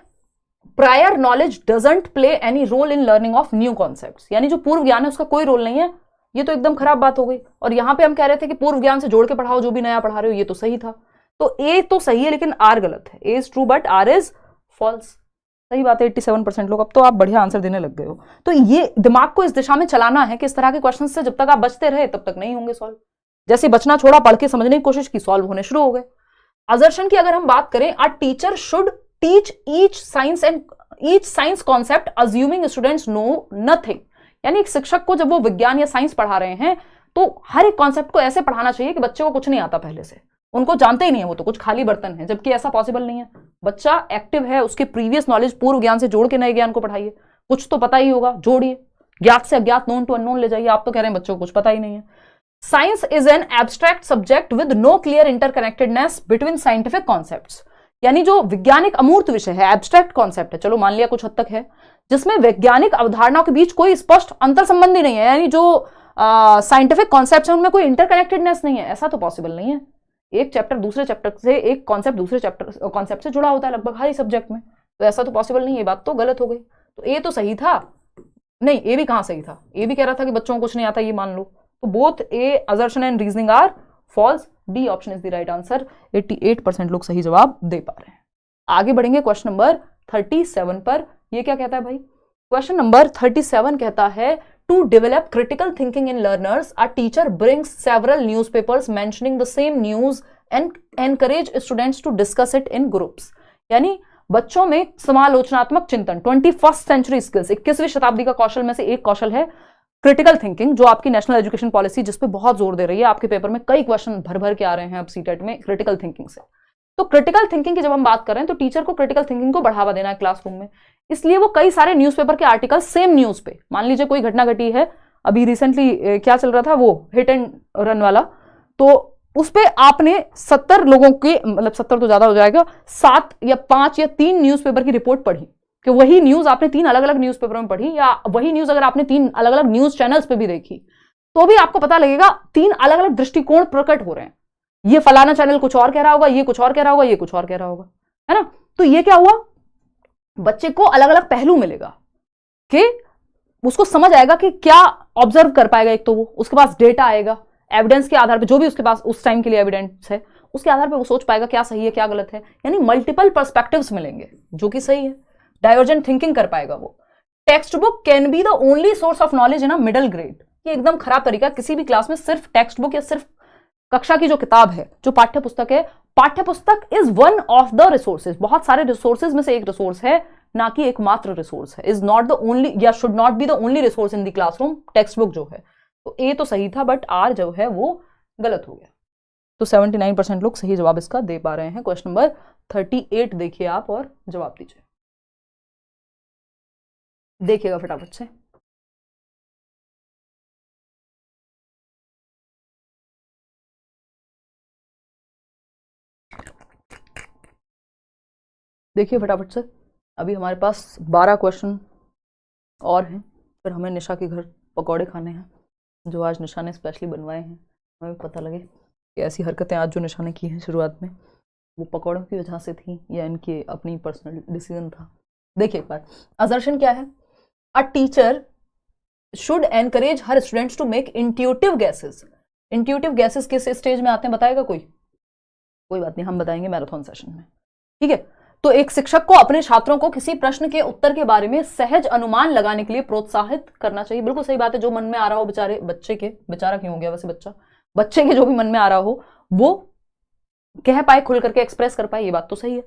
prior knowledge doesn't play any role in learning of new concepts, यानी जो पूर्व ज्ञान है उसका कोई रोल नहीं है। ये तो एकदम खराब बात हो गई। और यहां पे हम कह रहे थे कि पूर्व ज्ञान से जोड़ के पढ़ाओ जो भी नया पढ़ा रहे हो, ये तो सही था। तो ए तो सही है लेकिन आर गलत है। A is true but R is false. सही बात है, 87% लोग। अब तो आप बढ़िया आंसर देने लग गए हो। तो ये दिमाग को इस दिशा में चलाना है कि इस तरह के क्वेश्चन से जब तक आप बचते रहे तब तक नहीं होंगे सॉल्व। जैसे बचना छोड़ा, पढ़ के समझने की कोशिश की, सॉल्व होने शुरू हो गए। असर्शन की अगर हम बात करें, a teacher should teach each science concept assuming students know nothing. यानी एक शिक्षक को जब वो विज्ञान या साइंस पढ़ा रहे हैं तो हर एक कॉन्सेप्ट को ऐसे पढ़ाना चाहिए कि बच्चे को कुछ नहीं आता पहले से, उनको जानते ही नहीं है, वो तो कुछ खाली बर्तन है, जबकि ऐसा पॉसिबल नहीं है। बच्चा एक्टिव है, उसके प्रीवियस नॉलेज पूर्व ज्ञान से जोड़ के नए ज्ञान को पढ़ाइए, कुछ तो पता ही होगा, जोड़िए, ज्ञात से अज्ञात, नोन टू अननोन ले जाइए। आप तो कह रहे हैं बच्चों को कुछ पता ही नहीं है। Science is an abstract subject with no clear interconnectedness between scientific concepts. यानी जो वैज्ञानिक अमूर्त विषय है, एब्स्ट्रैक्ट कॉन्सेप्ट है, चलो मान लिया कुछ हद तक है, जिसमें वैज्ञानिक अवधारणाओं के बीच कोई स्पष्ट अंतर संबंध ही नहीं है। यानी जो साइंटिफिक कॉन्सेप्ट है उनमें कोई इंटरकनेक्टेडनेस नहीं है, ऐसा तो पॉसिबल नहीं है। एक चैप्टर दूसरे चैप्टर से, एक कॉन्सेप्ट दूसरे चैप्टर कॉन्सेप्ट से जुड़ा होता है लगभग हर ही सब्जेक्ट में, तो ऐसा तो पॉसिबल नहीं है। बात तो गलत हो गई। तो ए तो सही था, नहीं ए भी कहां सही था, ए भी कह रहा था कि बच्चों को कुछ नहीं आता, ये मान लो। तो both A assertion and reasoning are false. D option is the right answer. 88% लोग सही जवाब दे पा रहे हैं। आगे बढ़ेंगे क्वेश्चन नंबर 37 पर। ये क्या कहता है भाई, क्वेश्चन नंबर 37 कहता है to develop critical thinking in learners a teacher brings several newspapers mentioning the same news and encourage students to discuss it in groups. यानी बच्चों में समालोचनात्मक चिंतन, 21st सेंचुरी स्किल्स, 21वीं शताब्दी का कौशल में से एक कौशल है क्रिटिकल थिंकिंग, जो आपकी नेशनल एजुकेशन पॉलिसी जिस पे बहुत जोर दे रही है। आपके पेपर में कई क्वेश्चन भर भर के आ रहे हैं अब सीटेट में क्रिटिकल थिंकिंग से। तो क्रिटिकल थिंकिंग की जब हम बात कर रहे हैं तो टीचर को क्रिटिकल थिंकिंग को बढ़ावा देना है क्लासरूम में। इसलिए वो कई सारे न्यूज़पेपर के आर्टिकल सेम न्यूज पे, मान लीजिए कोई घटना घटी है, अभी रिसेंटली क्या चल रहा था, वो हिट एंड रन वाला, तो उस पे आपने 70 लोगों के, मतलब 70 तो ज्यादा हो जाएगा, 7 या 5 या 3 न्यूज़पेपर की रिपोर्ट पढ़ी, कि वही न्यूज आपने 3 अलग अलग न्यूज़पेपर में पढ़ी, या वही न्यूज अगर आपने 3 अलग अलग न्यूज चैनल्स पे भी देखी, तो भी आपको पता लगेगा 3 अलग अलग दृष्टिकोण प्रकट हो रहे हैं। ये फलाना चैनल कुछ और कह रहा होगा, ये कुछ और कह रहा होगा, ये कुछ और कह रहा होगा, है ना। तो ये क्या हुआ, बच्चे को अलग अलग पहलू मिलेगा, कि उसको समझ आएगा कि क्या ऑब्जर्व कर पाएगा। एक तो वो, उसके पास डेटा आएगा, एविडेंस के आधार पर, जो भी उसके पास उस टाइम के लिए एविडेंस है, उसके आधार पर वो सोच पाएगा क्या सही है क्या गलत है। यानी मल्टीपल पर्सपेक्टिव्स मिलेंगे, जो कि सही है। डाइवर्जेंट थिंकिंग कर पाएगा वो। Text book can be the only source of knowledge in a middle grade. ये एकदम खराब तरीका किसी भी क्लास में सिर्फ टेक्स्ट बुक या सिर्फ कक्षा की जो किताब है, जो पाठ्य पुस्तक है, पाठ्य पुस्तक is one of the resources, बहुत सारे रिसोर्सेज में से एक रिसोर्स है, ना कि एकमात्र रिसोर्स है। इज नॉट द ओनली या should not be the only resource in the classroom, text book जो है। तो ए तो सही था, बट आर जो है वो गलत हो गया। तो 79% लोग सही जवाब इसका दे पा रहे हैं। क्वेश्चन नंबर 38 देखिए आप और जवाब दीजिए। देखिएगा फटाफट से। देखिए फटाफट से। अभी हमारे पास 12 क्वेश्चन और हैं, फिर हमें निशा के घर पकौड़े खाने हैं, जो आज निशा ने स्पेशली बनवाए हैं। हमें पता लगे कि ऐसी हरकतें आज जो निशा ने की हैं शुरुआत में, वो पकौड़ों की वजह से थी या इनके अपनी पर्सनल डिसीजन था। देखिए एक बार, असर्शन क्या है? A teacher should encourage her students to make intuitive guesses. Intuitive guesses किस स्टेज में आते हैं बताएगा कोई? कोई बात नहीं, हम बताएंगे मैराथन सेशन में, ठीक है। तो एक शिक्षक को अपने छात्रों को किसी प्रश्न के उत्तर के बारे में सहज अनुमान लगाने के लिए प्रोत्साहित करना चाहिए। बिल्कुल सही बात है। जो मन में आ रहा हो बेचारे बच्चे के, बेचारा क्यों हो गया वैसे बच्चे के जो भी मन में आ रहा हो वो कह पाए, खुल करके एक्सप्रेस कर पाए, ये बात तो सही है,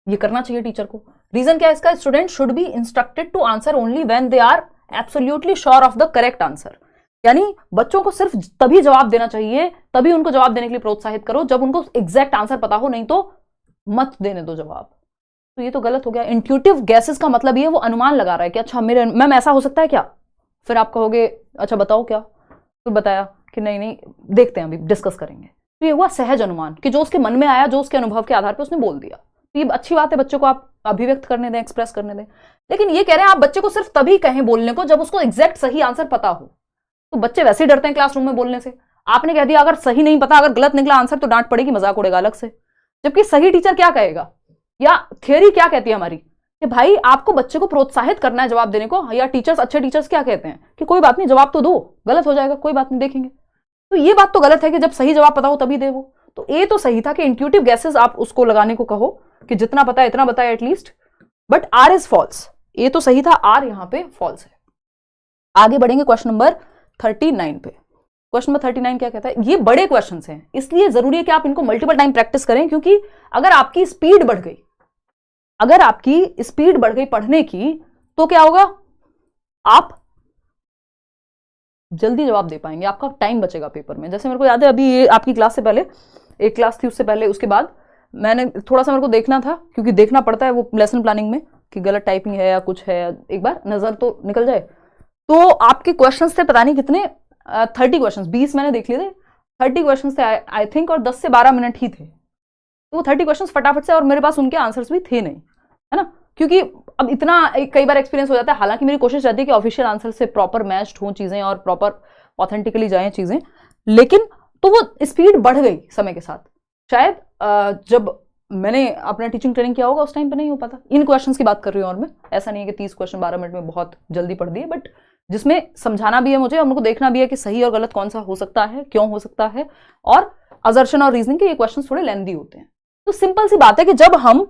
ये करना चाहिए टीचर को। रीजन क्या है इसका? Student should be instructed to answer only when they are absolutely sure of the correct answer. यानी बच्चों को सिर्फ तभी जवाब देना चाहिए, तभी उनको जवाब देने के लिए प्रोत्साहित करो जब उनको एग्जैक्ट आंसर पता हो, नहीं तो मत देने दो जवाब। तो ये तो गलत हो गया। इंट्यूटिव गैसेस का मतलब ये वो अनुमान लगा रहा है कि अच्छा मेरे मैम ऐसा हो सकता है क्या? फिर आप कहोगे अच्छा बताओ क्या, फिर बताया कि नहीं नहीं देखते हैं, अभी डिस्कस करेंगे। तो ये हुआ सहज अनुमान कि जो उसके मन में आया, जो उसके अनुभव के आधार पर उसने बोल दिया। तो ये अच्छी बात है, बच्चों को आप अभिव्यक्त करने दें, एक्सप्रेस करने दें। लेकिन ये कह रहे हैं आप बच्चे को सिर्फ तभी कहें बोलने को जब उसको एग्जैक्ट सही आंसर पता हो। तो बच्चे वैसे ही डरते हैं क्लासरूम में बोलने से। आपने कह दिया अगर सही नहीं पता, अगर गलत निकला आंसर तो डांट पड़ेगी, मजाक उड़ेगा अलग से। जबकि सही टीचर क्या कहेगा, या थियरी क्या कहती है हमारी कि भाई आपको बच्चे को प्रोत्साहित करना है जवाब देने को। या टीचर्स, अच्छे टीचर्स क्या कहते हैं कि कोई बात नहीं जवाब तो दो, गलत हो जाएगा कोई बात नहीं देखेंगे। तो ये बात तो गलत है कि जब सही जवाब पता हो तभी दे वो। तो ए तो सही था कि इंट्यूटिव गैसेस आप उसको लगाने को कहो कि जितना पता है इतना बताए at least, but R is false. A तो सही था, आर यहां पे फॉल्स है। आगे बढ़ेंगे क्वेश्चन नंबर 39 पे। क्वेश्चन नंबर 39 क्या कहता है? ये बड़े क्वेश्चन हैं, इसलिए जरूरी है कि आप इनको मल्टीपल टाइम प्रैक्टिस करें, क्योंकि अगर आपकी स्पीड बढ़ गई, अगर आपकी स्पीड बढ़ गई पढ़ने की, तो क्या होगा? आप जल्दी जवाब दे पाएंगे, आपका टाइम बचेगा पेपर में। जैसे मेरे को याद है अभी ये आपकी क्लास से पहले एक क्लास थी, उससे पहले उसके बाद मैंने थोड़ा सा मेरे को देखना था, क्योंकि देखना पड़ता है वो लेसन प्लानिंग में कि गलत टाइपिंग है या कुछ है, एक बार नजर तो निकल जाए। तो आपके क्वेश्चंस थे पता नहीं कितने, 30 क्वेश्चंस, 20 मैंने देख लिए थे, 30 क्वेश्चंस थे आई थिंक, और 10 से 12 मिनट ही थे। तो वो 30 क्वेश्चंस फटाफट से, और मेरे पास उनके आंसर्स भी थे नहीं, है ना, क्योंकि अब इतना कई बार एक्सपीरियंस हो जाता है। हालांकि मेरी कोशिश रहती है कि ऑफिशियल आंसर से प्रॉपर मैच्ड हों चीजें और प्रॉपर ऑथेंटिकली जाएं चीजें, लेकिन तो वो स्पीड बढ़ गई समय के साथ। शायद जब मैंने अपना टीचिंग ट्रेनिंग किया होगा उस टाइम पे नहीं हो पाता। इन क्वेश्चंस की बात कर रही हूँ, और मैं ऐसा नहीं है कि 30 क्वेश्चन 12 मिनट में बहुत जल्दी पढ़ दिए, बट जिसमें समझाना भी है मुझे और उनको देखना भी है कि सही और गलत कौन सा हो सकता है, क्यों हो सकता है, और असर्शन और रीजनिंग के ये क्वेश्चन थोड़े लेंथी होते हैं। तो सिंपल सी बात है कि जब हम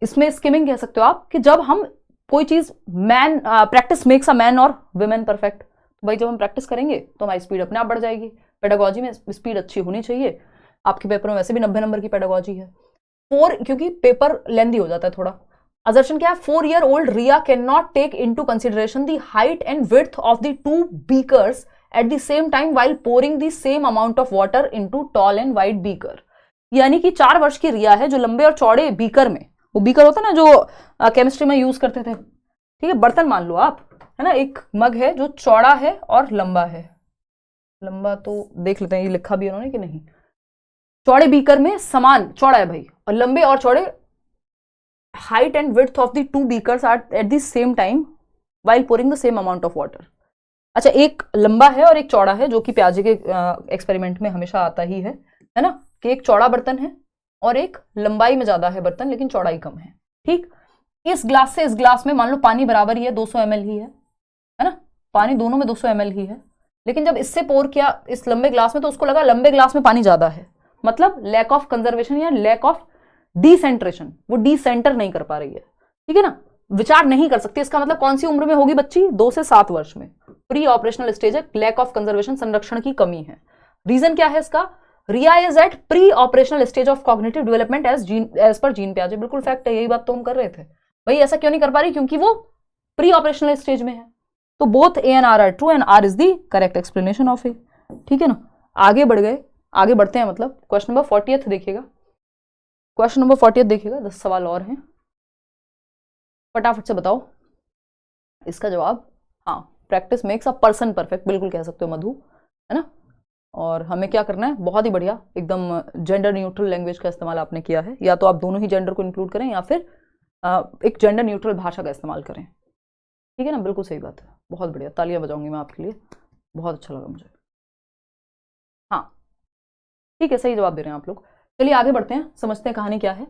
इसमें स्किमिंग कह सकते हो आप, कि जब हम कोई चीज प्रैक्टिस मेक्स अ मैन और वुमेन परफेक्ट। तो भाई जब हम प्रैक्टिस करेंगे तो हमारी स्पीड अपने आप बढ़ जाएगी। पेडागोजी में स्पीड अच्छी होनी चाहिए। आपके पेपर में वैसे भी 90 नंबर की पेडागोजी है। क्योंकि पेपर लेंथी हो जाता है थोड़ा। असर्शन क्या है? 4-year-old Riya can not take into consideration the height and width of the 2 beakers at the same time while pouring the same amount of water into tall and wide beaker. यानी कि 4 वर्ष की रिया है जो लंबे और चौड़े बीकर में, वो बीकर होता है ना जो केमिस्ट्री में यूज करते थे, ठीक है, बर्तन मान लो आप, है ना, एक मग है जो चौड़ा है और लंबा है। लंबा तो देख लेते हैं ये लिखा भी उन्होंने कि नहीं। चौड़े बीकर में समान चौड़ा है भाई, और लंबे और चौड़े height and width of the 2 beakers are at the same time while pouring the same amount of water. अच्छा, एक लंबा है और एक चौड़ा है, जो कि प्याजे के एक्सपेरिमेंट में हमेशा आता ही है ना, कि एक चौड़ा बर्तन है और एक लंबाई में ज्यादा है बर्तन लेकिन चौड़ाई कम है। ठीक, इस ग्लास से इस ग्लास में मान लो पानी बराबर ही है, 200 ml ही है ना, पानी दोनों में 200 ml ही है। लेकिन जब इससे पोर किया इस लंबे ग्लास में तो उसको लगा लंबे ग्लास में पानी ज्यादा है, मतलब लैक ऑफ कंजर्वेशन या लैक ऑफ डिसेंट्रेशन, वो डिसेंटर नहीं कर पा रही है, ठीक है ना। विचार नहीं कर सकती। इसका मतलब कौन सी उम्र में होगी बच्ची? 2 से 7 वर्ष में। प्री ऑपरेशनल स्टेज है, लैक ऑफ कंजर्वेशन, संरक्षण की कमी है। रीजन क्या है इसका? Riya is at pre operational stage of cognitive development as per Jean पियाजे। बिल्कुल फैक्ट है, यही बात तो हम कर रहे थे भाई। ऐसा क्यों नहीं कर पा रही? क्योंकि वो प्री ऑपरेशनल स्टेज में है। तो both A and R true and R is the correct explanation of A. ठीक है ना, आगे बढ़ गए, आगे बढ़ते हैं। मतलब क्वेश्चन नंबर 40 देखिएगा, क्वेश्चन नंबर 40 देखिएगा। 10 सवाल और हैं, फटाफट से बताओ इसका जवाब। हाँ, practice makes a person perfect, बिल्कुल कह सकते हो मधु, है ना। और हमें क्या करना है? बहुत ही बढ़िया, एकदम जेंडर न्यूट्रल लैंग्वेज का इस्तेमाल आपने किया है। या तो आप दोनों ही जेंडर को इंक्लूड करें या फिर एक जेंडर न्यूट्रल भाषा का इस्तेमाल करें। ठीक है ना, बिल्कुल सही बात है, बहुत बढ़िया, तालियां बजाऊंगी मैं आपके लिए, बहुत अच्छा लगा मुझे। हाँ ठीक है, सही जवाब दे रहे हैं आप लोग। चलिए आगे बढ़ते हैं, समझते हैं कहानी क्या है।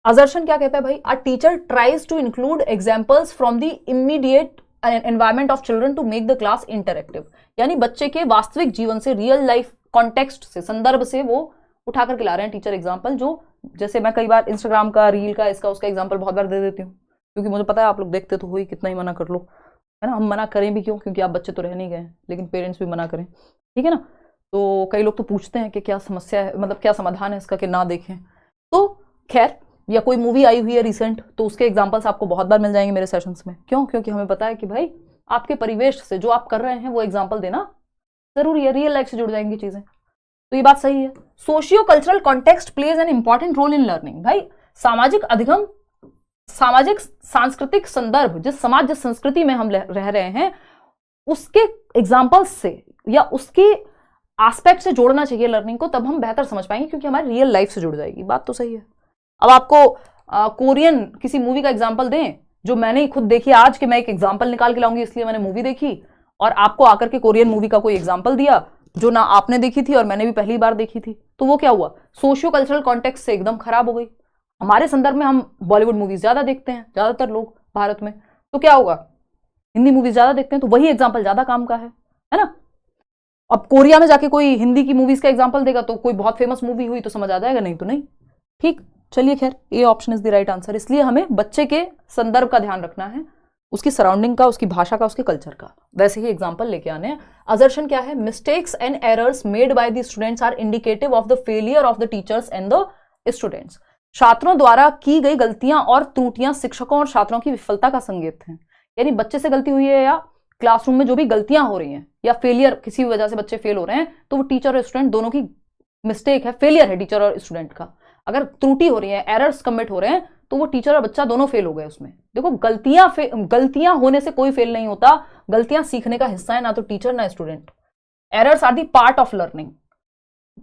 असर्शन क्या कहता है भाई? A teacher tries to include examples from the immediate environment of children to make the class interactive. यानी बच्चे के वास्तविक जीवन से, रियल लाइफ कॉन्टेक्स्ट से, संदर्भ से वो उठा करके ला रहे हैं टीचर एग्जाम्पल। जो जैसे मैं कई बार इंस्टाग्राम का, रील का, इसका उसका एग्जाम्पल बहुत बार दे देती हूँ, क्योंकि मुझे पता है आप लोग देखते तो हो ही, कितना ही मना कर लो, है ना। हम मना करें भी क्यों? क्योंकि आप बच्चे तो रह नहीं गए, लेकिन पेरेंट्स भी मना करें, ठीक है ना। तो कई लोग तो पूछते हैं कि क्या समस्या है, मतलब क्या समाधान है इसका कि ना देखें। तो खैर, या कोई मूवी आई हुई है रिसेंट, तो उसके एग्जाम्पल्स आपको बहुत बार मिल जाएंगे मेरे सेशंस में। क्यों? क्योंकि हमें पता है कि भाई आपके परिवेश से जो आप कर रहे हैं वो एग्जाम्पल देना जरूरी है, रियल लाइफ से जुड़ जाएंगी चीजें। तो ये बात सही है। Socio cultural context plays an important role in learning. भाई सामाजिक अधिगम, सामाजिक सांस्कृतिक संदर्भ, जिस समाज, जिस संस्कृति में हम रह रहे हैं, उसके एग्जाम्पल्स से या उसके एस्पेक्ट से जोड़ना चाहिए लर्निंग को, तब हम बेहतर समझ पाएंगे, क्योंकि हमारी रियल लाइफ से जुड़ जाएगी। बात तो सही है। अब आपको कोरियन किसी मूवी का एग्जाम्पल दें, जो मैंने ही खुद देखी आज, कि मैं एक एग्जाम्पल निकाल के लाऊंगी इसलिए मैंने मूवी देखी, और आपको आकर के कोरियन मूवी का कोई एग्जाम्पल दिया जो ना आपने देखी थी और मैंने भी पहली बार देखी थी, तो वो क्या हुआ? सोशियो कल्चरल कॉन्टेक्स्ट से एकदम खराब हो गई। हमारे संदर्भ में हम बॉलीवुड मूवीज ज्यादा देखते हैं, ज्यादातर लोग भारत में, तो क्या होगा? हिंदी मूवीज ज्यादा देखते हैं, तो वही एग्जाम्पल ज्यादा काम का है ना। अब कोरिया में जाके कोई हिंदी की मूवीज का एग्जाम्पल देगा, तो कोई बहुत फेमस मूवी हुई तो समझ आ जाएगा, नहीं तो नहीं। ठीक, चलिए खैर, ये option is the right answer. इसलिए हमें बच्चे के संदर्भ का ध्यान रखना है, उसकी सराउंडिंग का, उसकी भाषा का, उसके कल्चर का, वैसे ही एग्जाम्पल लेके आने हैं। असर्शन क्या है? Mistakes and errors made by the students are indicative of the failure of the teachers and the students. छात्रों द्वारा की गई गलतियां और त्रुटियां शिक्षकों और छात्रों की विफलता का संकेत हैं। यानी बच्चे से गलती हुई है, या क्लासरूम में जो भी गलतियां हो रही हैं, या फेलियर, किसी भी वजह से बच्चे फेल हो रहे हैं, तो वो टीचर और स्टूडेंट दोनों की मिस्टेक है, फेलियर है टीचर और स्टूडेंट का। अगर त्रुटि हो रही है, एरर्स कमिट हो रहे हैं, तो वो टीचर और बच्चा दोनों फेल हो गए उसमें। देखो, गलतियां होने से कोई फेल नहीं होता, गलतियां सीखने का हिस्सा है, ना तो टीचर ना student. Errors are the part of learning.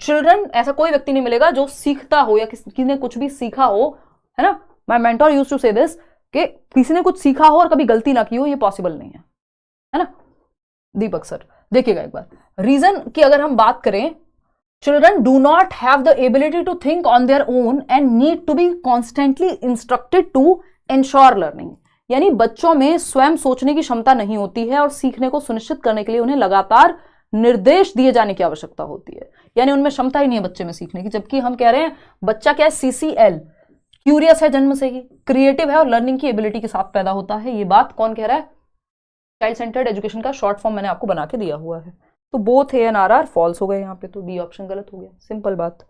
Children, ऐसा कोई व्यक्ति नहीं मिलेगा जो सीखता हो या किसी ने कुछ भी सीखा हो, है ना। माय मेंटर यूज्ड टू से दिस, कि किसी ने कुछ सीखा हो और कभी गलती ना की हो, ये पॉसिबल नहीं है ना। दीपक सर देखिएगा एक बार, रीजन की अगर हम बात करें, children do not have the ability to think on their own and need to be constantly instructed to ensure learning। यानी बच्चों में स्वयं सोचने की क्षमता नहीं होती है, और सीखने को सुनिश्चित करने के लिए उन्हें लगातार निर्देश दिए जाने की आवश्यकता होती है। यानी उनमें क्षमता ही नहीं है बच्चे में सीखने की। जबकि हम कह रहे हैं बच्चा क्या है? CCL, क्यूरियस है जन्म से ही, क्रिएटिव है और लर्निंग की एबिलिटी के साथ पैदा होता है। ये बात कौन कह रहा है? चाइल्ड सेंटर्ड एजुकेशन का शॉर्ट फॉर्म मैंने आपको बना के दिया हुआ है। तो both A and R false हो गए यहाँ पे, तो डी ऑप्शन गलत हो गया, सिंपल बात।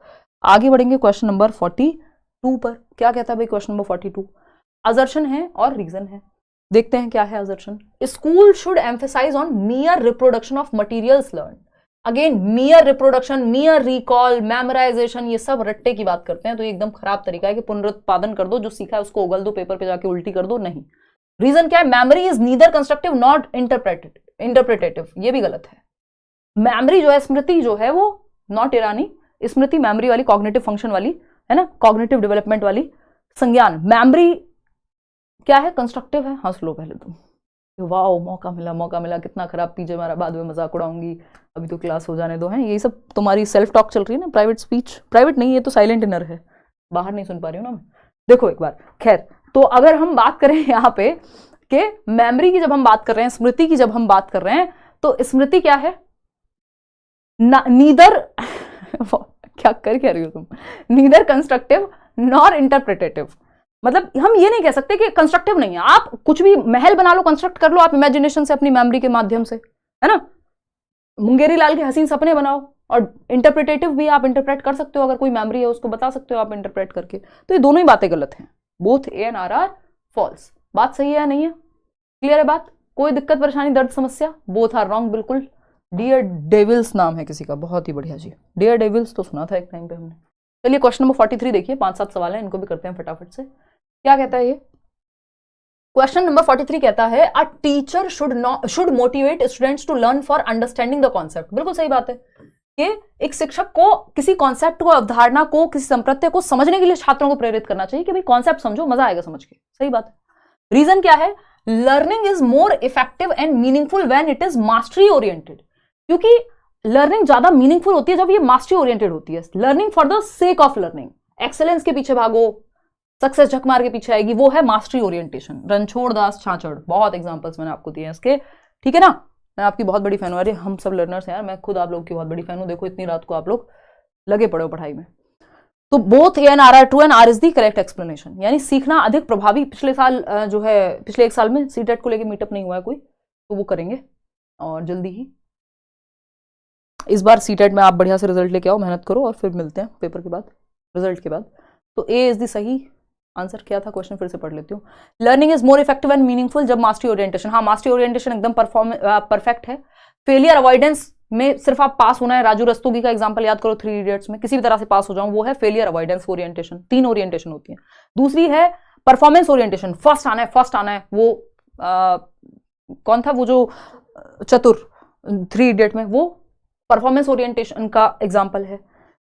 आगे बढ़ेंगे क्वेश्चन नंबर 42 पर। क्या कहता है भाई क्वेश्चन नंबर 42? असर्शन है और रीजन है। देखते हैं क्या है assertion. School should emphasise on mere reproduction of materials learn. Again, mere reproduction, mere recall, memorisation, ये सब रट्टे की बात करते हैं, तो ये एकदम खराब तरीका है कि पुनरुत्पादन कर दो, जो सीखा है उसको उगल दो, पेपर पे जाके उल्टी कर दो, नहीं। रीजन क्या है? Memory is neither constructive not interpretative. ये भी गलत है। मेमोरी जो है, स्मृति जो है, वो नॉट ईरानी, स्मृति मेमोरी वाली, कॉग्निटिव फंक्शन वाली, है ना, कॉग्निटिव डेवलपमेंट वाली संज्ञान। मेमोरी क्या है? कंस्ट्रक्टिव है। हंस लो पहले तुम, वाओ मौका मिला, कितना खराब पीछे मारा, बाद में मजाक उड़ाऊंगी, अभी तो क्लास हो जाने दो। है यही सब तुम्हारी सेल्फ टॉक चल रही है ना, प्राइवेट स्पीच। प्राइवेट नहीं, ये तो साइलेंट इनर है, बाहर नहीं सुन पा रही हूँ ना मैं। देखो एक बार, खैर, तो अगर हम बात करें यहाँ पे कि मेमोरी की जब हम बात कर रहे हैं, स्मृति की जब हम बात कर रहे हैं, तो स्मृति क्या है? नीदर क्या रही हो तुम? Neither constructive nor interpretative. मतलब हम ये नहीं कह सकते कि कंस्ट्रक्टिव नहीं है, आप कुछ भी महल बना लो, कंस्ट्रक्ट कर लो आप इमेजिनेशन से, अपनी मेमोरी के माध्यम से, है ना। मुंगेरी लाल के हसीन सपने बनाओ, और इंटरप्रिटेटिव भी आप इंटरप्रेट कर सकते हो, अगर कोई मेमोरी है उसको बता सकते हो आप इंटरप्रेट करके। तो ये दोनों ही बातें गलत हैं, both A and R false. बात सही है या नहीं है? क्लियर है बात? कोई दिक्कत परेशानी दर्द समस्या? बोथ आर रॉन्ग, बिल्कुल। डियर डेविल्स नाम है किसी का, बहुत ही बढ़िया जी, डियर डेविल्स तो सुना था एक टाइम पे हमने। चलिए क्वेश्चन नंबर 43 देखिए, 5-7 सवाल है, इनको भी करते हैं फटाफट से। क्या कहता है ये क्वेश्चन नंबर 43? कहता है a teacher should motivate students to learn for understanding the concept. बिल्कुल सही बात है कि एक शिक्षक को किसी कॉन्सेप्ट को, अवधारणा को, किसी संप्रत्यय को समझने के लिए छात्रों को प्रेरित करना चाहिए कि भाई कॉन्सेप्ट समझो, मजा आएगा समझ के। सही बात है। रीजन क्या है? Learning is more effective and meaningful when it is mastery oriented. क्योंकि लर्निंग ज्यादा मीनिंगफुल होती है जब ये मास्टरी ओरिएंटेड होती है। Learning for the sake of learning, excellence के पीछे भागो, सक्सेस झक मार के पीछे आएगी, वो है मास्टरी ओरिएंटेशन। रणछोड़ दास छाछड़, बहुत एग्जांपल्स मैंने आपको दिए हैं इसके, ठीक है ना। मैं आपकी बहुत बड़ी फैन हूं, अरे हम सब लर्नर्स हैं यार, मैं खुद आप लोगों की बहुत बड़ी फैन हूं। देखो इतनी रात को आप लोग लगे पड़े हो पढ़ाई में। तो both A and R are true and R is the correct explanation. यानी सीखना अधिक प्रभावी। पिछले साल जो है, पिछले 1 साल में सीटेट को लेकर मीटअप नहीं हुआ है कोई, तो वो करेंगे और जल्दी ही। इस बार सीटेट में आप बढ़िया से रिजल्ट लेके आओ, मेहनत करो, और फिर मिलते हैं पेपर के बाद, रिजल्ट के बाद। तो ए इज द सही आंसर। क्या था क्वेश्चन, फिर से पढ़ लेती हूँ। Learning is more effective and meaningful जब मास्टरी ओरिएंटेशन। हाँ, मास्टरी ओरिएंटेशन एकदम परफेक्ट है। फेलियर अवॉइडेंस में सिर्फ आप पास होना है। राजू रस्तोगी का एग्जांपल याद करो, 3 इडियट्स में, किसी भी तरह से पास हो जाऊं, वो है फेलियर अवॉइडेंस ओरिएंटेशन। 3 ओरिएंटेशन होती है। दूसरी है परफॉर्मेंस ओरिएंटेशन, फर्स्ट आना है, फर्स्ट आना है। वो कौन था वो जो चतुर 3 इडियट में, वो परफॉर्मेंस ओरिएंटेशन का एग्जाम्पल है।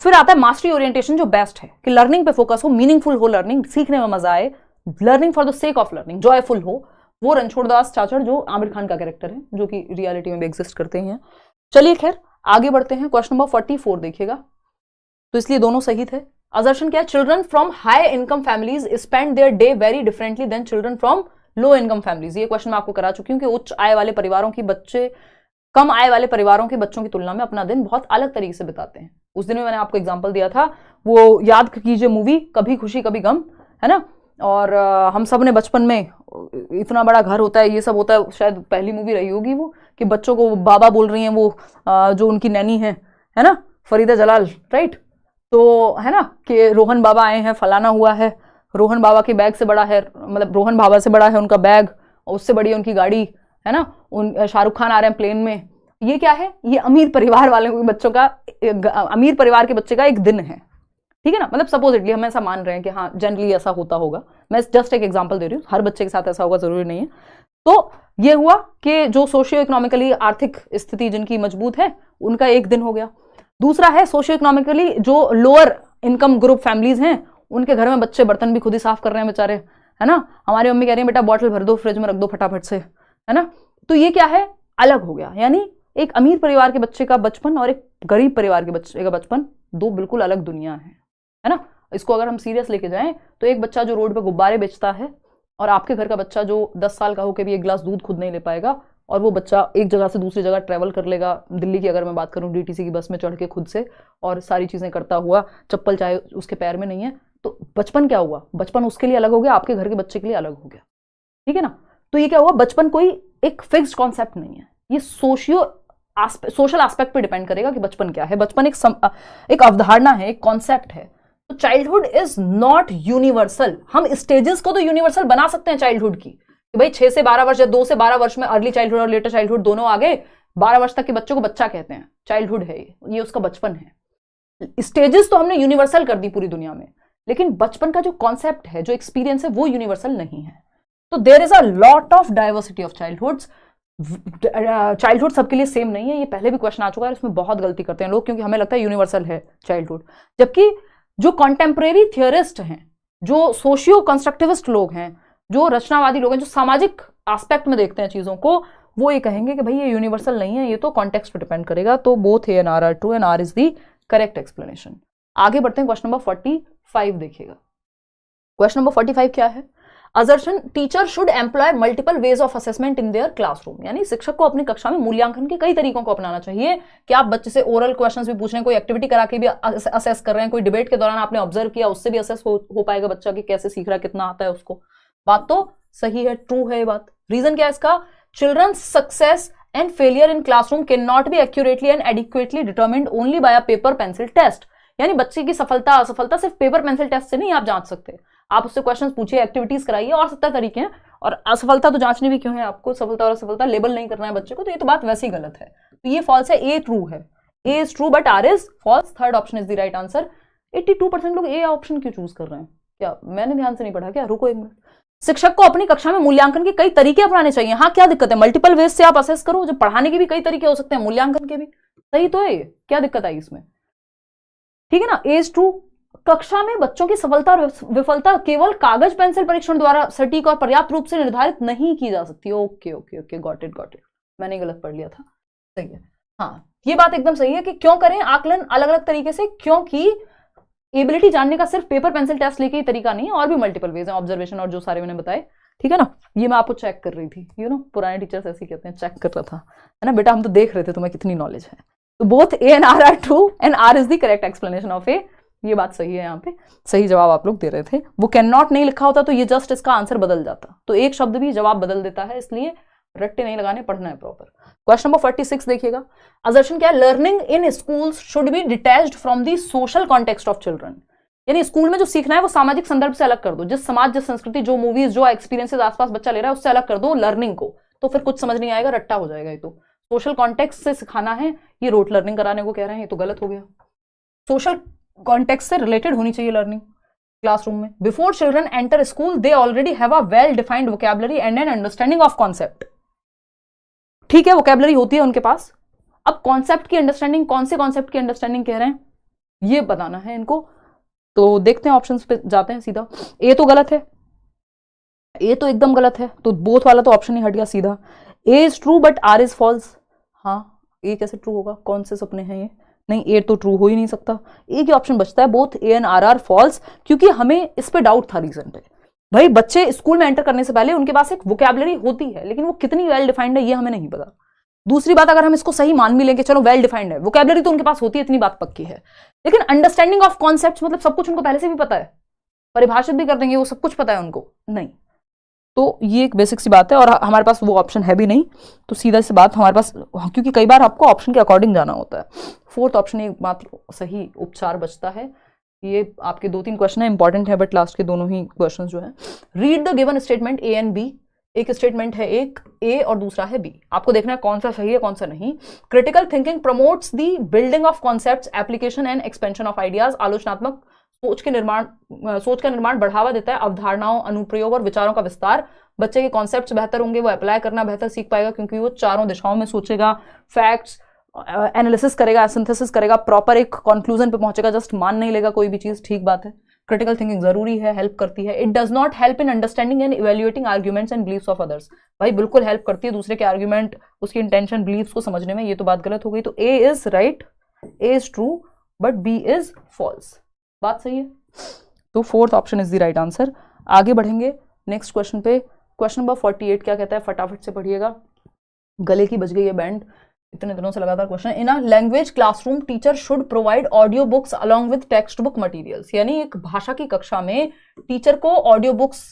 फिर आता है मास्टरी ओरिएंटेशन जो बेस्ट है, कि लर्निंग पे फोकस हो, मीनिंगफुल हो लर्निंग, सीखने में मजा आए, learning for the sake of learning, joyful हो। वो रणछोड़ दास छाछड़ जो आमिर खान का कैरेक्टर है, जो कि रियलिटी में भी एग्जिस्ट करते हैं। चलिए खैर आगे बढ़ते हैं। क्वेश्चन नंबर 44 देखिएगा, तो इसलिए दोनों सही थे। असर्शन क्या है? Children from high income families spend their day very differently than children from low income families. ये क्वेश्चन मैं आपको करा चुकी हूँ कि उच्च आय वाले परिवारों की बच्चे कम आय वाले परिवारों के बच्चों की तुलना में अपना दिन बहुत अलग तरीके से बिताते हैं। उस दिन में मैंने आपको एग्जांपल दिया था, वो याद कीजिए मूवी कभी खुशी कभी गम, है ना। और हम सब ने बचपन में, इतना बड़ा घर होता है, ये सब होता है, शायद पहली मूवी रही होगी वो, कि बच्चों को बाबा बोल रही हैं वो जो उनकी नैनी है ना, फरीदा जलाल, राइट। तो है ना कि रोहन बाबा आए हैं, फलाना हुआ है, रोहन बाबा के बैग से बड़ा है, मतलब रोहन बाबा से बड़ा है उनका बैग, और उससे बड़ी है उनकी गाड़ी, है ना। उन शाहरुख खान आ रहे हैं प्लेन में। ये क्या है? ये अमीर परिवार वाले बच्चों का, अमीर परिवार के बच्चे का एक दिन है, ठीक है ना। मतलब सपोजिटली हम ऐसा मान रहे हैं कि हाँ जनरली ऐसा होता होगा, मैं जस्ट एक एग्जांपल दे रही हूँ, हर बच्चे के साथ ऐसा होगा जरूरी नहीं है। तो ये हुआ कि जो सोशियो इकोनॉमिकली आर्थिक स्थिति जिनकी मजबूत है, उनका एक दिन हो गया। दूसरा है सोशियो इकोनॉमिकली जो लोअर इनकम ग्रुप फैमिलीज हैं, उनके घर में बच्चे बर्तन भी खुद ही साफ कर रहे हैं बेचारे, है ना। हमारी मम्मी कह रही है बेटा बॉटल भर दो, फ्रिज में रख दो फटाफट से, है ना। तो ये क्या है? अलग हो गया। यानी एक अमीर परिवार के बच्चे का बचपन और एक गरीब परिवार के बच्चे का बचपन, दो बिल्कुल अलग दुनिया है ना। इसको अगर हम सीरियस लेके जाएं तो एक बच्चा जो रोड पे गुब्बारे बेचता है, और आपके घर का बच्चा जो 10 साल का होकर भी 1 गिलास दूध खुद नहीं ले पाएगा, और वो बच्चा एक जगह से दूसरी जगह ट्रैवल कर लेगा, दिल्ली की अगर मैं बात करूं, डीटीसी की बस में चढ़ के खुद से, और सारी चीजें करता हुआ, चप्पल चाहे उसके पैर में नहीं है, तो बचपन क्या हुआ? बचपन उसके लिए अलग हो गया, आपके घर के बच्चे के लिए अलग हो गया, ठीक है ना। तो ये क्या हुआ? बचपन कोई एक फिक्स्ड कॉन्सेप्ट नहीं है, ये सोशल एस्पेक्ट पे डिपेंड करेगा कि बचपन क्या है। बचपन एक अवधारणा है, एक कॉन्सेप्ट है। तो चाइल्डहुड इज नॉट यूनिवर्सल। हम स्टेजेस को तो यूनिवर्सल बना सकते हैं चाइल्डहुड की, कि भाई 6 से 12 वर्ष या 2 से 12 वर्ष में अर्ली चाइल्डहुड और लेटर चाइल्डहुड दोनों आ गए, 12 वर्ष तक के बच्चों को बच्चा कहते हैं, चाइल्डहुड है ये उसका बचपन है। स्टेजेस तो हमने यूनिवर्सल कर दी पूरी दुनिया में, लेकिन बचपन का जो कॉन्सेप्ट है, जो एक्सपीरियंस है, वो यूनिवर्सल नहीं है। तो there is a lot of diversity of childhoods. Childhood सबके लिए सेम नहीं है, ये पहले भी क्वेश्चन आ चुका है, इसमें बहुत गलती करते हैं लोग, क्योंकि हमें लगता है यूनिवर्सल है चाइल्डहुड। जबकि जो कॉन्टेम्परेरी थियरिस्ट हैं, जो सोशियो कंस्ट्रक्टिविस्ट लोग हैं, जो रचनावादी लोग हैं, जो सामाजिक एस्पेक्ट में देखते हैं चीजों को, वो ये कहेंगे कि भाई ये यूनिवर्सल नहीं है, ये तो कॉन्टेक्स्ट पर डिपेंड करेगा। तो both A and R are true and R is the correct explanation. आगे बढ़ते हैं, क्वेश्चन नंबर 45 देखिएगा। क्वेश्चन नंबर 45 क्या है? Assertion, teacher should employ multiple ways of assessment in their classroom, यानी शिक्षक को अपनी कक्षा में मूल्यांकन के कई तरीकों को अपनाना चाहिए कि आप बच्चे से ओरल क्वेश्चंस भी पूछ रहे हैं, कोई एक्टिविटी करा के भी असेस कर रहे हैं, कोई डिबेट के दौरान आपने ऑब्जर्व किया, उससे भी असेस हो पाएगा बच्चा कि कैसे सीख रहा है, कितना आता है उसको। बात तो सही है, ट्रू है ये बात। रीजन क्या है इसका? Children's success and failure in classroom can not be accurately and adequately determined only by a paper pencil test, यानी बच्चे की सफलता असफलता सिर्फ पेपर पेंसिल टेस्ट से नहीं आप जांच सकते। आप उससे क्वेश्चंस पूछिए, एक्टिविटीज कराइए, और 70 तरीके हैं, और असफलता तो जांचनी भी क्यों है आपको? सफलता और असफलता लेबल नहीं करना है बच्चे को, तो ये तो बात वैसे ही गलत है। तो ये फॉल्स है, ए ट्रू है, A is true but R is false. Third option is the right answer. 82% लोग ए ऑप्शन क्यों चूज कर रहे हैं? क्या मैंने ध्यान से नहीं पढ़ा क्या? रुको एक मिनट। शिक्षक को अपनी कक्षा में मूल्यांकन के कई तरीके अपनाने चाहिए। हाँ, क्या दिक्कत है? मल्टीपल वेज से आप असेस करो, जो पढ़ाने के भी कई तरीके हो सकते हैं, मूल्यांकन के भी। सही तो है, क्या दिक्कत आई इसमें? ठीक है ना, एज ट्रू। कक्षा में बच्चों की सफलता और विफलता केवल कागज पेंसिल परीक्षण द्वारा सटीक और पर्याप्त रूप से निर्धारित नहीं की जा सकती। Okay okay okay, got it got it, मैंने गलत पढ़ लिया था। सही है, हाँ ये बात एकदम सही है कि क्यों करें आकलन अलग अलग तरीके से, क्योंकि एबिलिटी जानने का सिर्फ पेपर पेंसिल टेस्ट लेके ही तरीका नहीं है, और भी मल्टीपल वेज है, ऑब्जर्वेशन और जो सारे मैंने बताए। ठीक है ना, ये मैं आपको चेक कर रही थी, पुराने टीचर्स ऐसे कहते हैं, चेक कर रहा था, है ना बेटा, हम तो देख रहे थे तुम्हें कितनी नॉलेज है। तो both A and R true and R is the correct explanation of A. ये बात सही है, यहाँ पे सही जवाब आप लोग दे रहे थे। वो कैन नॉट नहीं लिखा होता तो ये जस्ट इसका आंसर बदल जाता, तो एक शब्द भी जवाब बदल देता है, इसलिए रट्टे नहीं लगाने, पढ़ना है प्रॉपर। क्वेश्चन नंबर 46 देखिएगा। असर्शन क्या है? Learning in schools should be detached from the social context of children, यानी स्कूल में जो सीखना है वो सामाजिक संदर्भ से अलग कर दो। जिस समाज, जिस संस्कृति, जो मूवीज, जो एक्सपीरियंसेस आसपास बच्चा ले रहा है उससे अलग कर दो लर्निंग को, तो फिर कुछ समझ नहीं आएगा, रट्टा हो जाएगा। ये तो सोशल कॉन्टेक्स्ट से सिखाना है, ये रोट लर्निंग कराने को कह रहे हैं, ये तो गलत हो गया। सोशल कॉन्टेक्स्ट से रिलेटेड होनी चाहिए लर्निंग क्लासरूम में। Before children enter school they already have a well defined vocabulary and an understanding of concept. ठीक है, वोकैबुलरी होती है उनके पास, अब कॉन्सेप्ट की अंडरस्टैंडिंग, कौन से कॉन्सेप्ट की अंडरस्टैंडिंग कह रहे हैं ये बताना है इनको। तो देखते हैं, ऑप्शंस पे जाते हैं सीधा। ए तो गलत है, ए तो एकदम गलत है, तो बोथ वाला तो ऑप्शन ही हट गया सीधा। A is true but R is false. हाँ, ए कैसे ट्रू होगा? कौन से सपने हैं ये? नहीं, ए तो ट्रू हो ही नहीं सकता। एक ही ऑप्शन बचता है, both A and R false, क्योंकि हमें इस पे डाउट था रीजन पे। भाई बच्चे स्कूल में एंटर करने से पहले उनके पास एक वोकैबुलरी होती है, लेकिन वो कितनी वेल डिफाइंड है ये हमें नहीं पता। दूसरी बात, अगर हम इसको सही मान भी लेंगे, चलो वेल डिफाइंड है, वोकैबुलरी तो उनके पास होती है, इतनी बात पक्की है, लेकिन अंडरस्टैंडिंग ऑफ कॉन्सेप्ट्स मतलब सब कुछ उनको पहले से भी पता है, परिभाषित भी कर देंगे, वो सब कुछ पता है उनको नहीं। तो ये एक बेसिक सी बात है, और हमारे पास वो ऑप्शन है भी नहीं, तो सीधा सी बात हमारे पास, क्योंकि कई बार आपको ऑप्शन के अकॉर्डिंग जाना होता है। फोर्थ ऑप्शन एक मात्र सही उपचार बचता है। ये आपके 2-3 क्वेश्चन है, इंपॉर्टेंट है, बट लास्ट के दोनों ही क्वेश्चन जो है, read the given statement A and B. एक स्टेटमेंट है एक ए और दूसरा है बी, आपको देखना है कौन सा सही है कौन सा नहीं। Critical thinking promotes the building of concepts, application and expansion of ideas. आलोचनात्मक सोच का निर्माण बढ़ावा देता है, अवधारणाओं, अनुप्रयोग और विचारों का विस्तार। बच्चे के कॉन्सेप्ट्स बेहतर होंगे, वो अप्लाई करना बेहतर सीख पाएगा, क्योंकि वो चारों दिशाओं में सोचेगा, फैक्ट्स एनालिसिस करेगा, सिंथेसिस करेगा, प्रॉपर एक कंक्लूजन पे पहुंचेगा, जस्ट मान नहीं लेगा कोई भी चीज। ठीक बात है, क्रिटिकल थिंकिंग जरूरी है, हेल्प करती है। It does not help in understanding and evaluating arguments and beliefs of others. भाई बिल्कुल हेल्प करती है दूसरे के आर्ग्यूमेंट, उसकी इंटेंशन, बिलीफ्स को समझने में। ये तो बात गलत हो गई, तो A is right, A is true but B is false. बात सही है, तो fourth option is the right answer. आगे बढ़ेंगे नेक्स्ट क्वेश्चन पे। क्वेश्चन नंबर 48 क्या कहता है, फटाफट से पढ़िएगा, गले की बज गई है बैंड, इतने दिनों से लगातार question. In a language classroom teacher should provide audio books along with text book materials, यानी एक भाषा की कक्षा में टीचर को ऑडियो बुक्स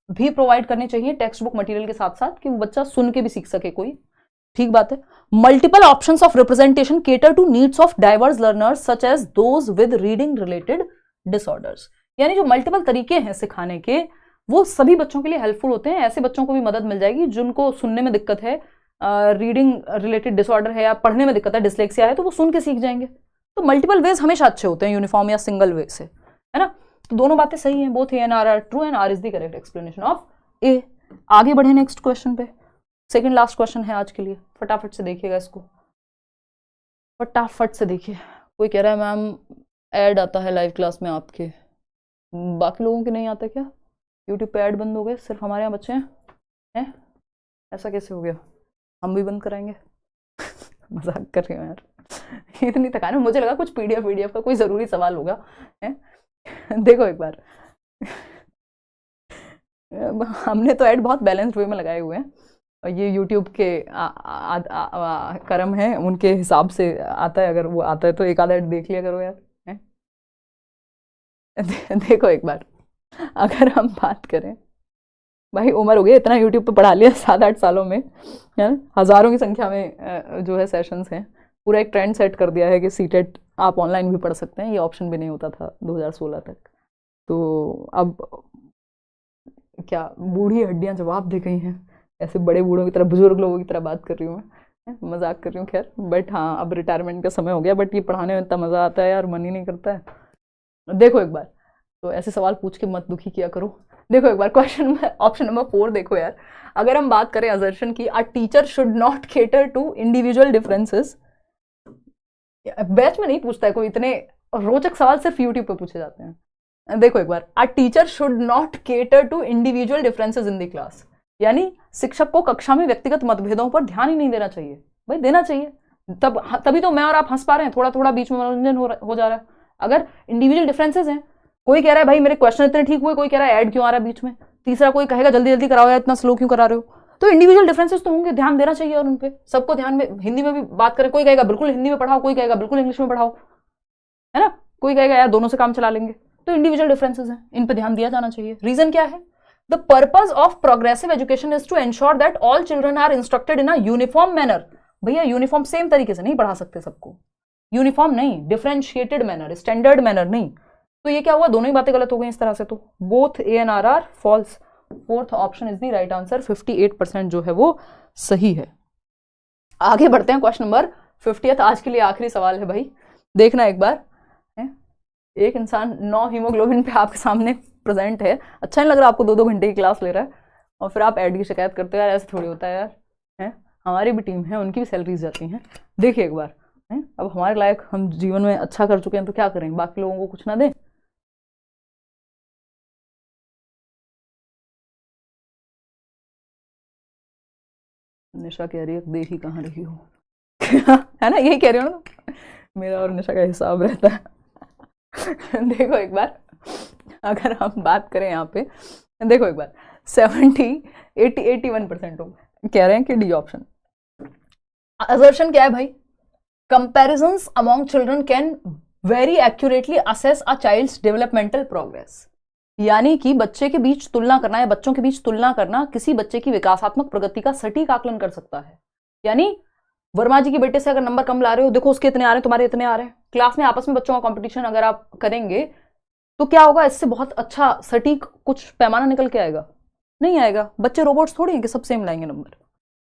भी प्रोवाइड करनी चाहिए टेक्स्ट बुक मटीरियल के साथ साथ, कि वो बच्चा सुन के भी सीख सके कोई। ठीक बात है। Multiple options of representation cater to needs of diverse learners such as those with reading related disorders, यानी जो मल्टीपल तरीके हैं सिखाने के वो सभी बच्चों के लिए हेल्पफुल होते हैं। ऐसे बच्चों को भी मदद मिल जाएगी जिनको सुनने में दिक्कत है, रीडिंग रिलेटेड डिसऑर्डर है, या पढ़ने में दिक्कत है, डिसलेक्सिया है, तो वो सुन के सीख जाएंगे। तो मल्टीपल वेज हमेशा अच्छे होते हैं, यूनिफॉर्म या सिंगल वे से, है ना। तो दोनों बातें सही हैं, both A and R are true and R is the correct explanation of A. आगे बढ़े नेक्स्ट क्वेश्चन पे, सेकंड लास्ट क्वेश्चन है आज के लिए, फटाफट से देखिएगा इसको, फटाफट से देखिए। कोई कह रहा है मैम ऐड आता है लाइव क्लास में आपके, बाकी लोगों के नहीं आता क्या? यूट्यूब पे ऐड बंद हो गए, सिर्फ हमारे यहाँ बच्चे हैं? ऐसा कैसे हो गया? हम भी बंद कराएंगे? मजाक कर रही हूँ यार, इतनी थकान है, मुझे लगा कुछ पीडीएफ का कोई ज़रूरी सवाल होगा है। देखो एक बार हमने तो ऐड बहुत बैलेंस्ड वे में लगाए हुए हैं, और ये यूट्यूब के कर्म हैं, उनके हिसाब से आता है। अगर वो आता है तो एक आधा ऐड देख लिया करो यार, हैं? देखो एक बार, अगर हम बात करें, भाई उम्र हो गई, इतना यूट्यूब पे पढ़ा लिया 7-8 सालों में, है ना? हज़ारों की संख्या में जो है सेशंस हैं, पूरा एक ट्रेंड सेट कर दिया है कि सीटेट आप ऑनलाइन भी पढ़ सकते हैं, ये ऑप्शन भी नहीं होता था 2016 तक। तो अब क्या बूढ़ी हड्डियां जवाब दे गई हैं, ऐसे बड़े बूढ़ों की तरह, बुजुर्ग लोगों की तरह बात कर रही हूँ मैं, मजाक कर रही हूँ खैर। बट हाँ, अब रिटायरमेंट का समय हो गया, बट ये पढ़ाने में इतना मज़ा आता है यार, मन ही नहीं करता है। देखो एक बार, तो ऐसे सवाल पूछ के मत दुखी किया करो। देखो एक बार क्वेश्चन में ऑप्शन नंबर 4 देखो यार, अगर हम बात करें असर्शन की, a teacher should not cater to individual differences. Batch में नहीं पूछता है कोई, इतने रोचक सवाल सिर्फ यूट्यूब पे पूछे जाते हैं। देखो एक बार, a teacher should not cater to individual differences in the class, यानी शिक्षक को कक्षा में व्यक्तिगत मतभेदों पर ध्यान ही नहीं देना चाहिए। भाई देना चाहिए, तभी तो मैं और आप हंस पा रहे हैं, थोड़ा थोड़ा बीच में मनोरंजन हो जा रहा है। अगर इंडिविजुअल डिफरेंसेस हैं, कोई कह रहा है भाई मेरे क्वेश्चन इतने ठीक हुए, कोई कह रहा है ऐड क्यों आ रहा है बीच में, तीसरा कोई कहेगा जल्दी जल्दी कराओ यार, इतना स्लो क्यों करा रहे हो। तो इंडिविजुअल डिफरेंसेस तो होंगे, ध्यान देना चाहिए और उनपे सबको ध्यान में। हिंदी में भी बात करें, कोई कहेगा बिल्कुल हिंदी में पढ़ाओ, कोई कहेगा बिल्कुल इंग्लिश में पढ़ाओ, है ना? कोई कहेगा यार दोनों से काम चला लेंगे। तो इंडिविजुअल डिफरेंसेस हैं, इन पे ध्यान दिया जाना चाहिए। रीजन क्या है? The purpose of progressive education is to ensure that all children are instructed in a uniform manner. भैया यूनिफॉर्म सेम तरीके से नहीं पढ़ा सकते सबको, यूनिफॉर्म नहीं, डिफरेंशिएटेड मैनर, स्टैंडर्ड मैनर नहीं। तो ये क्या हुआ, दोनों ही बातें गलत हो गई इस तरह से, तो both A and R are false. Fourth option is the right answer, 58% जो है वो सही है। आगे बढ़ते हैं, क्वेश्चन नंबर 50th, आज के लिए आखिरी सवाल है भाई। देखना एक बार, एक इंसान 9 हीमोग्लोबिन पे आपके सामने प्रेजेंट है, अच्छा नहीं लग रहा आपको, 2-2 घंटे की क्लास ले रहा है, और फिर आप ऐड की शिकायत करते हो यार, ऐसे थोड़ी होता है यार, है? हमारी भी टीम है, उनकी भी सैलरीज जाती हैं। देखिए एक बार, है? अब हमारे लायक हम जीवन में अच्छा कर चुके हैं तो क्या करें, बाकी लोगों को कुछ ना दें? निशा कह रही है दे ही कहाँ रही हो है ना, यही कह रही हो ना, मेरा और निशा का हिसाब रहता है। देखो एक बार, अगर हम बात करें यहाँ पे, देखो एक बार, 81% लोग कह रहे हैं कि डी ऑप्शन। असर्शन क्या है भाई? Comparisons among children can very accurately assess a child's developmental progress, यानी कि बच्चे के बीच तुलना करना या बच्चों के बीच तुलना करना किसी बच्चे की विकासात्मक प्रगति का सटीक आकलन कर सकता है। यानी वर्मा जी के बेटे से अगर नंबर कम ला रहे हो, देखो उसके इतने आ रहे हैं, तुम्हारे इतने आ रहे हैं, क्लास में आपस में बच्चों का कंपटीशन अगर आप करेंगे तो क्या होगा, इससे बहुत अच्छा सटीक कुछ पैमाना निकल के आएगा? नहीं आएगा। बच्चे रोबोट्स थोड़ी हैं कि सब सेम लाएंगे नंबर,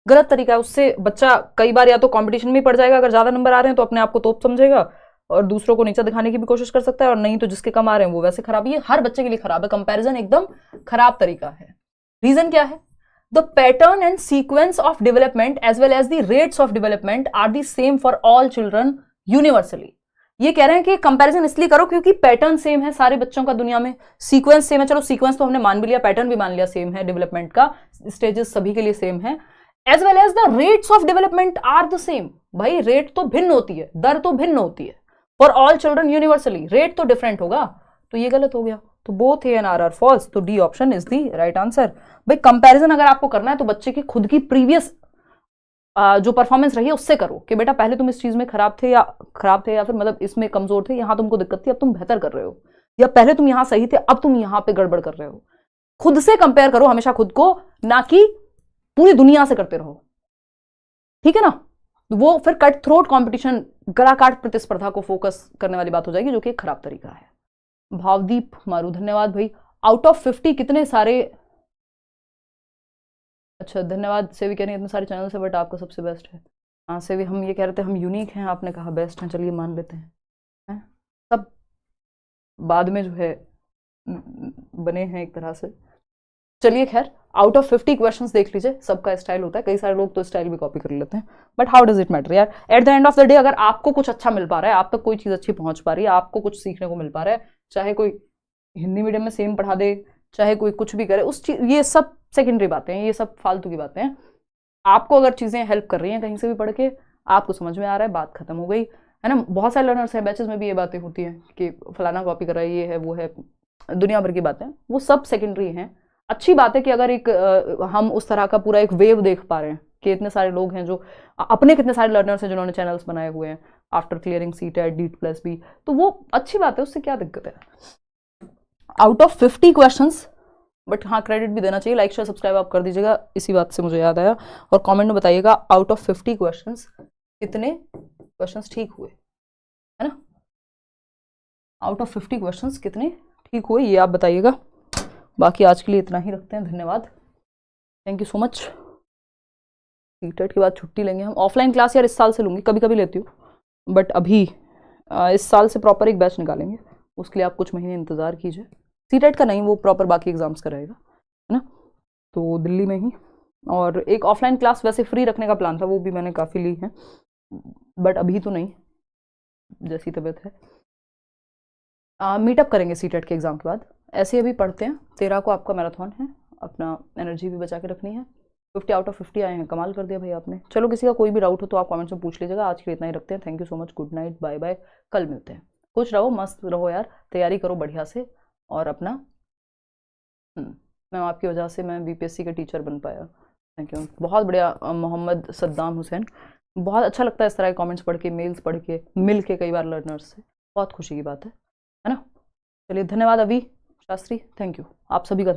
गलत तरीका है। उससे बच्चा कई बार या तो कंपटीशन में पड़ जाएगा, अगर ज्यादा नंबर आ रहे हैं तो अपने आप को तोप समझेगा और दूसरों को नीचा दिखाने की भी कोशिश कर सकता है, और नहीं तो जिसके कम आ रहे हैं वो वैसे खराब। ये हर बच्चे के लिए खराब है, कंपैरिजन एकदम खराब तरीका है। रीजन क्या है? The pattern and sequence of development as well as the rates of development are the same for all children universally. ये कह रहे हैं कि कंपैरिजन इसलिए करो क्योंकि पैटर्न सेम है सारे बच्चों का दुनिया में, सीक्वेंस सेम है। चलो सीक्वेंस तो हमने मान भी लिया, पैटर्न भी मान लिया सेम है, डेवलपमेंट का स्टेजेस सभी के लिए सेम है। As well as the rates of development are the same. भाई रेट तो भिन्न होती है, दर तो भिन्न होती है for all children universally, rate तो डिफरेंट होगा। तो ये गलत हो गया, तो both A and R are false, तो D option is the right answer. भाई कंपैरिजन अगर आपको करना है तो बच्चे की खुद की प्रीवियस जो परफॉर्मेंस रही है उससे करो कि बेटा पहले तुम इस चीज में खराब थे या फिर मतलब इसमें कमजोर थे, यहां तुमको दिक्कत थी, अब तुम बेहतर कर रहे हो, या पहले तुम यहां सही थे अब तुम यहां पे गड़बड़ कर रहे हो। खुद से कंपेयर करो हमेशा खुद को, ना कि पूरी दुनिया से करते रहो, ठीक है ना? वो फिर कट थ्रोट कॉम्पिटिशन, गला काट प्रतिस्पर्धा को फोकस करने वाली बात हो जाएगी, जो कि एक खराब तरीका है। भावदीप मारू, धन्यवाद भाई। आउट ऑफ 50 कितने सारे, अच्छा धन्यवाद। सेवी कह रही है इतने सारे चैनल से बट आपका सबसे बेस्ट है। हाँ सेवी, हम ये कह रहे थे हम यूनिक हैं, आपने कहा बेस्ट हैं, चलिए मान लेते हैं। सब बाद में जो है बने हैं एक तरह से। चलिए खैर, आउट ऑफ 50 क्वेश्चंस देख लीजिए, सबका स्टाइल होता है, कई सारे लोग तो स्टाइल भी कॉपी कर लेते हैं, but how does it matter यार? At the end of the day अगर आपको कुछ अच्छा मिल पा रहा है, आप तक कोई चीज़ अच्छी पहुंच पा रही है, आपको कुछ सीखने को मिल पा रहा है, चाहे कोई हिंदी मीडियम में सेम पढ़ा दे, चाहे कोई कुछ भी करे, उस चीज, ये सब सेकेंडरी बातें हैं, ये सब फालतू की बातें हैं। आपको अगर चीज़ें हेल्प कर रही हैं कहीं से भी पढ़ के, आपको समझ में आ रहा है, बात खत्म हो गई, है ना? बहुत सारे लर्नर्स हैं, बैचेस में भी ये बातें होती हैं कि फलाना कॉपी कर रहा है, ये है वो है, दुनिया भर की बातें, वो सब सेकेंडरी हैं। अच्छी बात है कि अगर एक हम उस तरह का पूरा एक वेव देख पा रहे हैं कि इतने सारे लोग हैं जो अपने कितने सारे लर्नर्स हैं जिन्होंने चैनल्स बनाए हुए हैं आफ्टर क्लियरिंग CTET DEET+B, तो वो अच्छी बात है, उससे क्या दिक्कत है। आउट ऑफ 50 क्वेश्चंस, बट हाँ क्रेडिट भी देना चाहिए, लाइक शेयर सब्सक्राइब आप कर दीजिएगा, इसी बात से मुझे याद आया। और कमेंट में बताइएगा आउट ऑफ 50 क्वेश्चंस कितने क्वेश्चंस ठीक हुए, है ना। आउट ऑफ 50 क्वेश्चंस कितने ठीक हुए ये आप बताइएगा। बाकी आज के लिए इतना ही रखते हैं, धन्यवाद, thank you so much. CTET के बाद छुट्टी लेंगे हम, ऑफलाइन क्लास यार इस साल से लूँगी, कभी कभी लेती हूँ, बट अभी इस साल से प्रॉपर एक बैच निकालेंगे, उसके लिए आप कुछ महीने इंतज़ार कीजिए। CTET का नहीं, वो प्रॉपर बाकी एग्जाम्स का रहेगा, है ना, तो दिल्ली में ही। और एक ऑफलाइन क्लास वैसे फ्री रखने का प्लान था, वो भी मैंने काफ़ी ली है, बट अभी तो नहीं, जैसी तबीयत है। मीटअप करेंगे CTET के एग्ज़ाम के बाद, ऐसे ही अभी पढ़ते हैं। 13 को आपका मैराथन है, अपना एनर्जी भी बचा के रखनी है। 50 आउट ऑफ 50 आए हैं, कमाल कर दिया भाई आपने। चलो किसी का कोई भी डाउट हो तो आप कमेंट्स में पूछ लीजिएगा। आज के लिए इतना ही रखते हैं, thank you so much, good night, bye bye, कल मिलते हैं। खुश रहो, मस्त रहो यार, तैयारी करो बढ़िया से, और अपना मैं आपकी वजह से मैं BPSC के टीचर बन पाया, थैंक यू, बहुत बढ़िया। मोहम्मद सद्दाम हुसैन, बहुत अच्छा लगता है इस तरह के कमेंट्स पढ़ के, मेल्स पढ़ के, मिल के कई बार लर्नर्स से, बहुत खुशी की बात है ना। चलिए धन्यवाद अभी शास्त्री, थैंक यू, आप सभी का धन्यवाद।